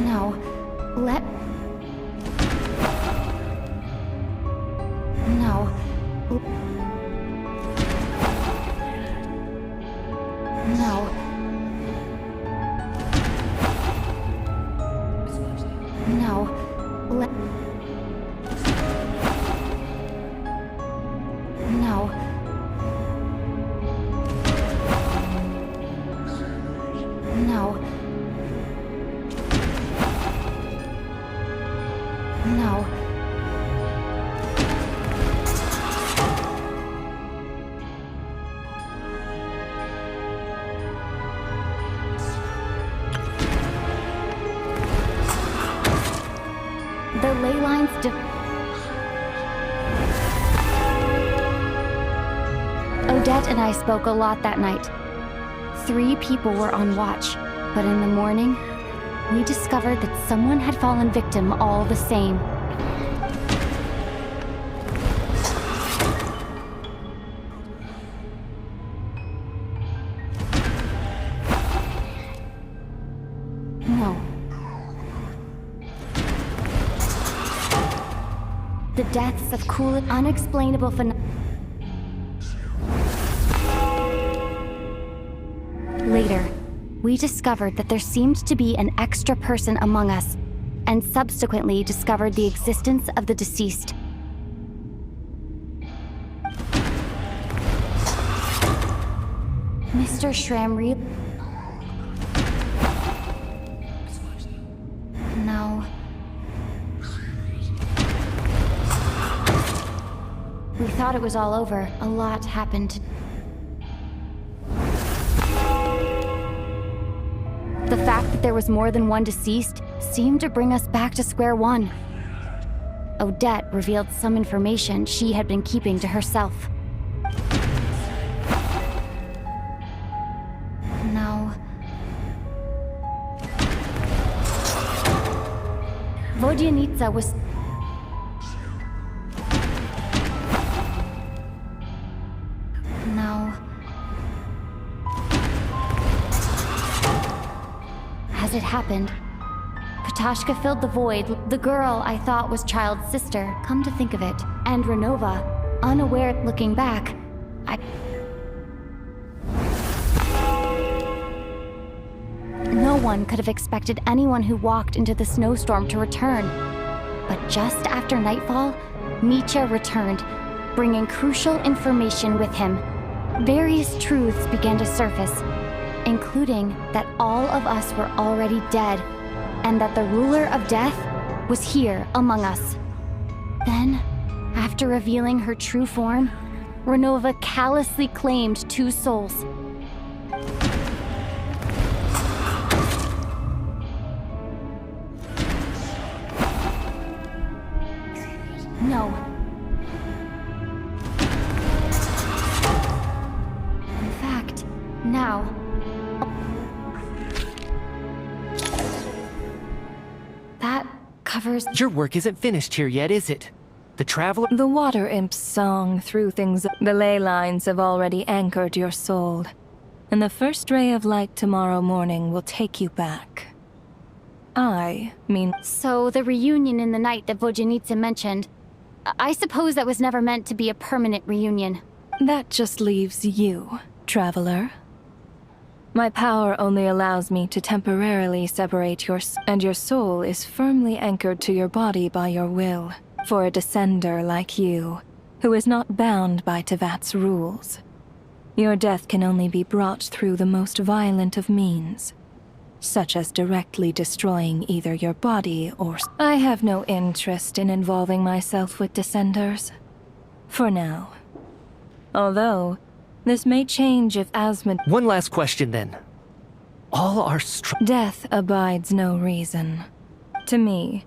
No. Let... No. No. No. Let... No. No. No. The ley lines Odette and I spoke a lot that night. 3 people were on watch, but in the morning, we discovered that someone had fallen victim all the same. No. The deaths of cool, unexplainable phenomena. Later, we discovered that there seemed to be an extra person among us, and subsequently discovered the existence of the deceased. Mr. Shramri... No. We thought it was all over. A lot happened. The fact that there was more than one deceased seemed to bring us back to square one. Odette revealed some information she had been keeping to herself. No. Vodyanitsa was... No. As it happened, Katashka filled the void. The girl I thought was Child's sister, come to think of it, and Renova, unaware looking back, No one could have expected anyone who walked into the snowstorm to return. But just after nightfall, Nietzsche returned, bringing crucial information with him. Various truths began to surface, including that all of us were already dead, and that the ruler of death was here among us. Then, after revealing her true form, Renova callously claimed 2 souls. No. In fact, now... That covers... Your work isn't finished here yet, is it? The traveler... The water imp's song threw things... The ley lines have already anchored your soul, and the first ray of light tomorrow morning will take you back. So the reunion in the night that Vodyanitsa mentioned, I suppose that was never meant to be a permanent reunion. That just leaves you, traveler. My power only allows me to temporarily separate and your soul is firmly anchored to your body by your will, for a descender like you, who is not bound by Tevat's rules. Your death can only be brought through the most violent of means, such as directly destroying either your body or... I have no interest in involving myself with descenders. For now. Although, this may change if Asmod... One last question then. All our Death abides no reason. To me,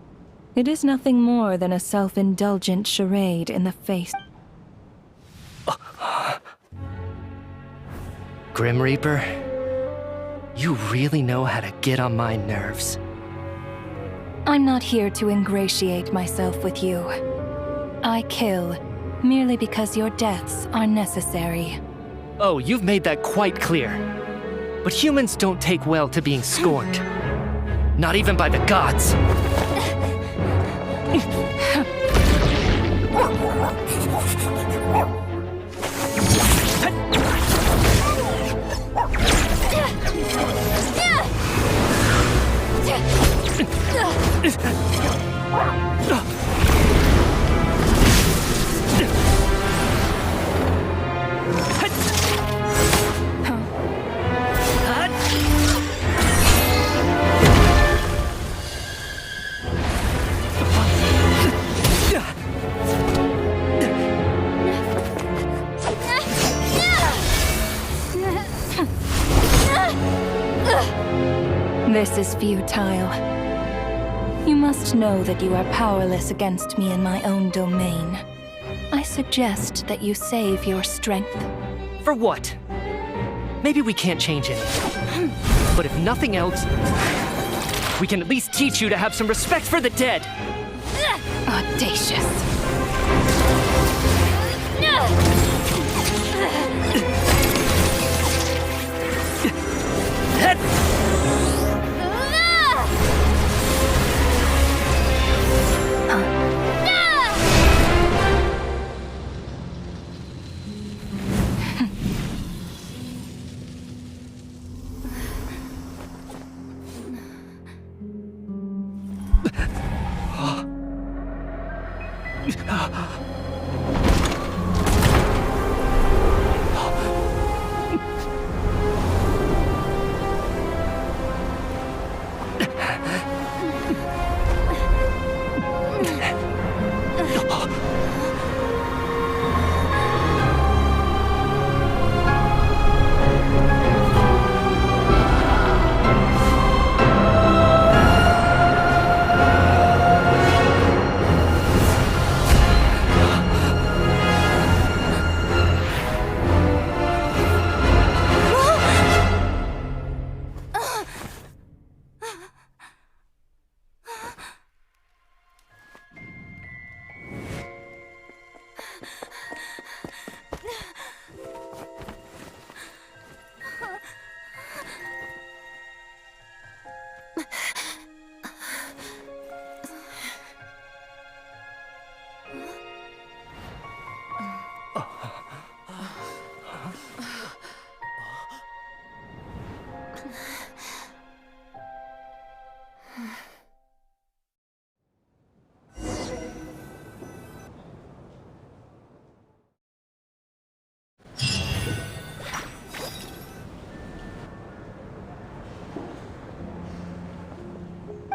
it is nothing more than a self-indulgent charade in the face... Grim Reaper, you really know how to get on my nerves. I'm not here to ingratiate myself with you. I kill, merely because your deaths are necessary. Oh, you've made that quite clear. But humans don't take well to being scorned. Not even by the gods. This is futile. You must know that you are powerless against me in my own domain. I suggest that you save your strength. For what? Maybe we can't change anything. But if nothing else, we can at least teach you to have some respect for the dead. Audacious.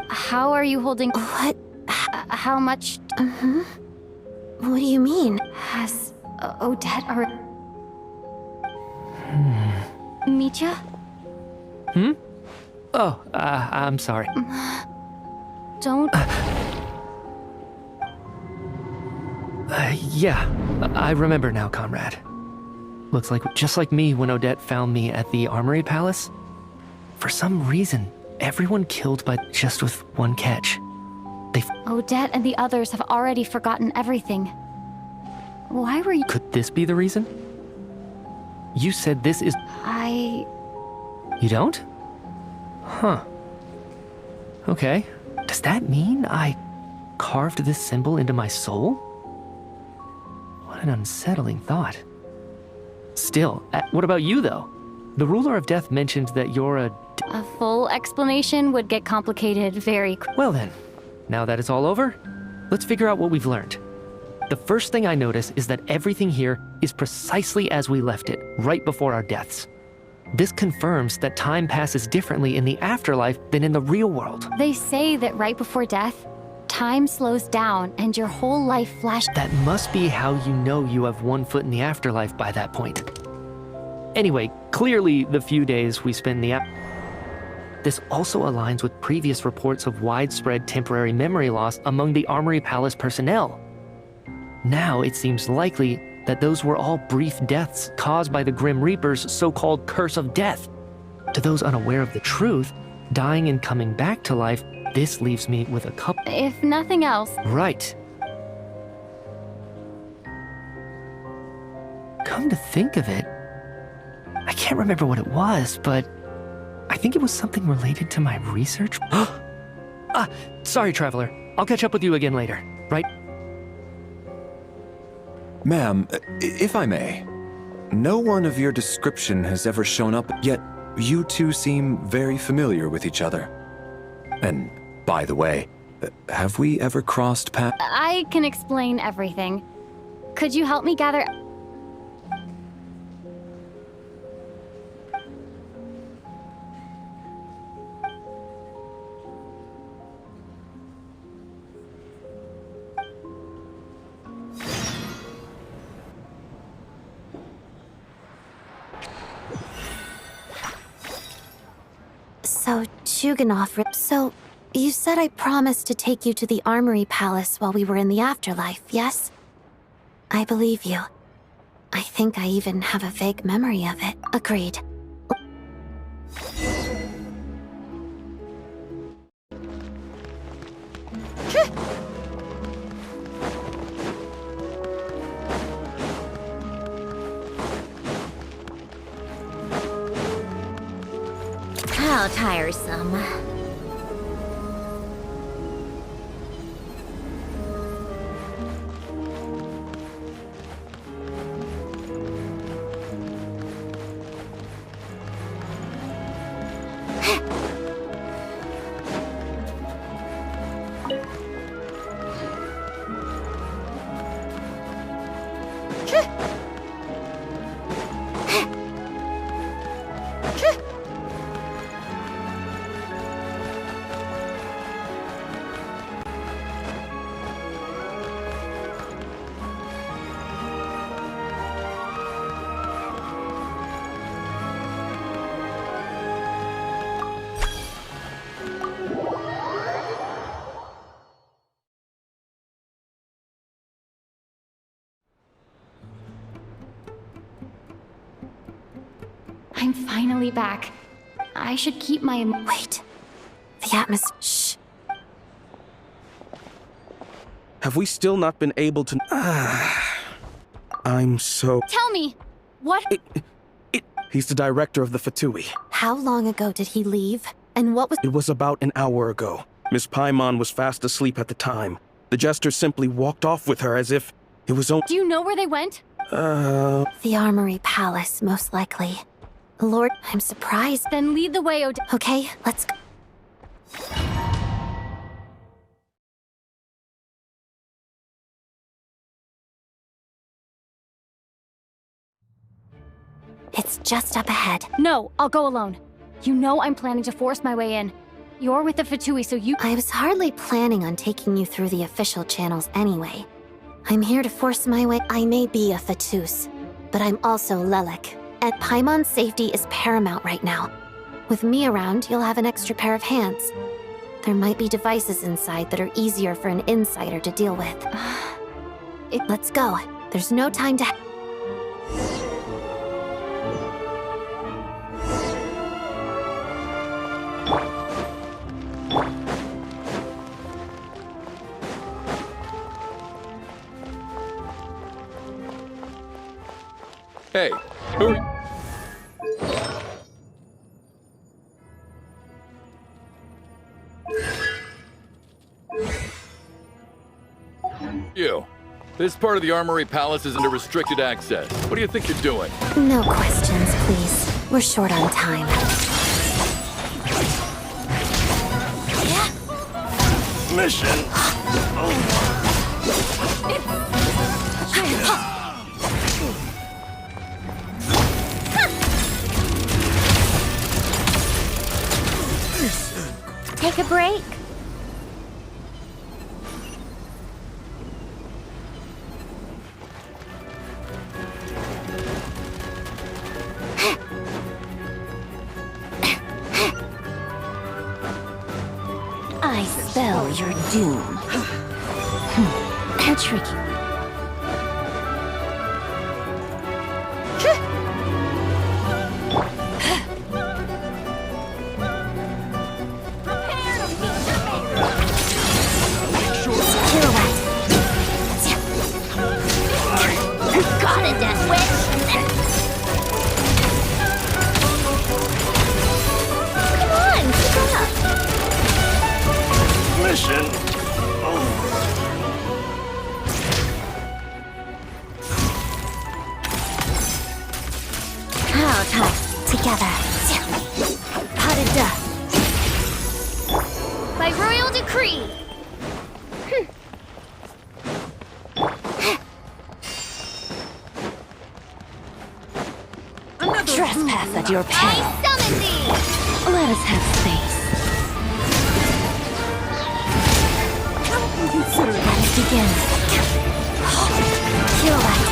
How are you holding... What? How much... What do you mean? Has Odette or... Mitya? Oh, I'm sorry. Don't... Yeah, I remember now, comrade. Looks like just like me when Odette found me at the Armory Palace. For some reason, everyone killed but just with one catch. Odette and the others have already forgotten everything. Why were you... Could this be the reason? You said this is... You don't? Huh. Okay. Does that mean I carved this symbol into my soul? An unsettling thought. Still, what about you, though? The ruler of death mentioned that you're a full explanation would get complicated very quickly. Well then, now that it's all over, let's figure out what we've learned. The first thing I notice is that everything here is precisely as we left it, right before our deaths. This confirms that time passes differently in the afterlife than in the real world. They say that right before death, time slows down and your whole life flashes. That must be how you know you have one foot in the afterlife by that point. Anyway, clearly the few days we spend in the This also aligns with previous reports of widespread temporary memory loss among the Armory Palace personnel. Now it seems likely that those were all brief deaths caused by the Grim Reaper's so-called curse of death. To those unaware of the truth, dying and coming back to life, this leaves me with a couple. If nothing else. Right. Come to think of it, I can't remember what it was, but I think it was something related to my research. Sorry, Traveler. I'll catch up with you again later, right? Ma'am, if I may, no one of your description has ever shown up, yet you two seem very familiar with each other. And, by the way, have we ever crossed paths? I can explain everything. Could you help me gather... So, Chuganov, so you said I promised to take you to the Armory Palace while we were in the afterlife, yes? I believe you. I think I even have a vague memory of it. Agreed. How tiresome. I'm finally back. I should keep my... Wait. The atmosphere... Shh. Have we still not been able to... I'm so... Tell me! What? He's the director of the Fatui. How long ago did he leave? And what was... It was about an hour ago. Miss Paimon was fast asleep at the time. The jester simply walked off with her as if it was only... Do you know where they went? The Armory Palace, most likely. Lord, I'm surprised. Then lead the way, Okay, let's go. It's just up ahead. No, I'll go alone. You know I'm planning to force my way in. You're with the Fatui, so you... I was hardly planning on taking you through the official channels anyway. I'm here to force my way. I may be a Fatus, but I'm also Lelik. And Paimon's safety is paramount right now. With me around, you'll have an extra pair of hands. There might be devices inside that are easier for an insider to deal with. Let's go. There's no time to... Hey, who are... You. This part of the Armory Palace is under restricted access. What do you think you're doing? No questions, please. We're short on time. Mission. Take a break. I spell your doom. Tricky. Got it, Death Wish! Come on, keep up! Mission. How tough. Together. Parida. By royal decree! Trespass at your peril. I summon thee! Let us have space. Consider it. Let us begin. Feel right.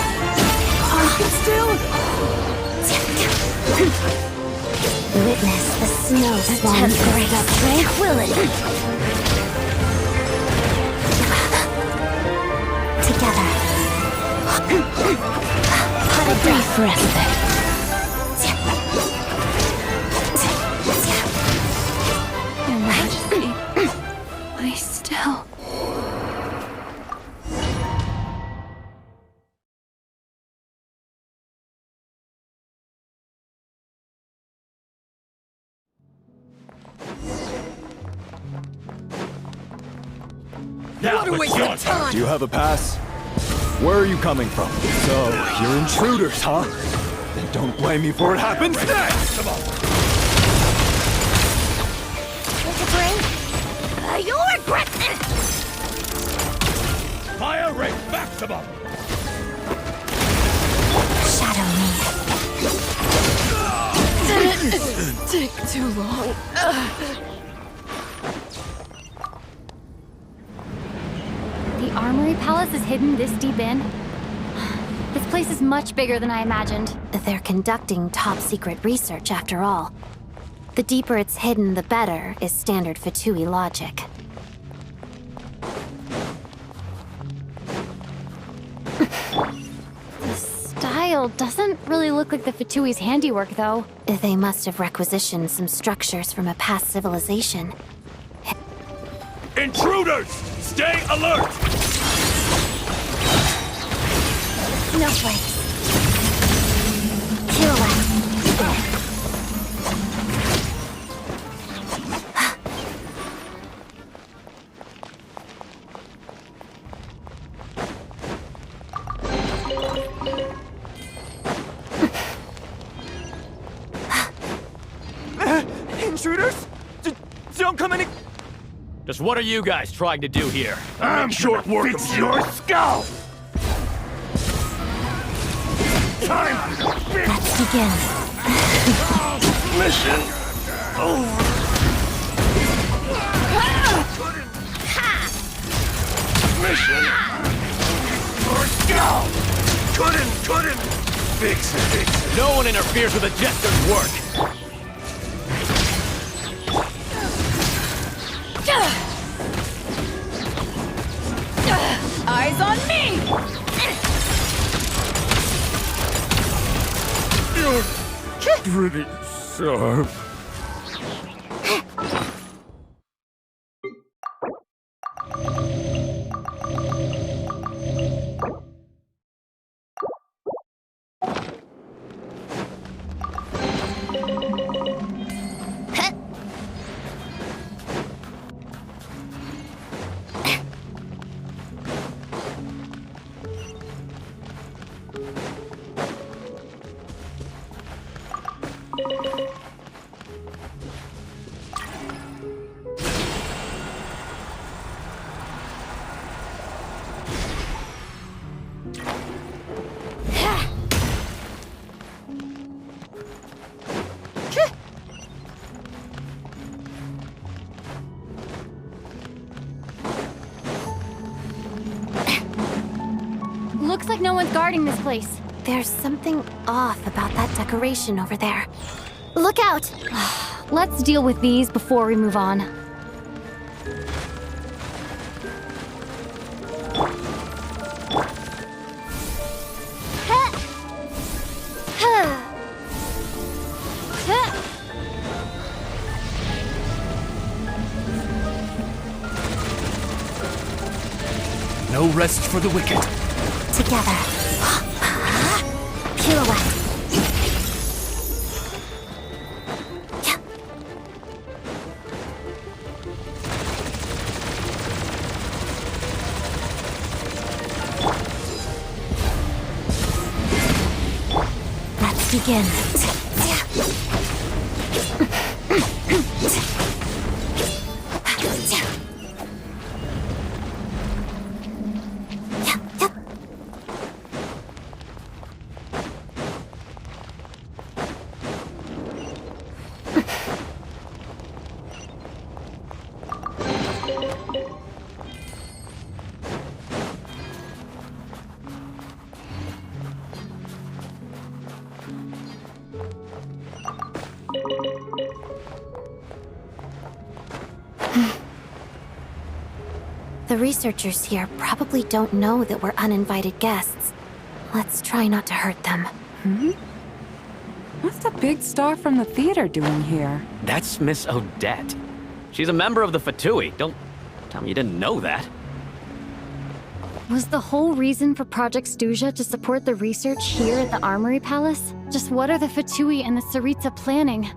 Witness the snow swan's grace of tranquility. Together. A brief respite. Your Majesty, I still... What a waste of time! Do you have a pass? Where are you coming from? So, you're intruders, huh? Then don't blame me for what happens next! Take a break? You'll regret this! Fire rate maximum! Shadow me. Didn't take too long. The Armory Palace is hidden this deep in? This place is much bigger than I imagined. They're conducting top-secret research, after all. The deeper it's hidden, the better, is standard Fatui logic. The style doesn't really look like the Fatui's handiwork, though. They must have requisitioned some structures from a past civilization. Intruders! Stay alert! Snowflakes. Pirouette. Intruders? Don't come any... Just what are you guys trying to do here? I'm short work of your skull! Time! Let's begin. Mission over. Mission or skull! Couldn't fix it. No one interferes with a jester's work! Eyes on me! You're pretty sharp. Looks like no one's guarding this place. There's something off about that decoration over there. Look out! Let's deal with these before we move on. No rest for the wicked. Together. Pirouette. Let's begin. The researchers here probably don't know that we're uninvited guests. Let's try not to hurt them. What's the big star from the theater doing here? That's Miss Odette. She's a member of the Fatui. Don't tell me you didn't know that. Was the whole reason for Project Stuja to support the research here at the Armory Palace? Just what are the Fatui and the Tsaritsa planning?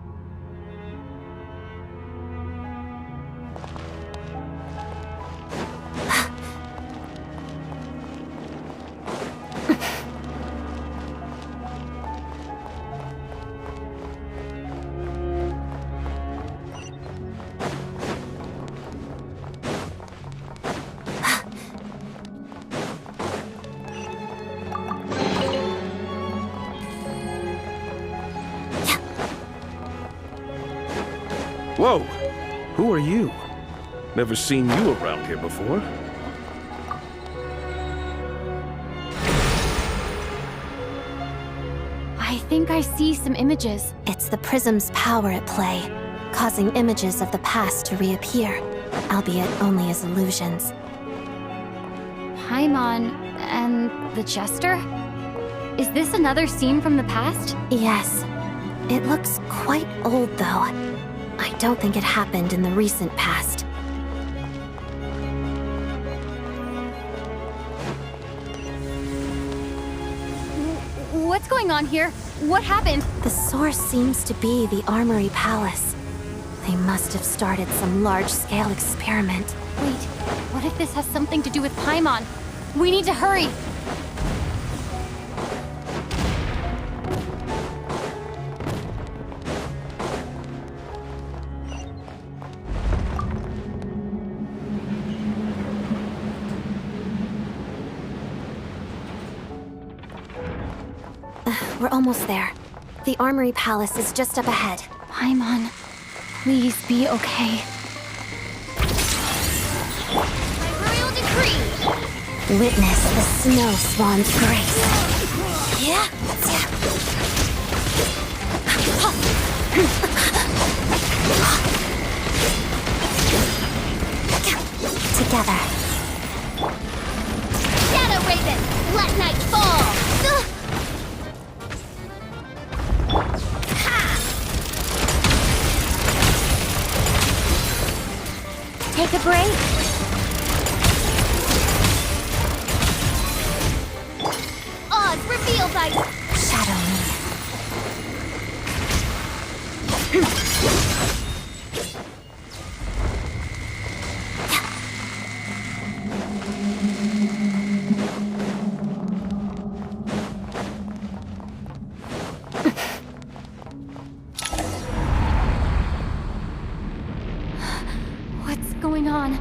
Whoa! Who are you? Never seen you around here before. I think I see some images. It's the prism's power at play, causing images of the past to reappear, albeit only as illusions. Paimon and the Jester? Is this another scene from the past? Yes. It looks quite old, though. I don't think it happened in the recent past. What's going on here? What happened? The source seems to be the Armory Palace. They must have started some large-scale experiment. Wait, what if this has something to do with Paimon? We need to hurry! We're almost there. The Armory Palace is just up ahead. Paimon, please be okay. My royal decree! Witness the snow swan's grace. Yeah. Together. Shadow Raven! Let night fall! Take a break. Oz revealed by Shadow me. What's going on?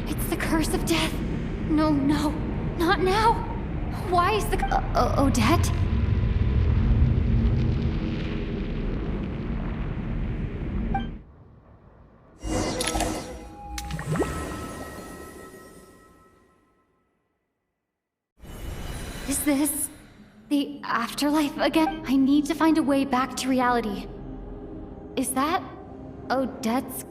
It's the curse of death. No, not now. Why is the... Odette? Is this the afterlife again? I need to find a way back to reality. Is that Odette's...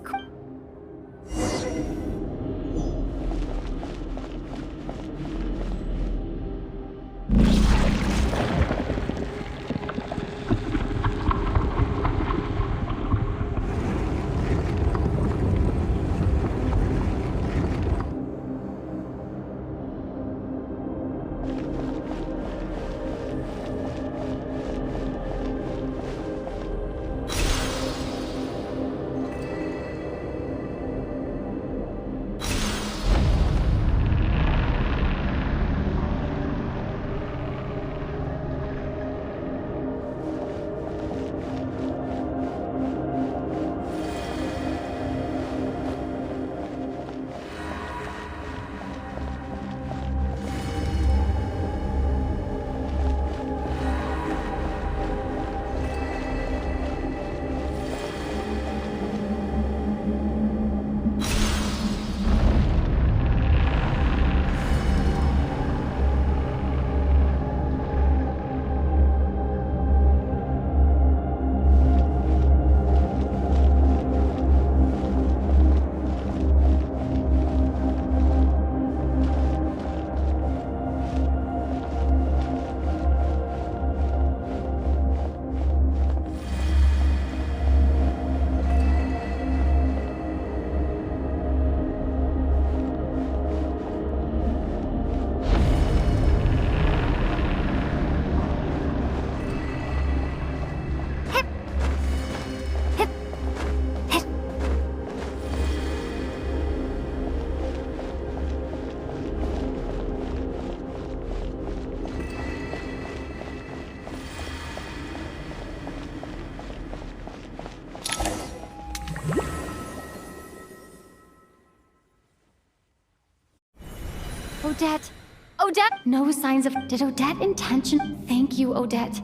Odette! Odette! No signs of... Did Odette intention... Thank you, Odette.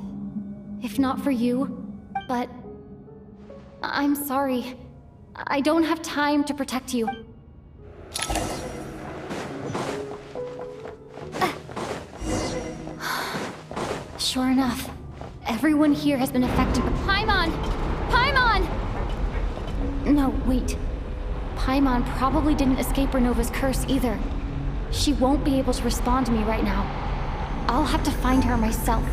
If not for you, but... I'm sorry. I don't have time to protect you. Sure enough, everyone here has been affected by... Paimon! Paimon! No, wait. Paimon probably didn't escape Renova's curse either. She won't be able to respond to me right now. I'll have to find her myself.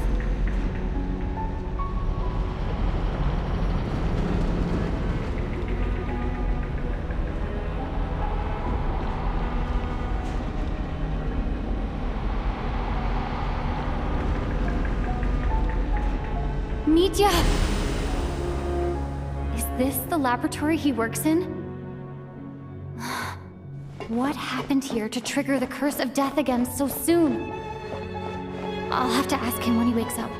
Mitya! Is this the laboratory he works in? What happened here to trigger the curse of death again so soon? I'll have to ask him when he wakes up.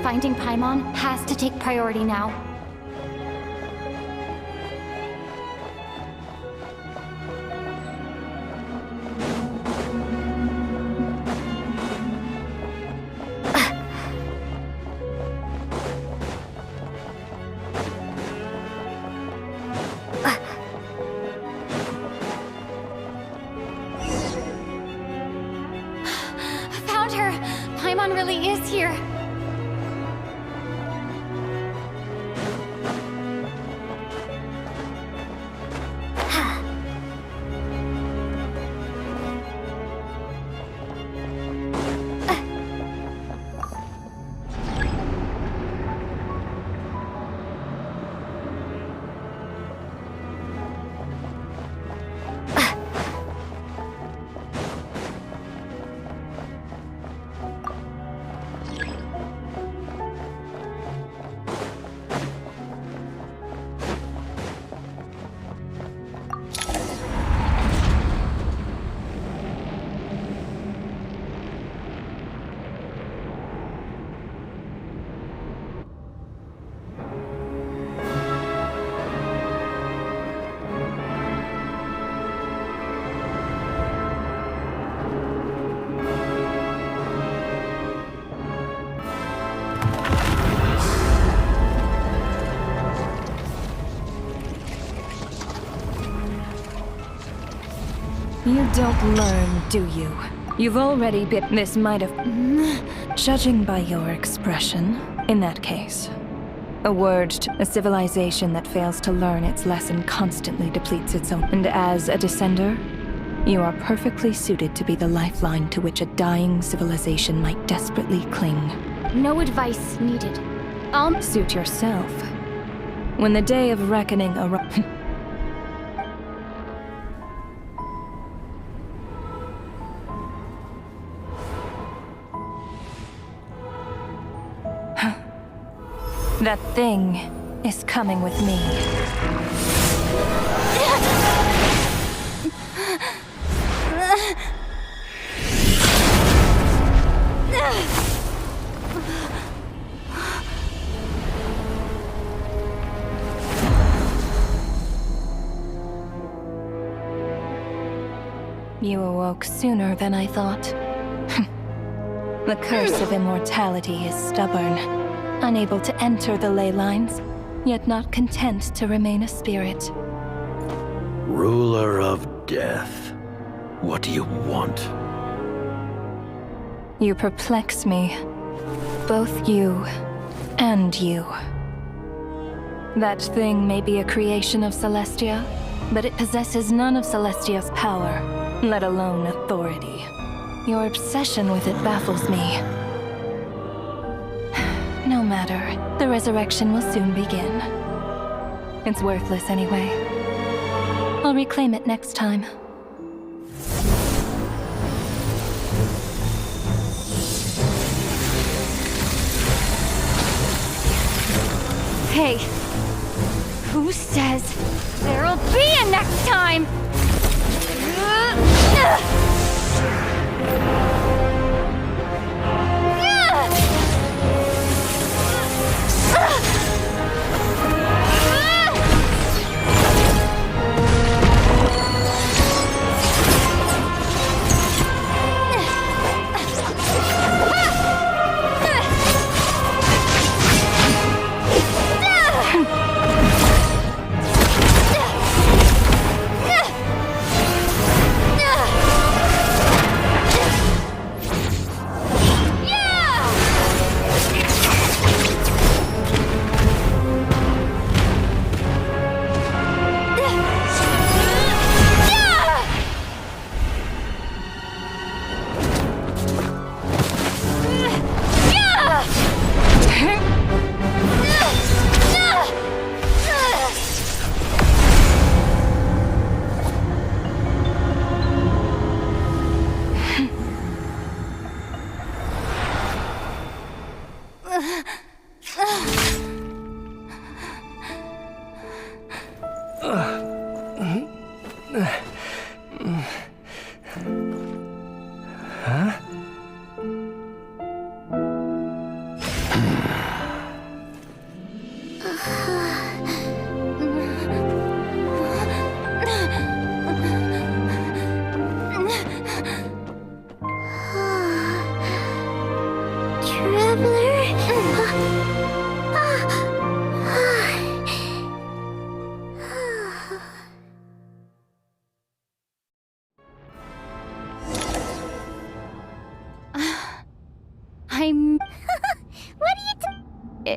Finding Paimon has to take priority now. Paimon really is here. You don't learn, do you? You've already been. This might have. Judging by your expression, in that case. A word to a civilization that fails to learn its lesson constantly depletes its own. And as a descender, you are perfectly suited to be the lifeline to which a dying civilization might desperately cling. No advice needed. I'll suit yourself. When the day of reckoning arrives. That thing is coming with me. You awoke sooner than I thought. The curse of immortality is stubborn, unable to enter the ley lines, yet not content to remain a spirit. Ruler of death, what do you want? You perplex me. Both you and you. That thing may be a creation of Celestia, but it possesses none of Celestia's power, let alone authority. Your obsession with it baffles me. No matter, the resurrection will soon begin. It's worthless anyway. I'll reclaim it next time. Hey, who says there'll be a next time?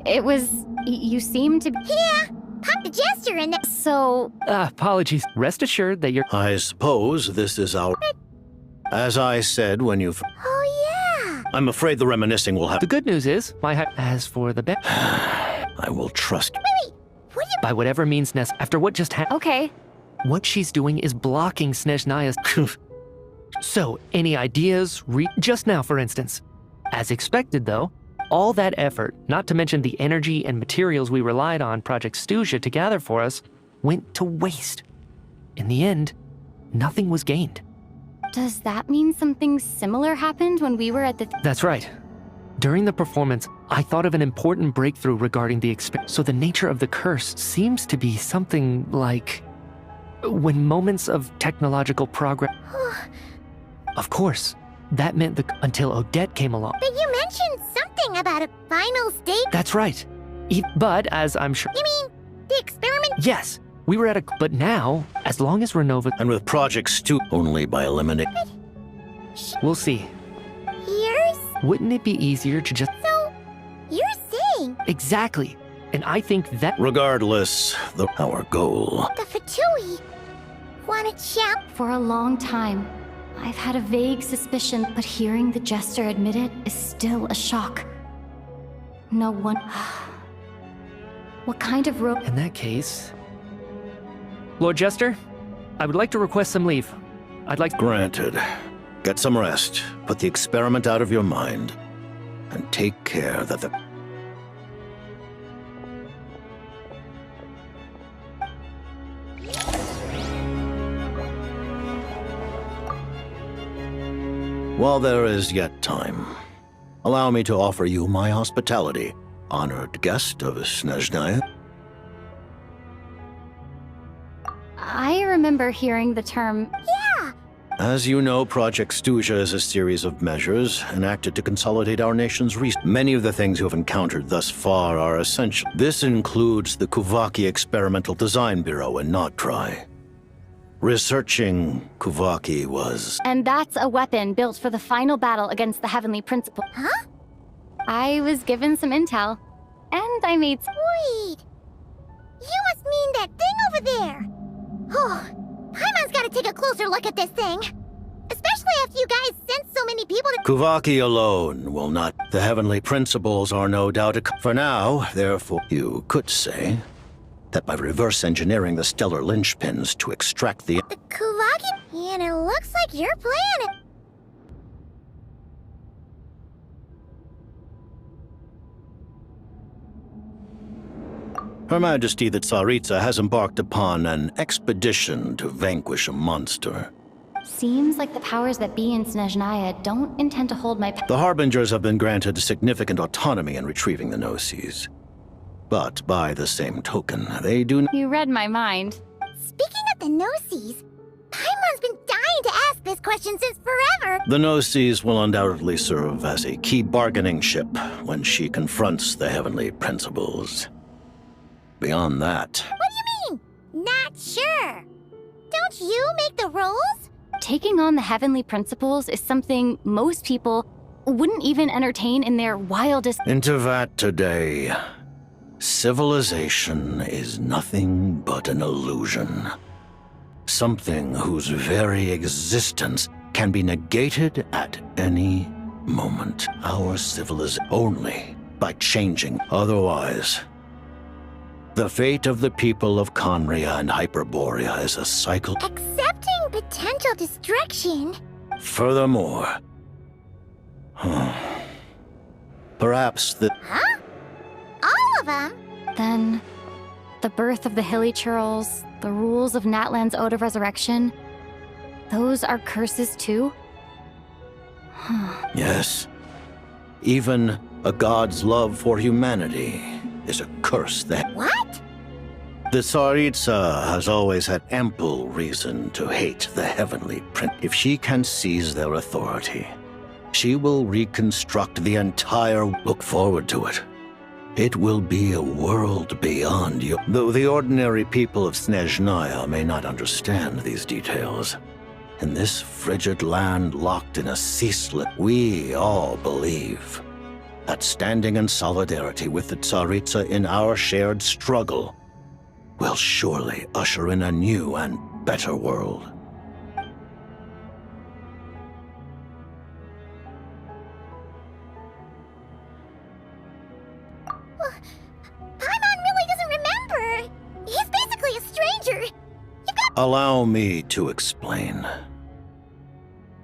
It was... you seemed to... Yeah, pop the jester in there. So... apologies. Rest assured that you're... I suppose this is our... As I said when you... Oh, yeah! I'm afraid the reminiscing will have... The good news is, as for the I will trust... Wait, what do you... By whatever means after what just happened... Okay. What she's doing is blocking Snezhnaya's... So, any ideas? Just now, for instance. As expected, though, all that effort, not to mention the energy and materials we relied on Project Stuja to gather for us, went to waste. In the end, nothing was gained. Does that mean something similar happened when we were at the... That's right. During the performance, I thought of an important breakthrough regarding the So the nature of the curse seems to be something like... when moments of technological progress... Of course, that meant until Odette came along. But you mentioned something about a final state. That's right. But as I'm sure... You mean the experiment? Yes. We were at a... But now, as long as Renova... And with Project Stu... Only by eliminating... We'll see. Years? Wouldn't it be easier to just... So, you're saying... Exactly. And I think that... Regardless, our goal... The Fatui want to chat. For a long time, I've had a vague suspicion, but hearing the Jester admit it is still a shock. No one... What kind of rope... In that case... Lord Jester, I would like to request some leave. I'd like... Granted. Get some rest, put the experiment out of your mind, and take care that the... While there is yet time, allow me to offer you my hospitality, honored guest of Snezhnaya. I remember hearing the term... Yeah! As you know, Project Stuja is a series of measures enacted to consolidate our nation's resources. Many of the things you have encountered thus far are essential. This includes the Kuvaki Experimental Design Bureau in Nocturno. Researching Kuvaki was... And that's a weapon built for the final battle against the Heavenly Principle. Huh? I was given some intel, and I made... Wait! You must mean that thing over there! Oh, Paimon's gotta take a closer look at this thing. Especially after you guys sent so many people to... Kuvaki alone will not... The Heavenly Principles are no doubt... For now, therefore, you could say that by reverse engineering the stellar linchpins to extract the... The Kuvaki? And it looks like you're playing it. Her Majesty the Tsaritsa has embarked upon an expedition to vanquish a monster. Seems like the powers that be in Snezhnaya don't intend to hold my... The Harbingers have been granted significant autonomy in retrieving the Gnosis. But by the same token, they do... You read my mind. Speaking of the Gnosis, Paimon's been dying to ask this question since forever. The Gnosis will undoubtedly serve as a key bargaining chip when she confronts the Heavenly Principles. Beyond that... What do you mean? Not sure. Don't you make the rules? Taking on the Heavenly Principles is something most people wouldn't even entertain in their wildest... Into that today, civilization is nothing but an illusion. Something whose very existence can be negated at any moment. Our civilization only by changing. Otherwise... The fate of the people of Conria and Hyperborea is a cycle. Accepting potential destruction? Furthermore, perhaps the... Huh? All of them? Then, the birth of the Hilly Churls, the rules of Natlan's Ode of Resurrection, those are curses too? Yes. Even a god's love for humanity is a curse that... What? The Tsaritsa has always had ample reason to hate the Heavenly Prince. If she can seize their authority, she will reconstruct the entire... Look forward to it. It will be a world beyond you. Though the ordinary people of Snezhnaya may not understand these details, in this frigid land locked in a ceaseless... We all believe that standing in solidarity with the Tsaritsa in our shared struggle will surely usher in a new and better world. Paimon really doesn't remember. He's basically a stranger. Allow me to explain.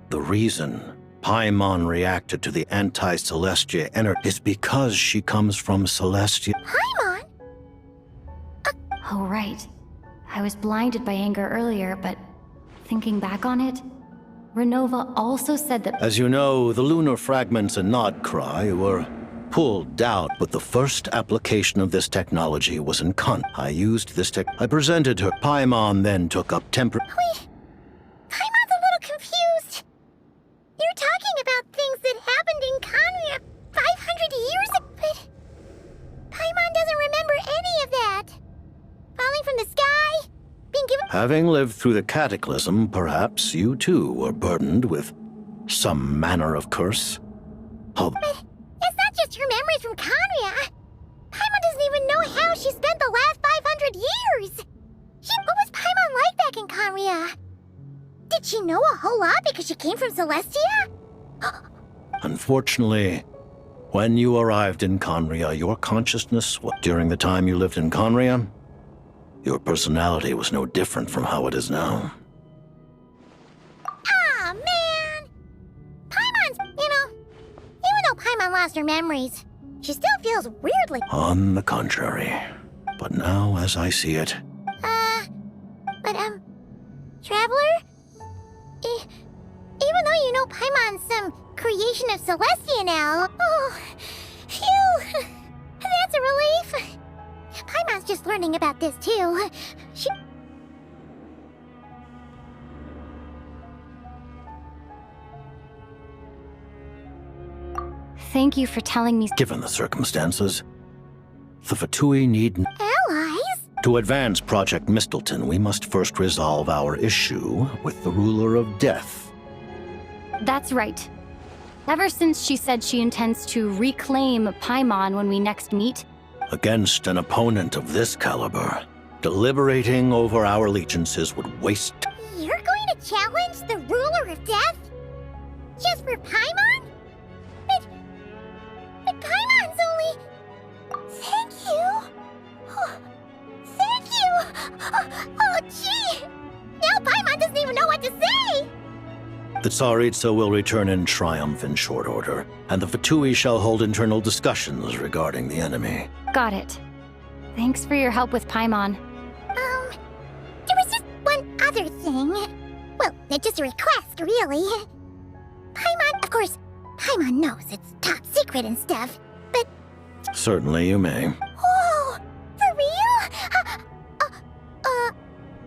The reason Paimon reacted to the anti-Celestia energy is because she comes from Celestia. Paimon? Oh, right. I was blinded by anger earlier, but thinking back on it, Renova also said that... As you know, the lunar fragments in Nodcry were pulled out, but the first application of this technology was in I used this I presented her. Paimon then took up Wait, Paimon's a little confused. You're talking about things that happened in Conria 500 years ago, but Paimon doesn't remember any of that. Falling from the sky, being given... Having lived through the cataclysm, perhaps you too were burdened with some manner of curse. Oh, But it's not just her memories from Conria. Paimon doesn't even know how she spent the last 500 years. What was Paimon like back in Conria? Did she know a whole lot because she came from Celestia? unfortunately, when you arrived in Conria, your consciousness, during the time you lived in Conria, your personality was no different from how it is now. Aw, man! Paimon's, even though Paimon lost her memories, she still feels weirdly. On the contrary. But now, as I see it, Traveler? Even though you know Paimon's some creation of Celestia now. Oh, phew! That's a relief. Paimon's just learning about this too. Thank you for telling me. Given the circumstances, the Fatui need... Allies? To advance Project Mistleton, we must first resolve our issue with the ruler of death. That's right. Ever since she said she intends to reclaim Paimon when we next meet. Against an opponent of this caliber, deliberating over our allegiances would waste... You're going to challenge the ruler of death? Just for Paimon? But Paimon's only... Thank you! Thank you! Oh, gee! Now Paimon doesn't even know what to say! The Tsaritsa will return in triumph in short order, and the Fatui shall hold internal discussions regarding the enemy. Got it. Thanks for your help with Paimon. There was just one other thing. Well, it's just a request, really. Paimon, of course, Paimon knows it's top secret and stuff, but... Certainly you may. Oh, for real?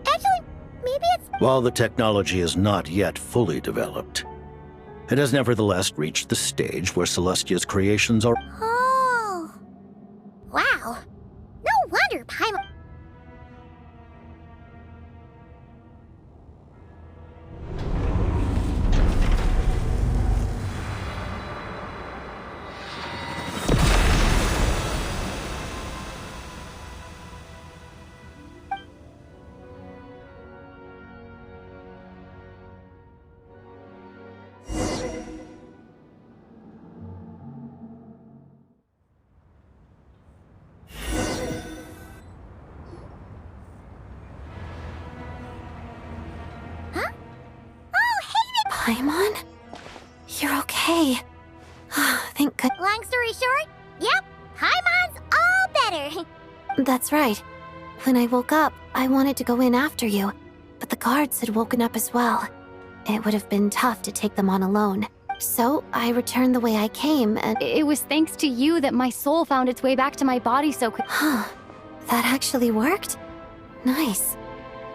Actually, maybe it's... While the technology is not yet fully developed, it has nevertheless reached the stage where Celestia's creations are... Oh. Wow. No wonder Paimon... Paimon? You're okay. Thank God. Long story short, yep, Paimon's all better. That's right. When I woke up, I wanted to go in after you, but the guards had woken up as well. It would have been tough to take them on alone. So I returned the way I came, and... It was thanks to you that my soul found its way back to my body so quick. Huh. That actually worked? Nice.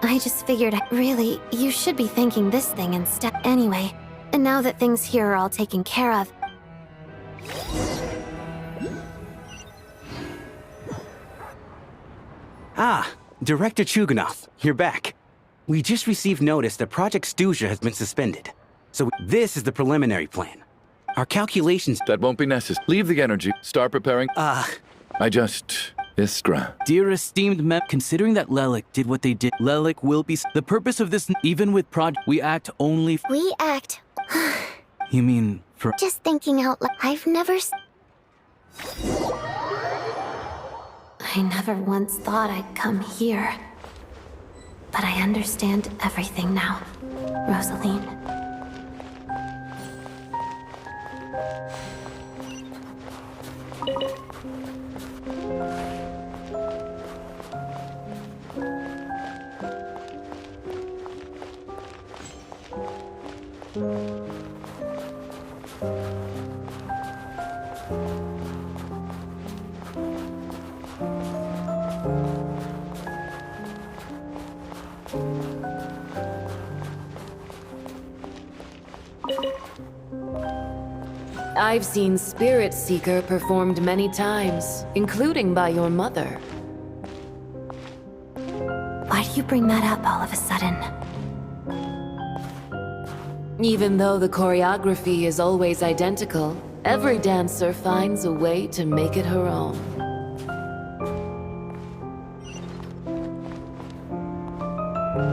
I just figured, really, you should be thanking this thing instead. Anyway, and now that things here are all taken care of... Ah, Director Chuganov, you're back. We just received notice that Project Stuja has been suspended. So this is the preliminary plan. Our calculations... That won't be necessary. Leave the energy. Start preparing. I just... Iskra. Dear esteemed considering that Lelik did what they did, Lelik will be... The purpose of this, even with Project, we act only... We act... You mean, for... Just thinking out loud, I've never... I never once thought I'd come here. But I understand everything now, Rosaline. I've seen Spirit Seeker performed many times, including by your mother. Why do you bring that up all of a sudden? Even though the choreography is always identical, every dancer finds a way to make it her own.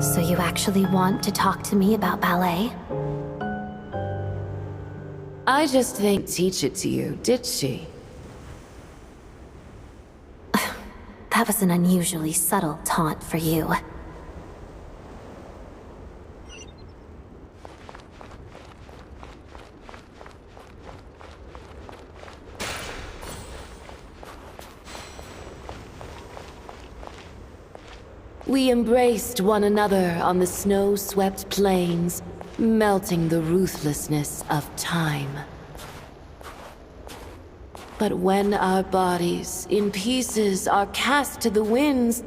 So you actually want to talk to me about ballet? I just didn't teach it to you, did she? That was an unusually subtle taunt for you. We embraced one another on the snow-swept plains, melting the ruthlessness of time. But when our bodies, in pieces, are cast to the winds,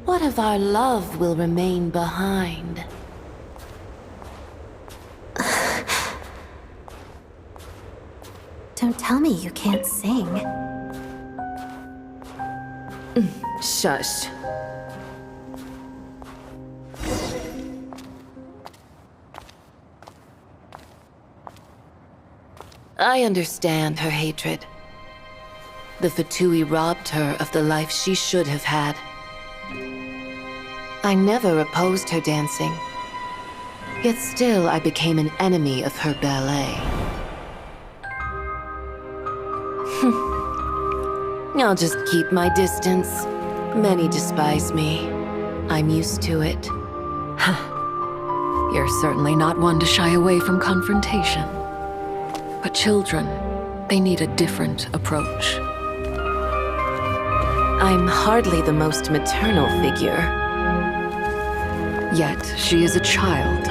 what of our love will remain behind? Don't tell me you can't sing. Shush. I understand her hatred. The Fatui robbed her of the life she should have had. I never opposed her dancing. Yet still I became an enemy of her ballet. I'll just keep my distance. Many despise me. I'm used to it. You're certainly not one to shy away from confrontation. But children, they need a different approach. I'm hardly the most maternal figure. Yet, she is a child.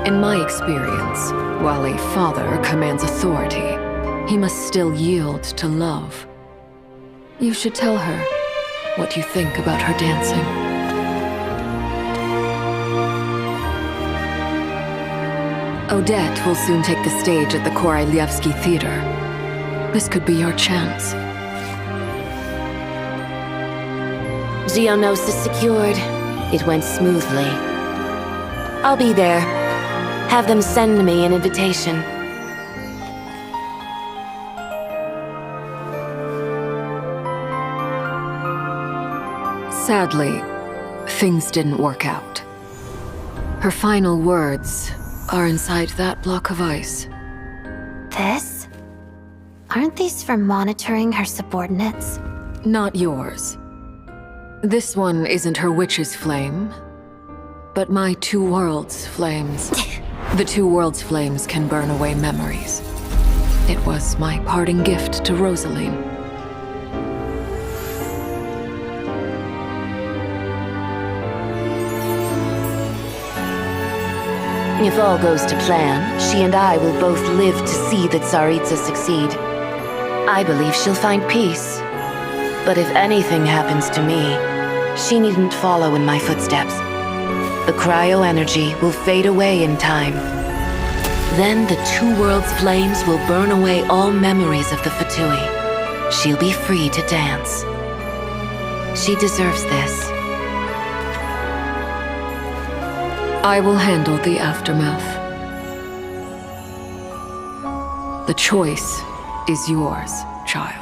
In my experience, while a father commands authority, he must still yield to love. You should tell her what you think about her dancing. Odette will soon take the stage at the Koralyevsky Theater. This could be your chance. Geonosis secured. It went smoothly. I'll be there. Have them send me an invitation. Sadly, things didn't work out. Her final words are inside that block of ice. This? Aren't these for monitoring her subordinates? Not yours. This one isn't her witch's flame, but my two worlds' flames. The two worlds' flames can burn away memories. It was my parting gift to Rosaline. If all goes to plan, she and I will both live to see the Tsaritsa succeed. I believe she'll find peace. But if anything happens to me, she needn't follow in my footsteps. The cryo-energy will fade away in time. Then the two worlds' flames will burn away all memories of the Fatui. She'll be free to dance. She deserves this. I will handle the aftermath. The choice is yours, child.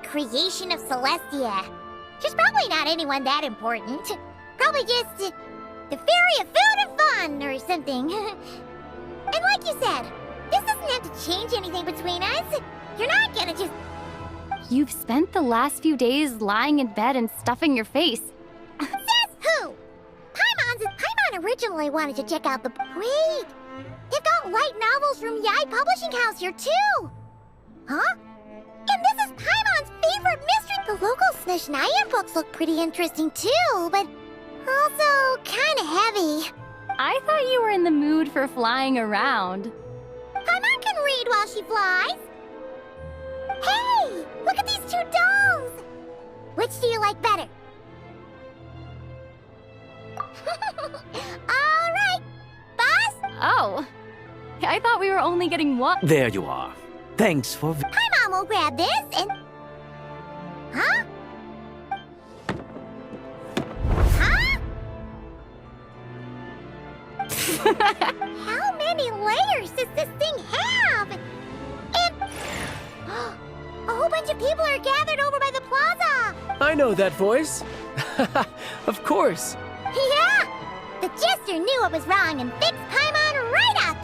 Creation of Celestia. She's probably not anyone that important. Probably just the fairy of food and fun or something. And like you said, this doesn't have to change anything between us. You're not gonna just... You've spent the last few days lying in bed and stuffing your face. Says who? Paimon originally wanted to check out the... Wait! They've got light novels from Yai Publishing House here too! Huh? And this is Paimon's favorite mystery! The local sheznaya books look pretty interesting too, but also kinda heavy. I thought you were in the mood for flying around. Paimon can read while she flies. Hey! Look at these two dolls! Which do you like better? Alright! Boss? Oh. I thought we were only getting one. There you are. Thanks for... Paimon will grab this and... Huh? Huh? How many layers does this thing have? And... a whole bunch of people are gathered over by the plaza! I know that voice. Of course. Yeah! The Jester knew what was wrong and fixed Paimon right up!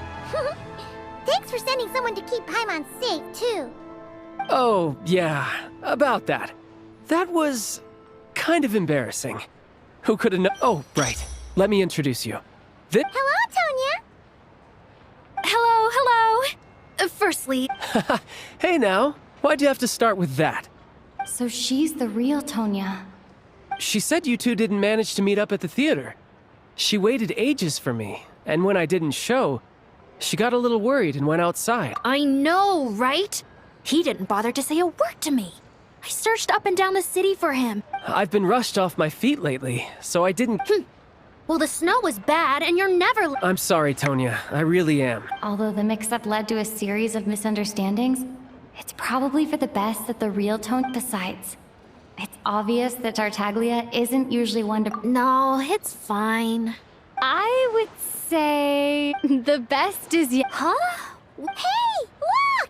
Thanks for sending someone to keep Paimon safe, too. Oh, yeah, about that. That was... kind of embarrassing. Who could have known? Oh, right. Let me introduce you. Hello, Tonya! Hello. Firstly... Hey now, why'd you have to start with that? So she's the real Tonya. She said you two didn't manage to meet up at the theater. She waited ages for me, and when I didn't show, she got a little worried and went outside. I know, right? He didn't bother to say a word to me. I searched up and down the city for him. I've been rushed off my feet lately, so I didn't... Well, the snow was bad, and you're never... I'm sorry, Tonya. I really am. Although the mix-up led to a series of misunderstandings, it's probably for the best that the real Tonya decides. It's obvious that Tartaglia isn't usually one to... No, it's fine. I would say... the best is yet... Huh? Hey, look!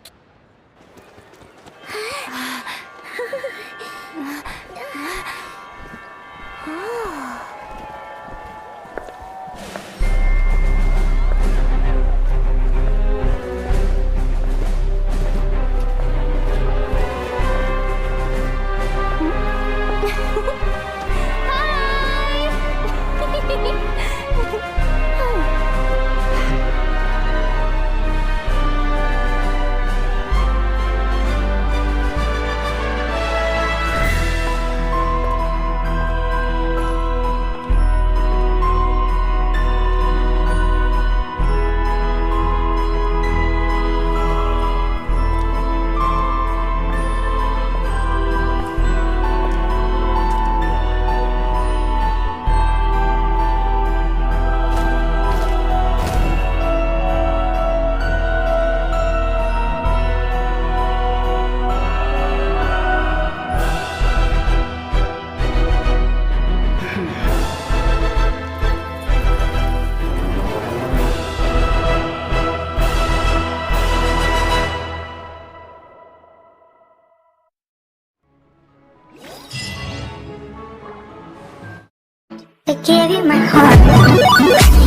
I gave you my heart.